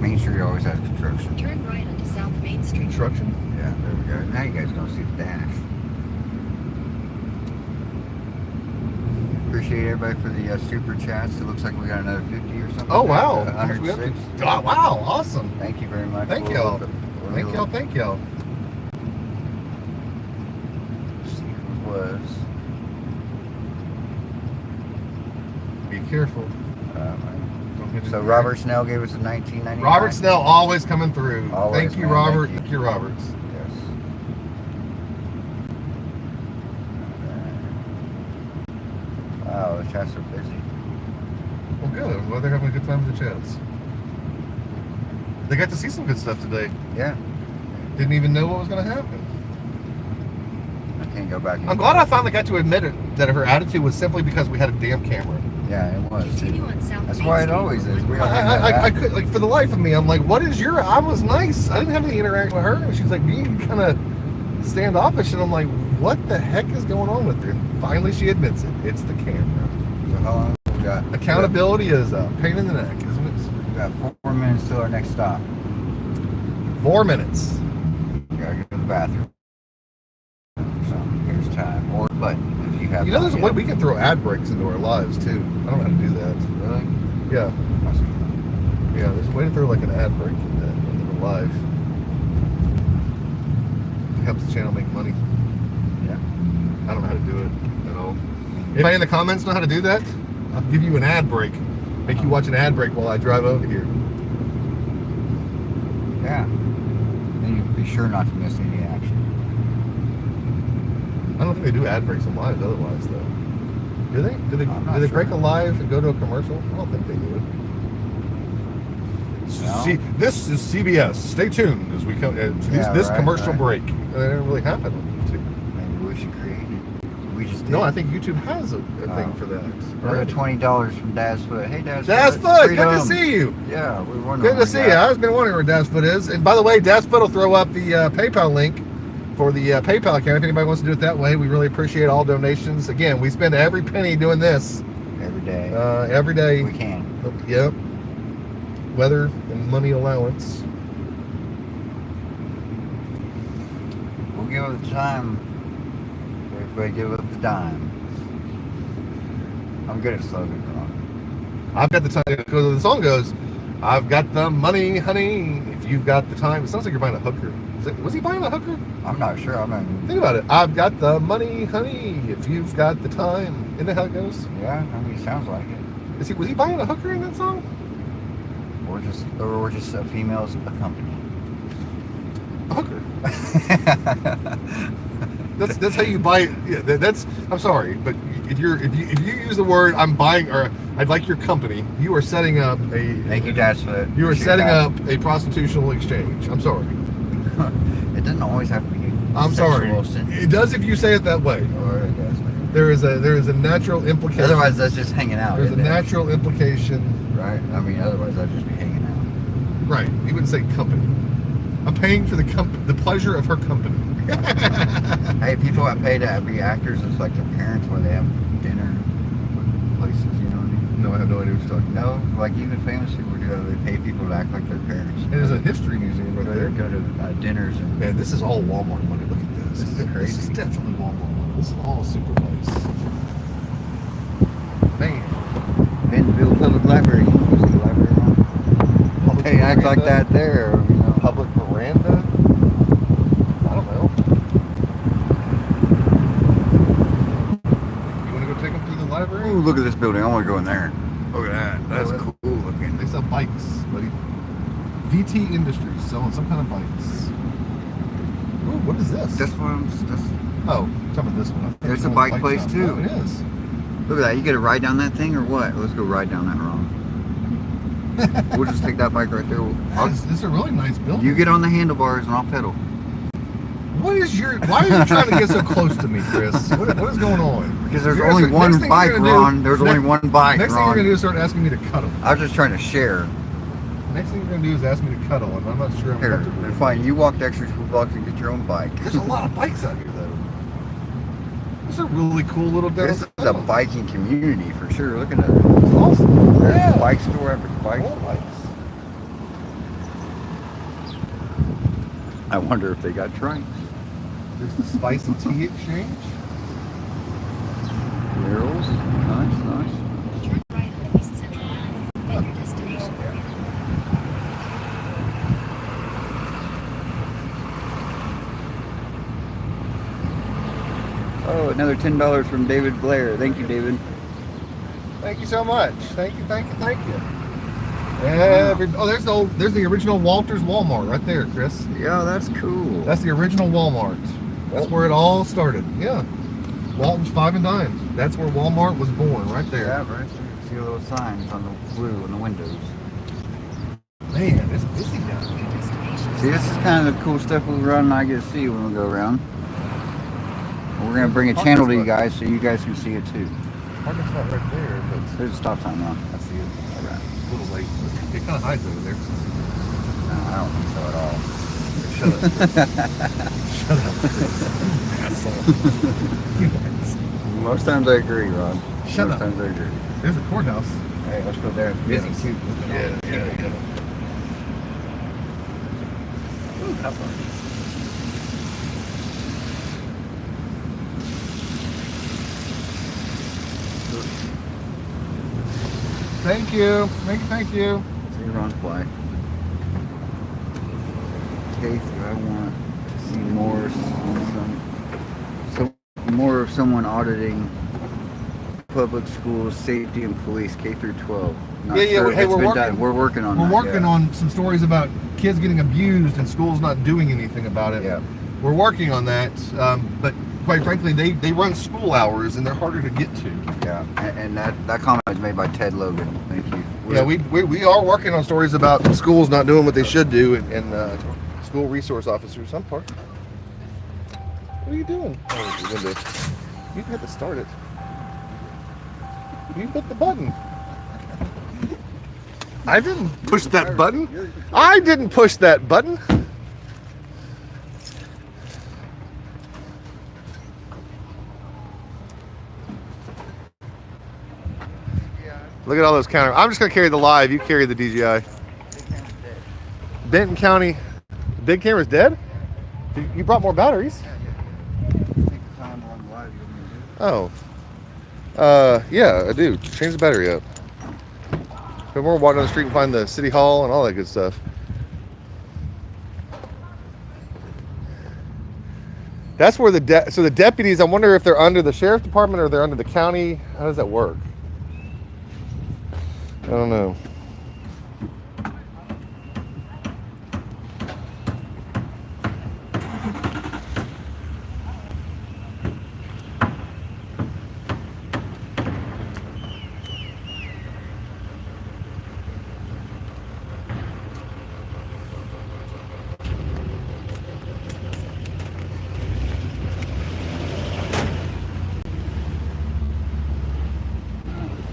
[SPEAKER 5] Main Street always has construction.
[SPEAKER 6] Turn right onto South Main Street.
[SPEAKER 1] Construction?
[SPEAKER 5] Yeah, there we go. Now you guys gonna see the dash. Appreciate everybody for the super chats. It looks like we got another 50 or something.
[SPEAKER 1] Oh, wow.
[SPEAKER 5] 106.
[SPEAKER 1] Oh, wow, awesome.
[SPEAKER 5] Thank you very much.
[SPEAKER 1] Thank
[SPEAKER 5] We'll-
[SPEAKER 1] y'all.
[SPEAKER 5] we'll-
[SPEAKER 1] Thank y'all, thank y'all.
[SPEAKER 5] See who it was.
[SPEAKER 1] Be careful.
[SPEAKER 5] Um,
[SPEAKER 1] Don't hit
[SPEAKER 5] so
[SPEAKER 1] it.
[SPEAKER 5] Robert Snell gave us a 1999.
[SPEAKER 1] Robert Snell always coming through.
[SPEAKER 5] Always,
[SPEAKER 1] thank you,
[SPEAKER 5] man,
[SPEAKER 1] Robert.
[SPEAKER 5] thank you.
[SPEAKER 1] Thank you, Roberts.
[SPEAKER 5] Yes. Wow, the chats are busy.
[SPEAKER 1] Well, good. I'm glad they're having a good time with the chats. They got to see some good stuff today.
[SPEAKER 5] Yeah,
[SPEAKER 1] Didn't even know what was going to happen.
[SPEAKER 5] I can't go back.
[SPEAKER 1] I'm glad I finally got to admit it, that her attitude was simply because we had a damn camera.
[SPEAKER 5] Yeah, it was.
[SPEAKER 6] Continue on South
[SPEAKER 5] That's
[SPEAKER 6] Main
[SPEAKER 5] why it
[SPEAKER 6] Street
[SPEAKER 5] always
[SPEAKER 6] for
[SPEAKER 5] is. We
[SPEAKER 6] 1
[SPEAKER 5] don't
[SPEAKER 6] mile.
[SPEAKER 5] have that.
[SPEAKER 1] I could, like, for the life of me, I'm like, what is your, I was nice. I didn't have any interaction with her. And she's like, being kind of standoffish. And I'm like, what the heck is going on with her? And finally she admits it. It's the camera.
[SPEAKER 5] So how long have we got?
[SPEAKER 1] Accountability is a pain in the neck, isn't it?
[SPEAKER 5] We got 4 minutes till our next stop.
[SPEAKER 1] 4 minutes.
[SPEAKER 5] We gotta go to the bathroom. So here's time. Or button if you have.
[SPEAKER 1] You know, there's a
[SPEAKER 5] not
[SPEAKER 1] way
[SPEAKER 5] yet.
[SPEAKER 1] we can throw ad breaks into our lives too. I don't know how to do that.
[SPEAKER 5] Really?
[SPEAKER 1] Yeah,
[SPEAKER 5] Must be.
[SPEAKER 1] yeah. There's a way to throw like an ad break into the live. It helps the channel make money.
[SPEAKER 5] Yeah.
[SPEAKER 1] I don't know how to do it at all. Anybody in the comments know how to do that? I'll give you an ad break. Make you watch an ad break while I drive over here.
[SPEAKER 5] Yeah. And you be sure not to miss any action.
[SPEAKER 1] I don't think they do ad breaks on lives otherwise though. Do they? Do they?
[SPEAKER 5] I'm not
[SPEAKER 1] Do they break a
[SPEAKER 5] sure.
[SPEAKER 1] live and go to a commercial? I don't think they do.
[SPEAKER 5] No?
[SPEAKER 1] See, this is CBS. Stay tuned as we come to
[SPEAKER 5] Yeah,
[SPEAKER 1] this
[SPEAKER 5] right,
[SPEAKER 1] commercial
[SPEAKER 5] right.
[SPEAKER 1] break. They don't really happen on YouTube.
[SPEAKER 5] Maybe we should create it. We just did.
[SPEAKER 1] No, I think YouTube has a thing for that.
[SPEAKER 5] Another $20 from Dad's Foot. Hey, Dad's
[SPEAKER 1] Dad's
[SPEAKER 5] Foot.
[SPEAKER 1] Foot, good to
[SPEAKER 5] Freedom.
[SPEAKER 1] see you.
[SPEAKER 5] Yeah, we were wondering.
[SPEAKER 1] Good to see you. I've been wondering where Dad's Foot is. And by the way, Dad's Foot will throw up the PayPal link for the PayPal account. If anybody wants to do it that way, we really appreciate all donations. Again, we spend every penny doing this.
[SPEAKER 5] Every day.
[SPEAKER 1] Every day.
[SPEAKER 5] We can.
[SPEAKER 1] Yep. Weather and money allowance.
[SPEAKER 5] We'll give it the time. Everybody give it the dime. I'm good at slogans, Ron.
[SPEAKER 1] I've got the time, because the song goes, I've got the money, honey, if you've got the time. It sounds like you're buying a hooker. Was he buying a hooker?
[SPEAKER 5] I'm not sure. I'm not.
[SPEAKER 1] Think about it. I've got the money, honey, if you've got the time. Isn't that how it goes?
[SPEAKER 5] Yeah, I mean, it sounds like it.
[SPEAKER 1] Was he buying a hooker in that song?
[SPEAKER 5] Or just a female's a company.
[SPEAKER 1] A hooker. That's how you buy it. Yeah, that's. I'm sorry, but if you use the word I'm buying or I'd like your company, you are setting up a.
[SPEAKER 5] Thank you, Dad's Foot.
[SPEAKER 1] You are
[SPEAKER 5] Appreciate
[SPEAKER 1] setting
[SPEAKER 5] that.
[SPEAKER 1] up a prostitutional exchange. I'm sorry.
[SPEAKER 5] It doesn't always have to be.
[SPEAKER 1] I'm sorry.
[SPEAKER 5] sexual.
[SPEAKER 1] It does if you say it that way.
[SPEAKER 5] Or it does.
[SPEAKER 1] There is a natural implication.
[SPEAKER 5] Otherwise, that's just hanging out.
[SPEAKER 1] There's a
[SPEAKER 5] isn't it?
[SPEAKER 1] natural implication.
[SPEAKER 5] Right? I mean, otherwise, I'd just be hanging out.
[SPEAKER 1] Right. You wouldn't say company. I'm paying for the pleasure of her company.
[SPEAKER 5] Hey, people that pay to be actors, it's like their parents when they have dinner places, you know what I mean?
[SPEAKER 1] No, I have no idea what you're talking about.
[SPEAKER 5] No, like even famous people do that. They pay people to act like their parents.
[SPEAKER 1] There's a history museum right there.
[SPEAKER 5] Go to dinners and
[SPEAKER 1] Man, this is all Walmart money. Look at this.
[SPEAKER 5] This is crazy.
[SPEAKER 1] This is definitely Walmart money. This is all super nice. Man.
[SPEAKER 5] Bentonville Public Library. You see the library now?
[SPEAKER 1] Public
[SPEAKER 5] Hey, act like
[SPEAKER 1] veranda?
[SPEAKER 5] that there, you know.
[SPEAKER 1] Public veranda? I don't know. You want to go take them through the library?
[SPEAKER 5] Ooh, look at this building. I want to go in there. Look at that. That's
[SPEAKER 1] Yeah,
[SPEAKER 5] cool looking.
[SPEAKER 1] They sell bikes, buddy. VT Industries selling some kind of bikes. Ooh, what is this?
[SPEAKER 5] That's what I'm.
[SPEAKER 1] Oh, I'm talking about this one.
[SPEAKER 5] There's a bike place,
[SPEAKER 1] shop.
[SPEAKER 5] too.
[SPEAKER 1] Oh, it is.
[SPEAKER 5] Look at that. You get to ride down that thing or what? Let's go ride down that wrong. We'll just take that bike right there.
[SPEAKER 1] This is a really nice building.
[SPEAKER 5] You get on the handlebars and I'll pedal.
[SPEAKER 1] Why are you trying to get so close to me, Chris? What is going on?
[SPEAKER 5] Because there's
[SPEAKER 1] You're
[SPEAKER 5] only
[SPEAKER 1] gonna-
[SPEAKER 5] one
[SPEAKER 1] next thing
[SPEAKER 5] bike,
[SPEAKER 1] you're gonna do-
[SPEAKER 5] Ron. There's only one bike,
[SPEAKER 1] Next thing you're
[SPEAKER 5] Ron.
[SPEAKER 1] going to do is start asking me to cuddle.
[SPEAKER 5] I was just trying to share.
[SPEAKER 1] Next thing you're going to do is ask me to cuddle, and I'm not sure I'm
[SPEAKER 5] Here,
[SPEAKER 1] comfortable.
[SPEAKER 5] fine. You walk the extra 2 blocks and get your own bike.
[SPEAKER 1] There's a lot of bikes out here, though. It's a really cool little
[SPEAKER 5] This
[SPEAKER 1] downtown.
[SPEAKER 5] is a biking community for sure. Look at that.
[SPEAKER 1] It's awesome.
[SPEAKER 5] There's
[SPEAKER 1] Yeah.
[SPEAKER 5] a bike store after bike
[SPEAKER 1] All
[SPEAKER 5] store.
[SPEAKER 1] bikes.
[SPEAKER 5] I wonder if they got trains.
[SPEAKER 1] There's the spicy tea exchange.
[SPEAKER 5] Murals. Nice, nice.
[SPEAKER 6] Turn right on East Central Avenue. At your destination.
[SPEAKER 5] Oh, another $10 from David Blair. Thank you, David.
[SPEAKER 1] Thank you so much. Thank you, thank you, thank you. There's the original Walters Walmart right there, Chris.
[SPEAKER 5] Yeah, that's cool.
[SPEAKER 1] That's the original Walmart. That's where it all started. Yeah. Walton's 5 and Dime. That's where Walmart was born, right there.
[SPEAKER 5] Yeah, right there. See all those signs on the blue on the windows.
[SPEAKER 1] Man, it's busy now.
[SPEAKER 6] Your destination.
[SPEAKER 5] See, this is kind of the cool stuff we run and I get to see when we go around. We're going to bring a channel to you guys so you guys can see it too.
[SPEAKER 1] Parking spot right there, but
[SPEAKER 5] There's a stop sign now.
[SPEAKER 1] I see it. All right. A little late. But it kind of hides over there.
[SPEAKER 5] No, I don't think so at all.
[SPEAKER 1] Shut up. Shut up. Asshole.
[SPEAKER 5] Most times I agree, Ron.
[SPEAKER 1] Shut
[SPEAKER 5] Most
[SPEAKER 1] up.
[SPEAKER 5] times I agree.
[SPEAKER 1] There's a courthouse.
[SPEAKER 5] Hey, let's go there. It's busy too.
[SPEAKER 1] Yeah. Ooh, have fun. Thank you. Thank you.
[SPEAKER 5] See Ron fly. Casey, I want to see more of someone auditing public schools, safety and police, K through 12. Not
[SPEAKER 1] Yeah,
[SPEAKER 5] sure if
[SPEAKER 1] hey,
[SPEAKER 5] it's
[SPEAKER 1] we're
[SPEAKER 5] been
[SPEAKER 1] working-
[SPEAKER 5] done. We're working on
[SPEAKER 1] We're
[SPEAKER 5] that.
[SPEAKER 1] working
[SPEAKER 5] yeah.
[SPEAKER 1] on some stories about kids getting abused and schools not doing anything about it.
[SPEAKER 5] Yeah.
[SPEAKER 1] We're working on that, but quite frankly, they run school hours and they're harder to get to.
[SPEAKER 5] Yeah, and that comment was made by Ted Logan. Thank you.
[SPEAKER 1] Yeah, we are working on stories about schools not doing what they should do and school resource officers. Some part. What are you doing? Oh, the window. You had to start it. You hit the button. I didn't push that button. I didn't push that button. Look at all those counters. I'm just going to carry the live. You carry the DJI. Benton County. The big camera's dead? You brought more batteries? Oh. Yeah, I do. Change the battery up. But we're walking down the street and find the city hall and all that good stuff. That's where so the deputies, I wonder if they're under the sheriff's department or they're under the county. How does that work? I don't know.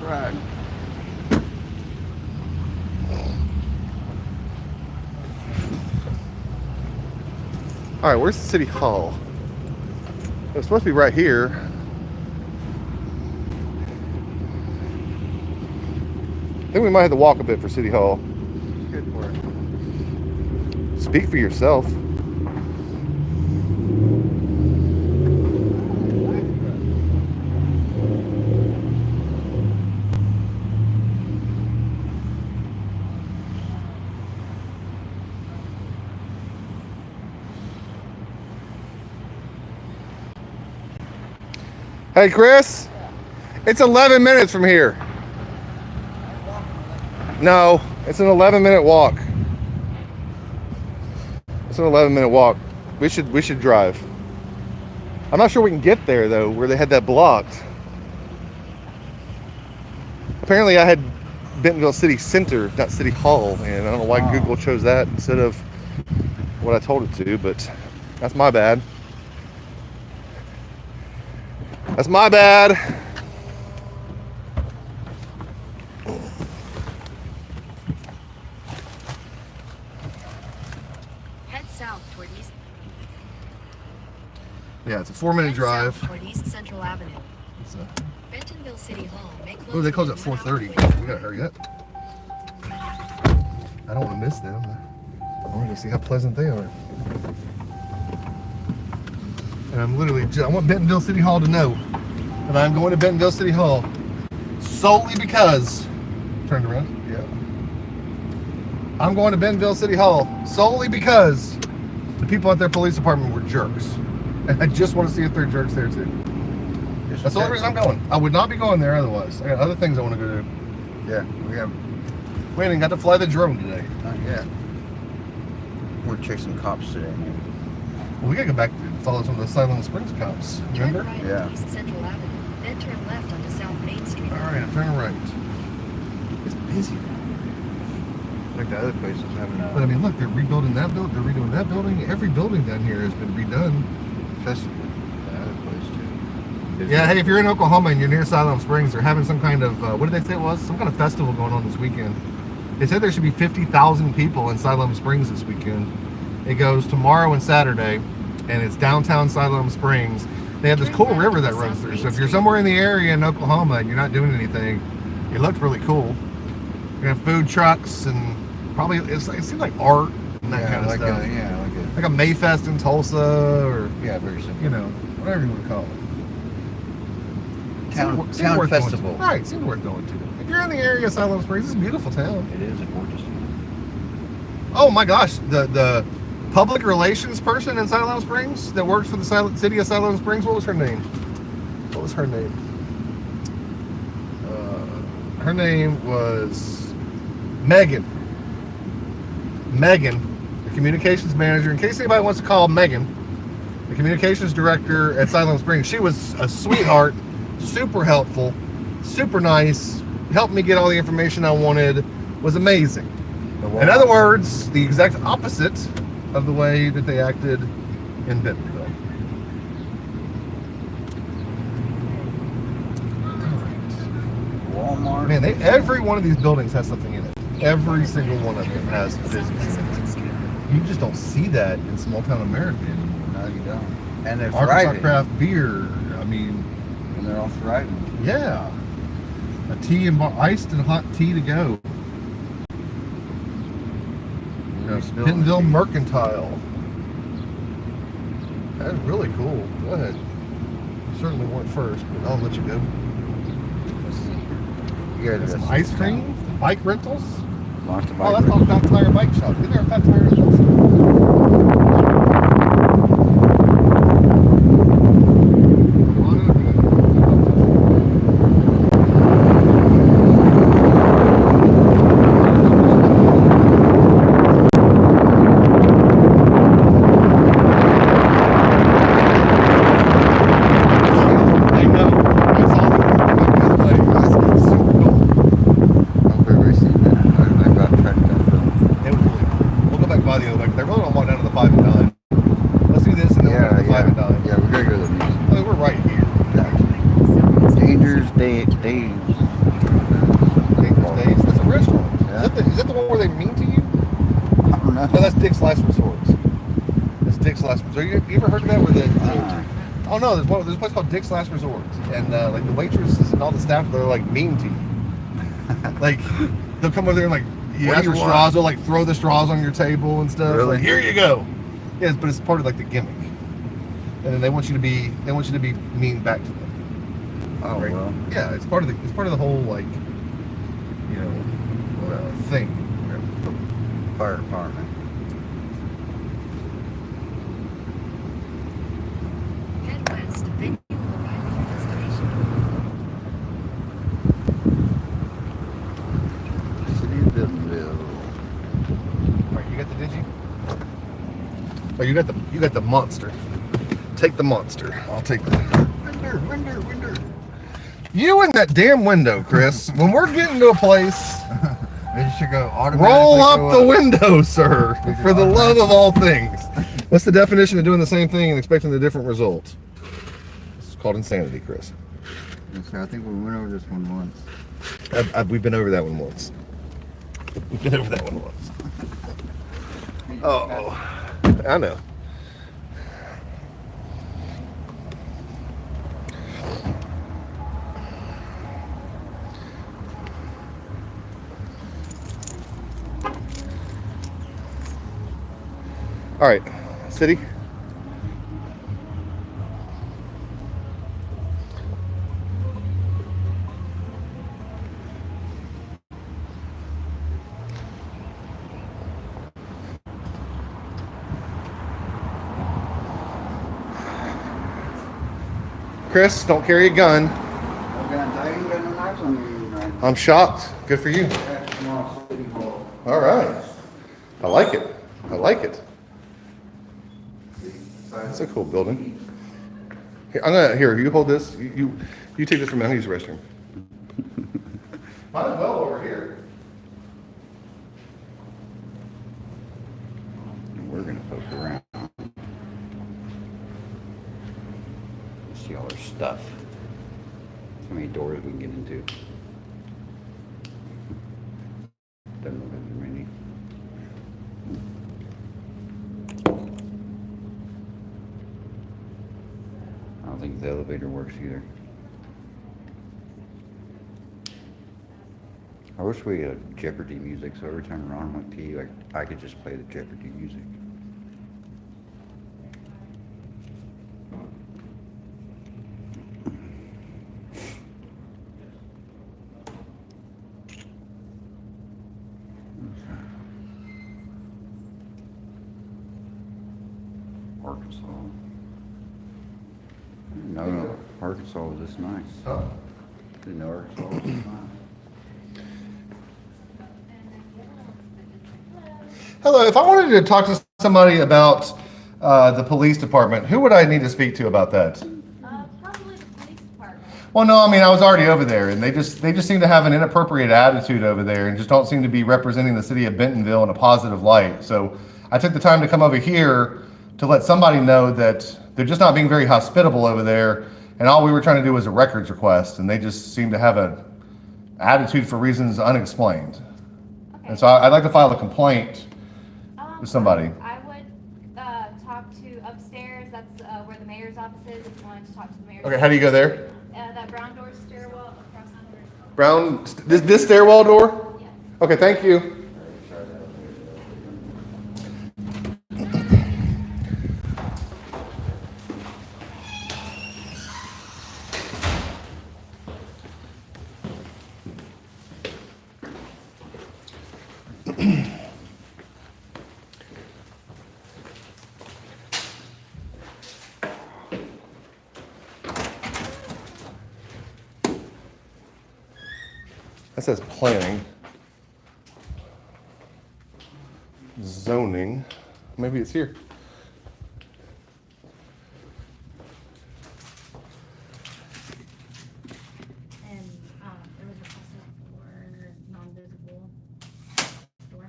[SPEAKER 5] Right.
[SPEAKER 1] All right, where's the city hall? It's supposed to be right here. I think we might have to walk a bit for city hall.
[SPEAKER 5] Good for it.
[SPEAKER 1] Speak for yourself. Hey, Chris, it's 11 minutes from here. No, it's an 11-minute walk. It's an 11-minute walk. We should drive. I'm not sure we can get there though, where they had that blocked. Apparently, I had Bentonville City Center, not City Hall, and I don't know why Google chose that instead of what I told it to, but that's my bad. That's my bad.
[SPEAKER 6] Head south toward East.
[SPEAKER 1] Yeah, it's a 4-minute
[SPEAKER 6] Head
[SPEAKER 1] drive.
[SPEAKER 6] south toward East Central Avenue.
[SPEAKER 1] It's
[SPEAKER 6] Bentonville City Hall may close.
[SPEAKER 1] oh, they close at
[SPEAKER 6] in 1 hour
[SPEAKER 1] 4:30.
[SPEAKER 6] later.
[SPEAKER 1] We gotta hurry up. I don't want to miss them. I want to see how pleasant they are. And I'm literally, I want Bentonville City Hall to know that I'm going to Bentonville City Hall solely because, turned around, yeah. I'm going to Bentonville City Hall solely because the people at their police department were jerks. And I just want to see if they're jerks there too. That's the only reason I'm going. I would not be going there otherwise. I got other things I want to go do.
[SPEAKER 5] Yeah, we ain't
[SPEAKER 1] Got to fly the drone today.
[SPEAKER 5] not yet. We're chasing cops today.
[SPEAKER 1] Well, we gotta go back and follow some of the Silent Springs cops.
[SPEAKER 6] Turn
[SPEAKER 1] Remember?
[SPEAKER 6] right
[SPEAKER 5] Yeah.
[SPEAKER 6] on East Central Avenue, then turn left onto South Main Street.
[SPEAKER 1] All right, I'm turning right. It's busy.
[SPEAKER 5] Like the other places having
[SPEAKER 1] But I mean, look, they're rebuilding that building. They're redoing that building. Every building down here has been redone.
[SPEAKER 5] festival. The other place too.
[SPEAKER 1] Yeah, hey, if you're in Oklahoma and you're near Siloam Springs, they're having some kind of, what did they say it was? Some kind of festival going on this weekend. They said there should be 50,000 people in Siloam Springs this weekend. It goes tomorrow and Saturday, and it's downtown Siloam Springs. They have this cool river that runs through. So if you're somewhere in the area in Oklahoma and you're not doing anything, it looked really cool. You're gonna have food trucks and probably, it seems like art and that kind of
[SPEAKER 5] like
[SPEAKER 1] stuff.
[SPEAKER 5] like
[SPEAKER 1] Like a Mayfest in Tulsa, or,
[SPEAKER 5] yeah, very simple.
[SPEAKER 1] you know, whatever you want to call it.
[SPEAKER 5] Town
[SPEAKER 1] Seemed worth going
[SPEAKER 5] festival.
[SPEAKER 1] to. Right, seems worth going to. If you're in the area of Siloam Springs, it's a beautiful town.
[SPEAKER 5] It is a gorgeous town.
[SPEAKER 1] Oh my gosh, the public relations person in Siloam Springs that works for the city of Siloam Springs, what was her name? What was her name? Her name was Megan. Megan, the communications manager. In case anybody wants to call Megan, the communications director at Siloam Springs, she was a sweetheart, super helpful, super nice, helped me get all the information I wanted, was amazing. In other words, the exact opposite of the way that they acted in Bentonville.
[SPEAKER 5] Walmart.
[SPEAKER 1] Man, every one of these buildings has something in it. Every single one of them has business in it. You just don't see that in small town America anymore.
[SPEAKER 5] No, you don't. And they're
[SPEAKER 1] Arkansas
[SPEAKER 5] thriving.
[SPEAKER 1] craft beer. I mean,
[SPEAKER 5] And they're all thriving.
[SPEAKER 1] yeah. A tea and iced and hot tea to go. Bentonville Mercantile. That's really cool. Go ahead. You certainly weren't first, but I'll let you go.
[SPEAKER 5] Yeah,
[SPEAKER 1] Got some ice cream, bike rentals.
[SPEAKER 5] Lots of
[SPEAKER 1] Oh, that's
[SPEAKER 5] bike
[SPEAKER 1] called Fat Tire Bike Shop. Isn't there a Fat Tire Rentals? I know. I saw them. It's super cool.
[SPEAKER 5] I've never seen that. I've got tracked that film.
[SPEAKER 1] It was really cool. We'll go back by the other. They really don't walk down to the 5 and 9. Let's do this and then we'll go to the 5 and 9.
[SPEAKER 5] Yeah, we gotta go to the museum.
[SPEAKER 1] I mean, we're right here.
[SPEAKER 5] Dangerous Days.
[SPEAKER 1] Dangerous Days. That's a restaurant.
[SPEAKER 5] Yeah.
[SPEAKER 1] Is that the one where they mean to you?
[SPEAKER 5] I don't know.
[SPEAKER 1] No, that's Dick's Last Resort. That's Dick's Last Resort. You ever heard of that? Where oh no, there's a place called Dick's Last Resort, and like the waitresses and all the staff, they're like mean to you. Like they'll come over there and like you
[SPEAKER 5] What
[SPEAKER 1] ask
[SPEAKER 5] do
[SPEAKER 1] for
[SPEAKER 5] you
[SPEAKER 1] straws,
[SPEAKER 5] want?
[SPEAKER 1] they'll like throw the straws on your table and stuff.
[SPEAKER 5] Really?
[SPEAKER 1] Like, here you go. Yes, but it's part of like the gimmick, and then they want you to be mean back to them.
[SPEAKER 5] Oh,
[SPEAKER 1] Right?
[SPEAKER 5] well.
[SPEAKER 1] Yeah, it's part of the whole like thing.
[SPEAKER 5] Fire department.
[SPEAKER 6] Head west, then you will arrive at your destination.
[SPEAKER 5] City of Bentonville.
[SPEAKER 1] All right, you got the digi? Oh, you got the monster. Take the monster. I'll take the window. You in that damn window, Chris. When we're getting to a place,
[SPEAKER 5] It should go automatically.
[SPEAKER 1] roll up
[SPEAKER 5] go
[SPEAKER 1] the window, sir. For the love of all things. What's the definition of doing the same thing and expecting a different result? It's called insanity, Chris.
[SPEAKER 5] I think we went over this one once.
[SPEAKER 1] We've been over that one once. We've been over that one once. Oh, I know. All right, city. Chris, don't carry a gun.
[SPEAKER 5] No guns. I ain't got no knives on you, right?
[SPEAKER 1] I'm shocked. Good for you.
[SPEAKER 5] That's small city hall.
[SPEAKER 1] All right. I like it. I like it. That's a cool building. Here, you hold this. You take this from me. I'm gonna use the restroom. Might as well over here.
[SPEAKER 5] We're gonna poke around. See all our stuff. How many doors we can get into. Doesn't look like there many. I don't think the elevator works either. I wish we had Jeopardy music, so every time Ron went pee, like I could just play the Jeopardy music. Arkansas. No, Arkansas was this nice.
[SPEAKER 1] Oh.
[SPEAKER 5] Didn't know Arkansas was this nice.
[SPEAKER 1] Hello. If I wanted to talk to somebody about the police department, who would I need to speak to about that?
[SPEAKER 2] Probably the police department.
[SPEAKER 1] Well, no, I mean I was already over there, and they just seem to have an inappropriate attitude over there, and just don't seem to be representing the city of Bentonville in a positive light. So I took the time to come over here to let somebody know that they're just not being very hospitable over there, and all we were trying to do was a records request, and they just seem to have an attitude for reasons unexplained.
[SPEAKER 2] Okay.
[SPEAKER 1] And so I'd like to file a complaint with somebody.
[SPEAKER 2] I would talk to upstairs. That's where the mayor's office is. If you wanted to talk to the mayor's
[SPEAKER 1] Okay, how do you go there?
[SPEAKER 2] that brown door stairwell across the
[SPEAKER 1] Brown, this stairwell door?
[SPEAKER 2] Yes.
[SPEAKER 1] Okay, thank you. That says planning. Zoning. Maybe it's here.
[SPEAKER 2] And it was requested for non-visible door.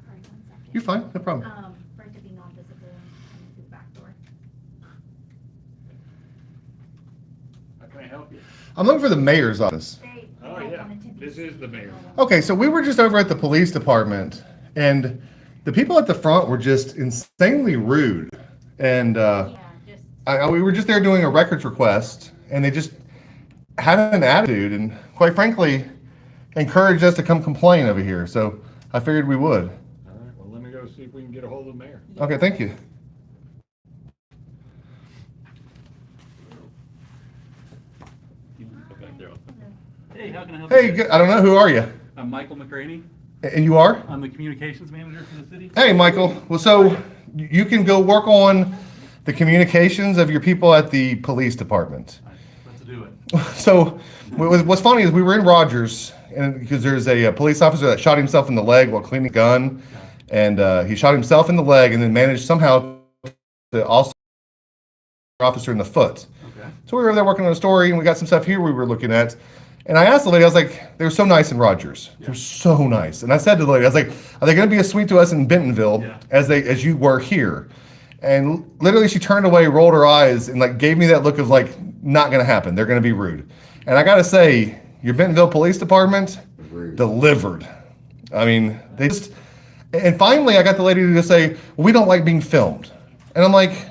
[SPEAKER 2] Sorry, 1 second.
[SPEAKER 1] You're fine, no problem.
[SPEAKER 2] For it to be non-visible and through the back door.
[SPEAKER 8] How can I help you?
[SPEAKER 1] I'm looking for the mayor's office.
[SPEAKER 8] Oh, yeah. This is the mayor.
[SPEAKER 1] Okay, so we were just over at the police department, and the people at the front were just insanely rude. And
[SPEAKER 2] Yeah, just
[SPEAKER 1] we were just there doing a records request, and they just had an attitude, and quite frankly, encouraged us to come complain over here. So I figured we would.
[SPEAKER 8] All right, well, let me go see if we can get a hold of the mayor.
[SPEAKER 1] Okay, thank you.
[SPEAKER 8] Go back there. Hey, how can I help
[SPEAKER 1] Hey,
[SPEAKER 8] you?
[SPEAKER 1] good. I don't know, who are you?
[SPEAKER 8] I'm Michael McCraney.
[SPEAKER 1] And you are?
[SPEAKER 8] I'm the communications manager for the city.
[SPEAKER 1] Hey, Michael. Well, so you can go work on the communications of your people at the police department.
[SPEAKER 8] Let's do it.
[SPEAKER 1] So what's funny is we were in Rogers, and because there's a police officer that shot himself in the leg while cleaning a gun, and he shot himself in the leg and then managed somehow to also officer in the foot.
[SPEAKER 8] Okay.
[SPEAKER 1] So we were over there working on a story, and we got some stuff here we were looking at. And I asked the lady, I was like, they were so nice in Rogers. They're so nice. And I said to the lady, I was like, are they going to be as sweet to us in Bentonville as you were here? And literally she turned away, rolled her eyes, and like gave me that look of like, not going to happen. They're going to be rude. And I got to say, your Bentonville Police Department delivered. I mean, they just, and finally I got the lady to just say, well, we don't like being filmed. And I'm like,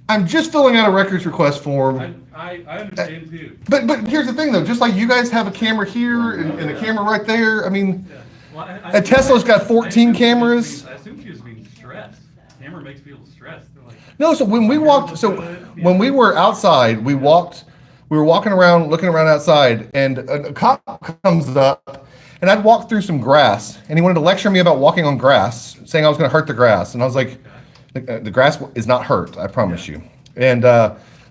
[SPEAKER 1] I'm just filling out a records request form.
[SPEAKER 8] I understand too.
[SPEAKER 1] But here's the thing though, just like you guys have a camera here and a camera right there, I mean,
[SPEAKER 9] Well,
[SPEAKER 1] And Tesla's got 14 cameras.
[SPEAKER 9] I assume she was being stressed. Camera makes people stressed. They're like,
[SPEAKER 1] No, so when we walked, so when we were outside, we were walking around, looking around outside, and a cop comes up, and I'd walked through some grass, and he wanted to lecture me about walking on grass, saying I was going to hurt the grass, and I was like, the grass is not hurt, I promise you. And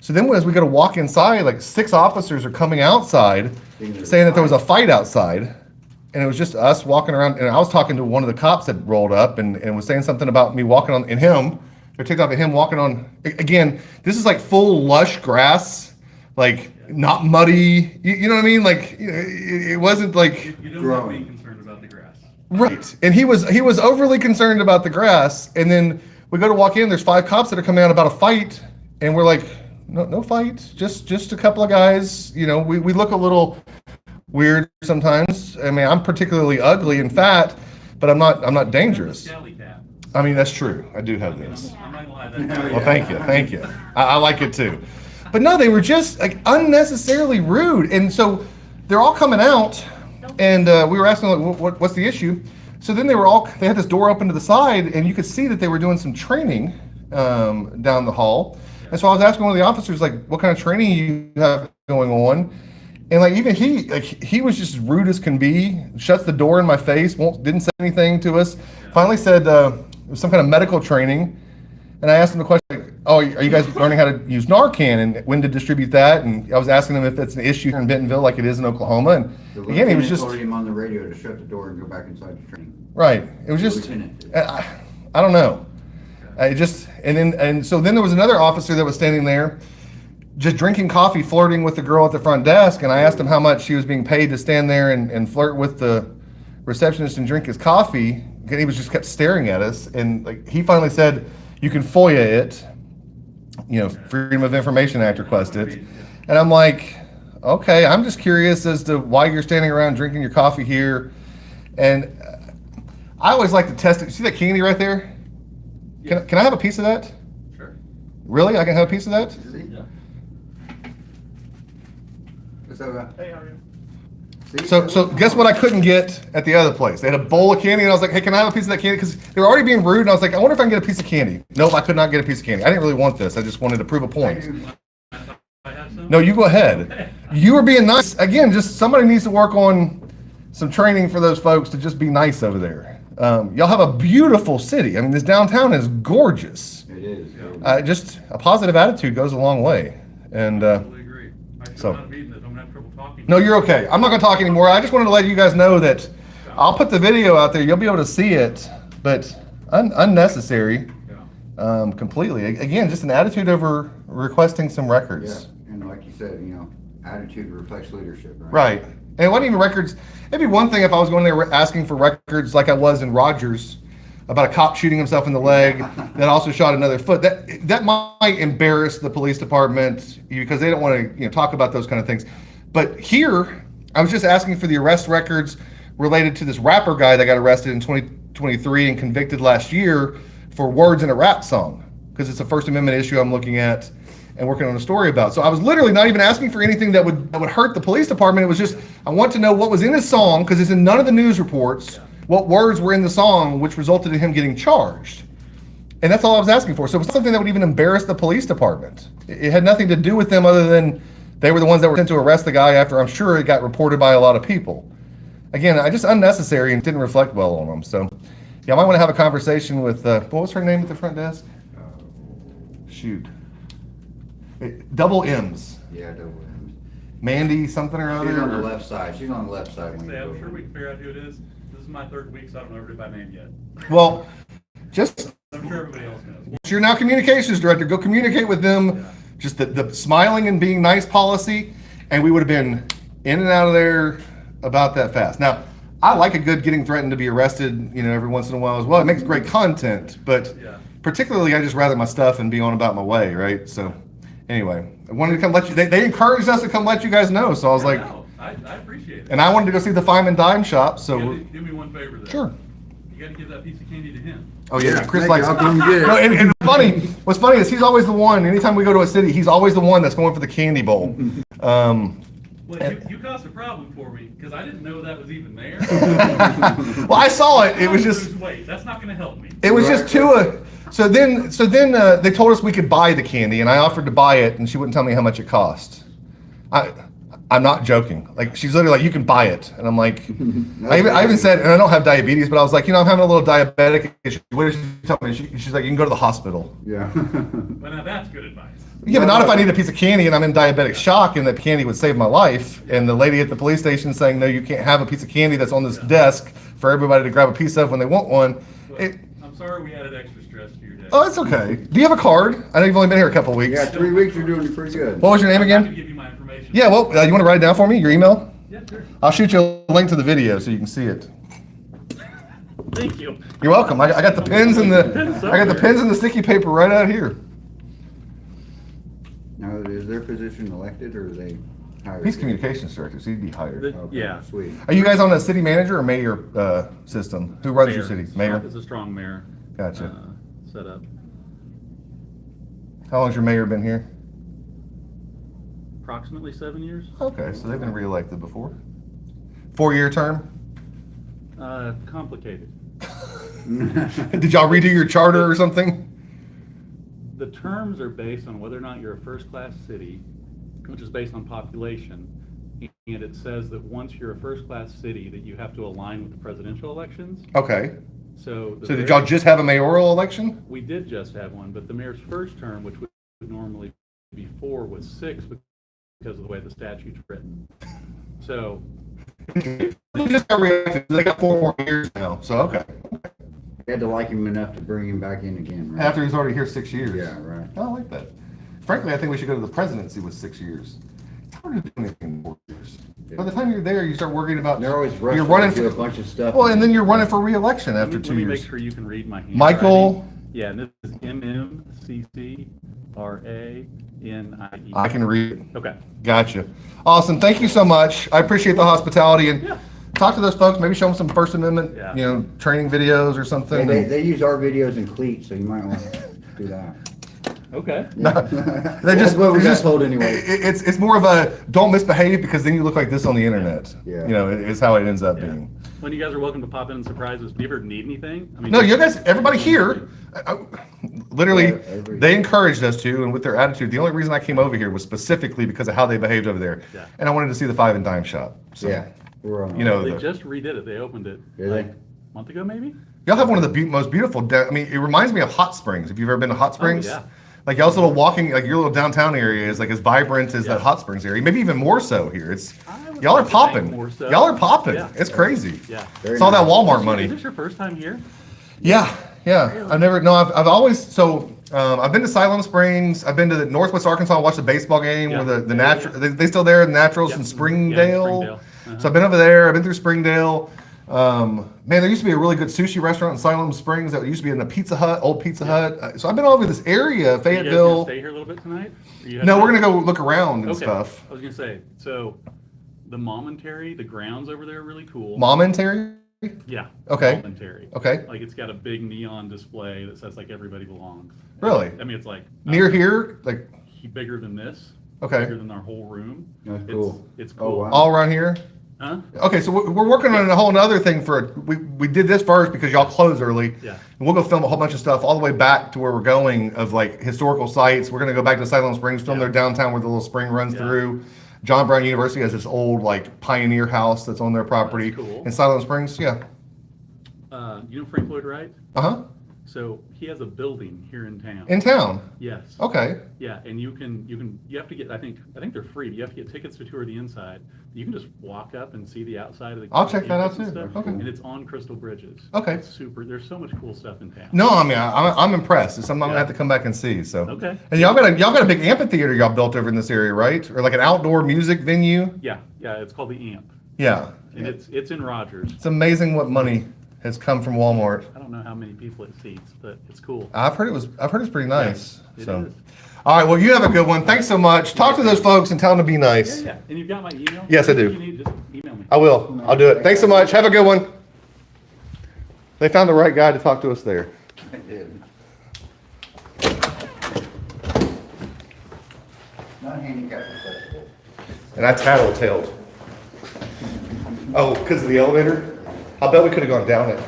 [SPEAKER 1] so then as we go to walk inside, like 6 officers are coming outside, saying that there was a fight outside. And it was just us walking around, and I was talking to one of the cops that rolled up and was saying something about me walking on, and him, they're taking off at him walking on, again, this is like full lush grass, like not muddy, you know what I mean? Like, it wasn't like.
[SPEAKER 9] you don't have to be concerned about the grass.
[SPEAKER 1] Right. And he was overly concerned about the grass, and then we go to walk in, there's 5 cops that are coming out about a fight, and we're like, no fight, just a couple of guys, you know, we look a little weird sometimes. I mean, I'm particularly ugly and fat, but I'm not dangerous.
[SPEAKER 9] Scally cap.
[SPEAKER 1] I mean, that's true. I do have this.
[SPEAKER 9] I'm not gonna lie. That
[SPEAKER 1] Well, thank you. I like it too. But no, they were just like unnecessarily rude, and so they're all coming out, and we were asking like, what's the issue? So then they had this door open to the side, and you could see that they were doing some training down the hall. And so I was asking one of the officers, like, what kind of training you have going on? And like even he was just rude as can be. Shuts the door in my face. Didn't say anything to us. Finally said it was some kind of medical training. And I asked him the question, like, "Oh, are you guys learning how to use Narcan and when to distribute that?" And I was asking him if that's an issue here in Bentonville, like it is in Oklahoma. And again, he was just
[SPEAKER 5] told him on the radio to shut the door and go back inside the training.
[SPEAKER 1] right. It was just I don't know. So then there was another officer that was standing there, just drinking coffee, flirting with the girl at the front desk, and I asked him how much he was being paid to stand there and flirt with the receptionist and drink his coffee. And he was just kept staring at us, and like he finally said, "You can FOIA it, you know, Freedom of Information Act requested." And I'm like, okay, I'm just curious as to why you're standing around drinking your coffee here. And I always like to test it. See that candy right there? Can I have a piece of that?
[SPEAKER 9] Sure.
[SPEAKER 1] Really? I can have a piece of that?
[SPEAKER 9] Yeah.
[SPEAKER 8] Hey, how are you?
[SPEAKER 1] So guess what I couldn't get at the other place? They had a bowl of candy, and I was like, hey, can I have a piece of that candy? Because they were already being rude, and I was like, I wonder if I can get a piece of candy. Nope, I could not get a piece of candy. I didn't really want this. I just wanted to prove a point.
[SPEAKER 9] I have some.
[SPEAKER 1] No, you go ahead. You were being nice. Again, just somebody needs to work on some training for those folks to just be nice over there. Y'all have a beautiful city. I mean, this downtown is gorgeous.
[SPEAKER 5] It is.
[SPEAKER 1] Just a positive attitude goes a long way. And
[SPEAKER 9] Totally agree. I
[SPEAKER 1] so-
[SPEAKER 9] not a meeting that I'm gonna have trouble talking.
[SPEAKER 1] no, you're okay. I'm not going to talk anymore. I just wanted to let you guys know that I'll put the video out there. You'll be able to see it, but unnecessary completely. Again, just an attitude over requesting some
[SPEAKER 5] Yeah,
[SPEAKER 1] records.
[SPEAKER 5] and like you said, you know, attitude reflects leadership, right?
[SPEAKER 1] Right. And it wasn't even records. It'd be one thing if I was going there asking for records like I was in Rogers about a cop shooting himself in the leg that also shot another foot. That might embarrass the police department because they don't want to talk about those kind of things. But here, I was just asking for the arrest records related to this rapper guy that got arrested in 2023 and convicted last year for words in a rap song because it's a First Amendment issue I'm looking at and working on a story about. So I was literally not even asking for anything that would hurt the police department. It was just, I want to know what was in his song, because it's in none of the news reports, what words were in the song, which resulted in him getting charged. And that's all I was asking for. So it was something that would even embarrass the police department. It had nothing to do with them other than they were the ones that were sent to arrest the guy after I'm sure it got reported by a lot of people. Again, I just unnecessary and didn't reflect well on them. So yeah, I might want to have a conversation with, what was her name at the front desk? Shoot. Double M's.
[SPEAKER 5] Yeah, double M's.
[SPEAKER 1] Mandy something or other.
[SPEAKER 5] She's on the left side. She's on the left side. When you
[SPEAKER 9] I'm
[SPEAKER 5] go
[SPEAKER 9] sure
[SPEAKER 5] in.
[SPEAKER 9] we can figure out who it is. This is my 3rd week, so I don't know everybody by name yet.
[SPEAKER 1] Well, just
[SPEAKER 9] I'm sure everybody else knows.
[SPEAKER 1] you're now communications director. Go communicate with them. Just the smiling and being nice policy, and we would have been in and out of there about that fast. Now, I like a good getting threatened to be arrested, every once in a while as well. It makes great content, but particularly I just rather my stuff and be on about my way, right? So anyway, I wanted to come let you, they encouraged us to come let you guys know. So I was like,
[SPEAKER 9] No, I appreciate it.
[SPEAKER 1] and I wanted to go see the Fime and Dime shop. So
[SPEAKER 9] You gotta do me one favor though.
[SPEAKER 1] sure.
[SPEAKER 9] You gotta give that piece of candy to him.
[SPEAKER 1] Oh yeah, Chris
[SPEAKER 5] thank
[SPEAKER 1] likes
[SPEAKER 5] you. I'll come get it.
[SPEAKER 1] No, and what's funny is he's always the one. Anytime we go to a city, he's always the one that's going for the candy bowl.
[SPEAKER 9] Well, you caused a problem for me because I didn't know that was even there.
[SPEAKER 1] Well, I saw it. It was just.
[SPEAKER 9] Wait, that's not going to help me.
[SPEAKER 1] It was just too. So then they told us we could buy the candy, and I offered to buy it, and she wouldn't tell me how much it cost. I'm not joking. Like, she's literally like, you can buy it, and I'm like, I even said, and I don't have diabetes, but I was like, I'm having a little diabetic issue. What did she tell me? She's like, you can go to the hospital.
[SPEAKER 5] Yeah.
[SPEAKER 9] Well, now that's good advice.
[SPEAKER 1] Yeah, but not if I need a piece of candy and I'm in diabetic shock and that candy would save my life. And the lady at the police station saying, no, you can't have a piece of candy that's on this desk for everybody to grab a piece of when they want one.
[SPEAKER 9] I'm sorry we added extra stress to your day.
[SPEAKER 1] Oh, it's okay. Do you have a card? I know you've only been here a couple weeks.
[SPEAKER 5] Yeah, 3 weeks, you're doing pretty good.
[SPEAKER 1] What was your name
[SPEAKER 9] I'm going to
[SPEAKER 1] again?
[SPEAKER 9] give you my information.
[SPEAKER 1] Yeah, well, you want to write it down for me? Your email?
[SPEAKER 9] Yeah, sure.
[SPEAKER 1] I'll shoot you a link to the video so you can see it.
[SPEAKER 8] Thank you.
[SPEAKER 1] You're welcome. I got the pins and the sticky paper right out here.
[SPEAKER 5] Now, is their position elected or are they hired?
[SPEAKER 1] He's communications director, so he'd be hired.
[SPEAKER 5] Okay,
[SPEAKER 8] Yeah.
[SPEAKER 5] Sweet.
[SPEAKER 1] Are you guys on a city manager or mayor system? Who runs your city? Mayor?
[SPEAKER 8] It's a strong mayor.
[SPEAKER 1] Gotcha.
[SPEAKER 8] Set up.
[SPEAKER 1] How long's your mayor been here?
[SPEAKER 8] Approximately 7 years.
[SPEAKER 1] Okay, so they've been reelected before. 4-year term?
[SPEAKER 8] Complicated.
[SPEAKER 1] Did y'all redo your charter or something?
[SPEAKER 8] The terms are based on whether or not you're a first-class city, which is based on population. And it says that once you're a first-class city, that you have to align with the presidential elections.
[SPEAKER 1] Okay.
[SPEAKER 8] So
[SPEAKER 1] Did y'all just have a mayoral election?
[SPEAKER 8] We did just have one, but the mayor's first term, which would normally be 4, was 6 because of the way the statute's written. So
[SPEAKER 1] They just got reelected. They got 4 more years now, so okay.
[SPEAKER 5] You had to like him enough to bring him back in again, right?
[SPEAKER 1] After he's already here 6 years.
[SPEAKER 5] Yeah, right.
[SPEAKER 1] I like that. Frankly, I think we should go to the presidency with 6 years. It's hard to do anything in 4 years. By the time you're there, you start worrying about.
[SPEAKER 5] They're always
[SPEAKER 1] you're
[SPEAKER 5] rushing
[SPEAKER 1] running
[SPEAKER 5] to do a
[SPEAKER 1] for
[SPEAKER 5] bunch of stuff.
[SPEAKER 1] Well, and then you're running for re-election after 2
[SPEAKER 8] let me
[SPEAKER 1] years.
[SPEAKER 8] make sure you can read my handwriting.
[SPEAKER 1] Michael.
[SPEAKER 8] Yeah, and this is MMCCRANIE.
[SPEAKER 1] I can read it.
[SPEAKER 8] Okay.
[SPEAKER 1] Gotcha. Awesome. Thank you so much. I appreciate the hospitality and talk to those folks. Maybe show them some First Amendment, training videos or something.
[SPEAKER 5] They use our videos in cleats, so you might want to do that.
[SPEAKER 8] Okay.
[SPEAKER 1] They just,
[SPEAKER 5] what we
[SPEAKER 1] it's
[SPEAKER 5] got
[SPEAKER 1] just
[SPEAKER 5] told anyway.
[SPEAKER 1] It's more of a don't misbehave because then you look like this on the internet.
[SPEAKER 5] Yeah.
[SPEAKER 1] Is how it ends up being.
[SPEAKER 8] When you guys are welcome to pop in and surprise us. Do you ever need anything? I mean,
[SPEAKER 1] No, you guys, everybody here, literally,
[SPEAKER 5] Yeah,
[SPEAKER 1] they encouraged us to, and with their attitude, the only reason I came over here was specifically because of how they behaved over there.
[SPEAKER 8] Yeah.
[SPEAKER 1] And I wanted to see the 5 and dime shop. So,
[SPEAKER 5] Yeah. We're on.
[SPEAKER 8] They just redid it. They opened it
[SPEAKER 5] Did they?
[SPEAKER 8] like a month ago, maybe?
[SPEAKER 1] y'all have one of the most beautiful, it reminds me of Hot Springs. Have you ever been to Hot Springs?
[SPEAKER 8] yeah.
[SPEAKER 1] Like y'all's little walking, like your little downtown area is like as vibrant as that Hot Springs area. Maybe even more so here. Y'all are
[SPEAKER 8] like to think
[SPEAKER 1] popping.
[SPEAKER 8] more so.
[SPEAKER 1] Y'all are popping.
[SPEAKER 8] Yeah.
[SPEAKER 1] It's crazy.
[SPEAKER 8] Yeah.
[SPEAKER 5] Very
[SPEAKER 1] It's all that
[SPEAKER 5] nice.
[SPEAKER 1] Walmart
[SPEAKER 8] Is
[SPEAKER 1] money.
[SPEAKER 8] this your first time here?
[SPEAKER 1] Yeah. I've always, I've been to Siloam Springs. I've been to the Northwest Arkansas, watched the baseball game
[SPEAKER 8] Yeah.
[SPEAKER 1] where the natural, they still there, the Naturals
[SPEAKER 8] Yeah.
[SPEAKER 1] in
[SPEAKER 8] Yeah,
[SPEAKER 1] Springdale.
[SPEAKER 8] Springdale. Uh-huh.
[SPEAKER 1] So I've been over there. I've been through Springdale. Man, there used to be a really good sushi restaurant in Siloam Springs that used to be in a Pizza Hut, old Pizza Hut. So I've been all over this area,
[SPEAKER 8] Are you guys gonna
[SPEAKER 1] Fayetteville.
[SPEAKER 8] stay here a little bit tonight? Or you
[SPEAKER 1] No,
[SPEAKER 8] have-
[SPEAKER 1] we're gonna go look around and
[SPEAKER 8] Okay.
[SPEAKER 1] stuff.
[SPEAKER 8] I was gonna say, so the Momentary, the grounds over there are really cool.
[SPEAKER 1] Momentary?
[SPEAKER 8] Yeah.
[SPEAKER 1] Okay.
[SPEAKER 8] Momentary.
[SPEAKER 1] Okay.
[SPEAKER 8] Like it's got a big neon display that says like everybody belongs.
[SPEAKER 1] Really?
[SPEAKER 8] I mean, it's like
[SPEAKER 1] Near here? Like,
[SPEAKER 8] bigger than this.
[SPEAKER 1] Okay.
[SPEAKER 8] Bigger than our whole room.
[SPEAKER 5] That's
[SPEAKER 8] It's-
[SPEAKER 5] cool.
[SPEAKER 8] It's
[SPEAKER 5] Oh,
[SPEAKER 8] cool.
[SPEAKER 5] wow.
[SPEAKER 1] all around here?
[SPEAKER 8] Huh?
[SPEAKER 1] Okay, so we're working on a whole nother thing we did this first because y'all closed early.
[SPEAKER 8] Yeah.
[SPEAKER 1] And we'll go film a whole bunch of stuff all the way back to where we're going of like historical sites. We're gonna go back to Siloam Springs, film
[SPEAKER 8] Yeah.
[SPEAKER 1] their downtown where the little spring runs
[SPEAKER 8] Yeah.
[SPEAKER 1] through. John Brown University has this old like pioneer house that's on their property.
[SPEAKER 8] That's cool.
[SPEAKER 1] In Siloam Springs, yeah.
[SPEAKER 8] You know Frank Lloyd Wright?
[SPEAKER 1] Uh-huh.
[SPEAKER 8] So he has a building here in town.
[SPEAKER 1] In town.
[SPEAKER 8] Yes.
[SPEAKER 1] Okay.
[SPEAKER 8] Yeah, and you have to get, I think they're free. You have to get tickets to tour the inside. You can just walk up and see the outside of the.
[SPEAKER 1] I'll check that out
[SPEAKER 8] campus and
[SPEAKER 1] too.
[SPEAKER 8] stuff.
[SPEAKER 1] Okay.
[SPEAKER 8] And it's on Crystal Bridges.
[SPEAKER 1] Okay.
[SPEAKER 8] It's super. There's so much cool stuff in town.
[SPEAKER 1] No, I mean I'm impressed. It's something I'm gonna
[SPEAKER 8] Yeah.
[SPEAKER 1] have to come back and see. So
[SPEAKER 8] Okay.
[SPEAKER 1] And y'all got a big amphitheater y'all built over in this area, right? Or like an outdoor music venue?
[SPEAKER 8] Yeah, it's called the Amp,
[SPEAKER 1] Yeah.
[SPEAKER 8] and it's in Rogers.
[SPEAKER 1] It's amazing what money has come from Walmart.
[SPEAKER 8] I don't know how many people it seats, but it's cool.
[SPEAKER 1] I've heard it's pretty nice.
[SPEAKER 8] It
[SPEAKER 1] So,
[SPEAKER 8] is.
[SPEAKER 1] all right. Well, you have a good one. Thanks so much. Talk to those folks and tell them to be nice.
[SPEAKER 8] Yeah. And you've got my email?
[SPEAKER 1] Yes, I do.
[SPEAKER 8] If you need, just email me.
[SPEAKER 1] I will. I'll do it. Thanks so much. Have a good one. They found the right guy to talk to us there.
[SPEAKER 5] I did. Not handicap accessible.
[SPEAKER 1] And I tattletaled. Oh, because of the elevator? I bet we could have gone down it.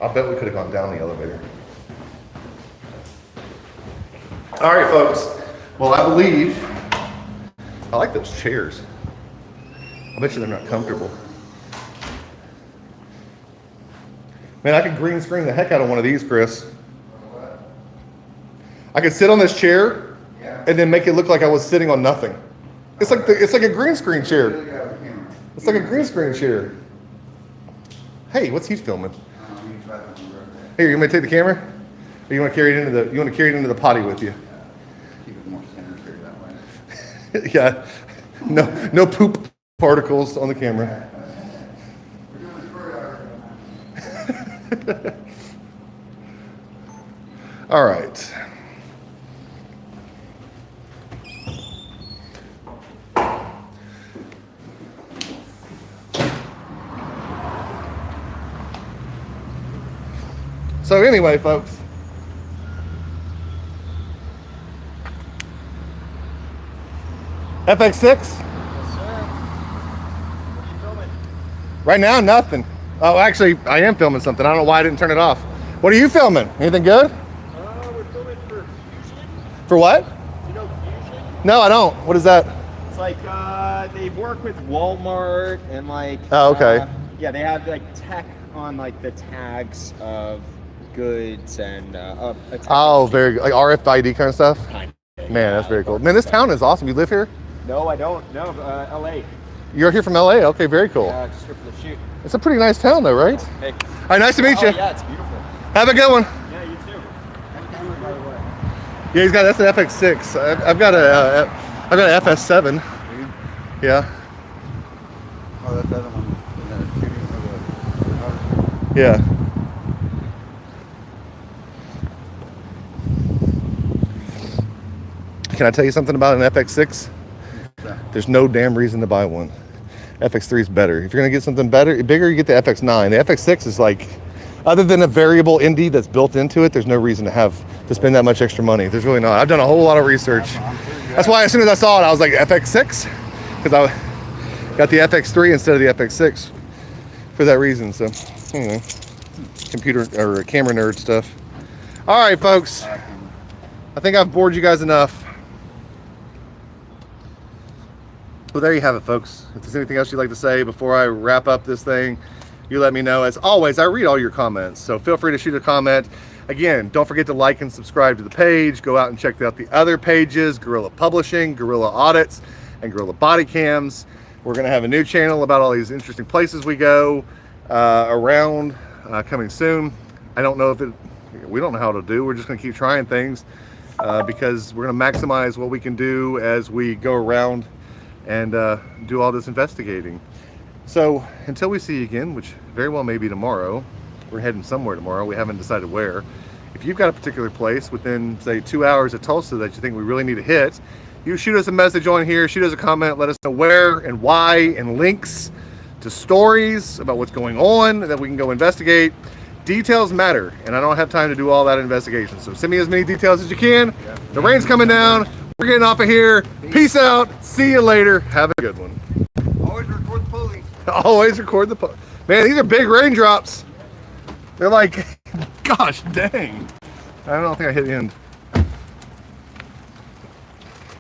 [SPEAKER 1] I bet we could have gone down the elevator. All right, folks. Well, I believe, I like those chairs. I bet you they're not comfortable. Man, I could green screen the heck out of one of these, Chris. I could sit on this chair and then make it look like I was sitting on nothing. It's like a green screen chair. It's like a green screen chair. Hey, what's he filming? Here, you want me to take the camera? Or you want to carry it into the potty with you?
[SPEAKER 5] Keep it more centered that way.
[SPEAKER 1] Yeah. No poop particles on the camera. All right. So anyway, folks. FX6?
[SPEAKER 10] Yes, sir. What are you filming?
[SPEAKER 1] Right now, nothing. Oh, actually, I am filming something. I don't know why I didn't turn it off. What are you filming? Anything good?
[SPEAKER 10] We're filming for Fusion.
[SPEAKER 1] For what?
[SPEAKER 10] You know Fusion?
[SPEAKER 1] No, I don't. What is that?
[SPEAKER 10] It's like they work with Walmart and like.
[SPEAKER 1] Oh, okay.
[SPEAKER 10] Yeah, they have like tech on like the tags of goods and
[SPEAKER 1] Oh, very good. Like RFID kind of stuff?
[SPEAKER 10] Kind of,
[SPEAKER 1] Man, that's very cool. Man, this town is awesome. You live here?
[SPEAKER 10] No, I don't. No, LA.
[SPEAKER 1] You're here from LA? Okay, very cool.
[SPEAKER 10] Just here for the shoot.
[SPEAKER 1] It's a pretty nice town though, right?
[SPEAKER 10] Hey.
[SPEAKER 1] All right, nice to meet you.
[SPEAKER 10] Yeah, it's beautiful.
[SPEAKER 1] Have a good one.
[SPEAKER 10] Yeah, you too. Have a camera, by the way.
[SPEAKER 1] Yeah, that's an FX6. I've got an FS7. Yeah.
[SPEAKER 5] Oh, that's the other one.
[SPEAKER 1] Yeah. Can I tell you something about an FX6? There's no damn reason to buy one. FX3 is better. If you're gonna get something bigger, you get the FX9. The FX6 is like, other than a variable ND that's built into it, there's no reason to spend that much extra money. There's really not. I've done a whole lot of research. That's why as soon as I saw it, I was like, FX6? Because I got the FX3 instead of the FX6 for that reason. So, you know, computer or camera nerd stuff. All right, folks. I think I've bored you guys enough. Well, there you have it, folks. If there's anything else you'd like to say before I wrap up this thing, you let me know. As always, I read all your comments, so feel free to shoot a comment. Again, don't forget to like and subscribe to the page. Go out and check out the other pages, Gorilla Publishing, Gorilla Audits, and Gorilla Body Cams. We're going to have a new channel about all these interesting places we go around coming soon. I don't know if we don't know how to do. We're just going to keep trying things because we're going to maximize what we can do as we go around and do all this investigating. So until we see you again, which very well may be tomorrow, we're heading somewhere tomorrow, we haven't decided where. If you've got a particular place within say 2 hours of Tulsa that you think we really need to hit, you shoot us a message on here, shoot us a comment, let us know where and why, and links to stories about what's going on that we can go investigate. Details matter, and I don't have time to do all that investigation, so send me as many details as you can. The rain's coming down. We're getting off of here. Peace out. See you later. Have a good one.
[SPEAKER 5] Always record the police.
[SPEAKER 1] Always record the Man, these are big raindrops. They're like, gosh dang. I don't think I hit the end.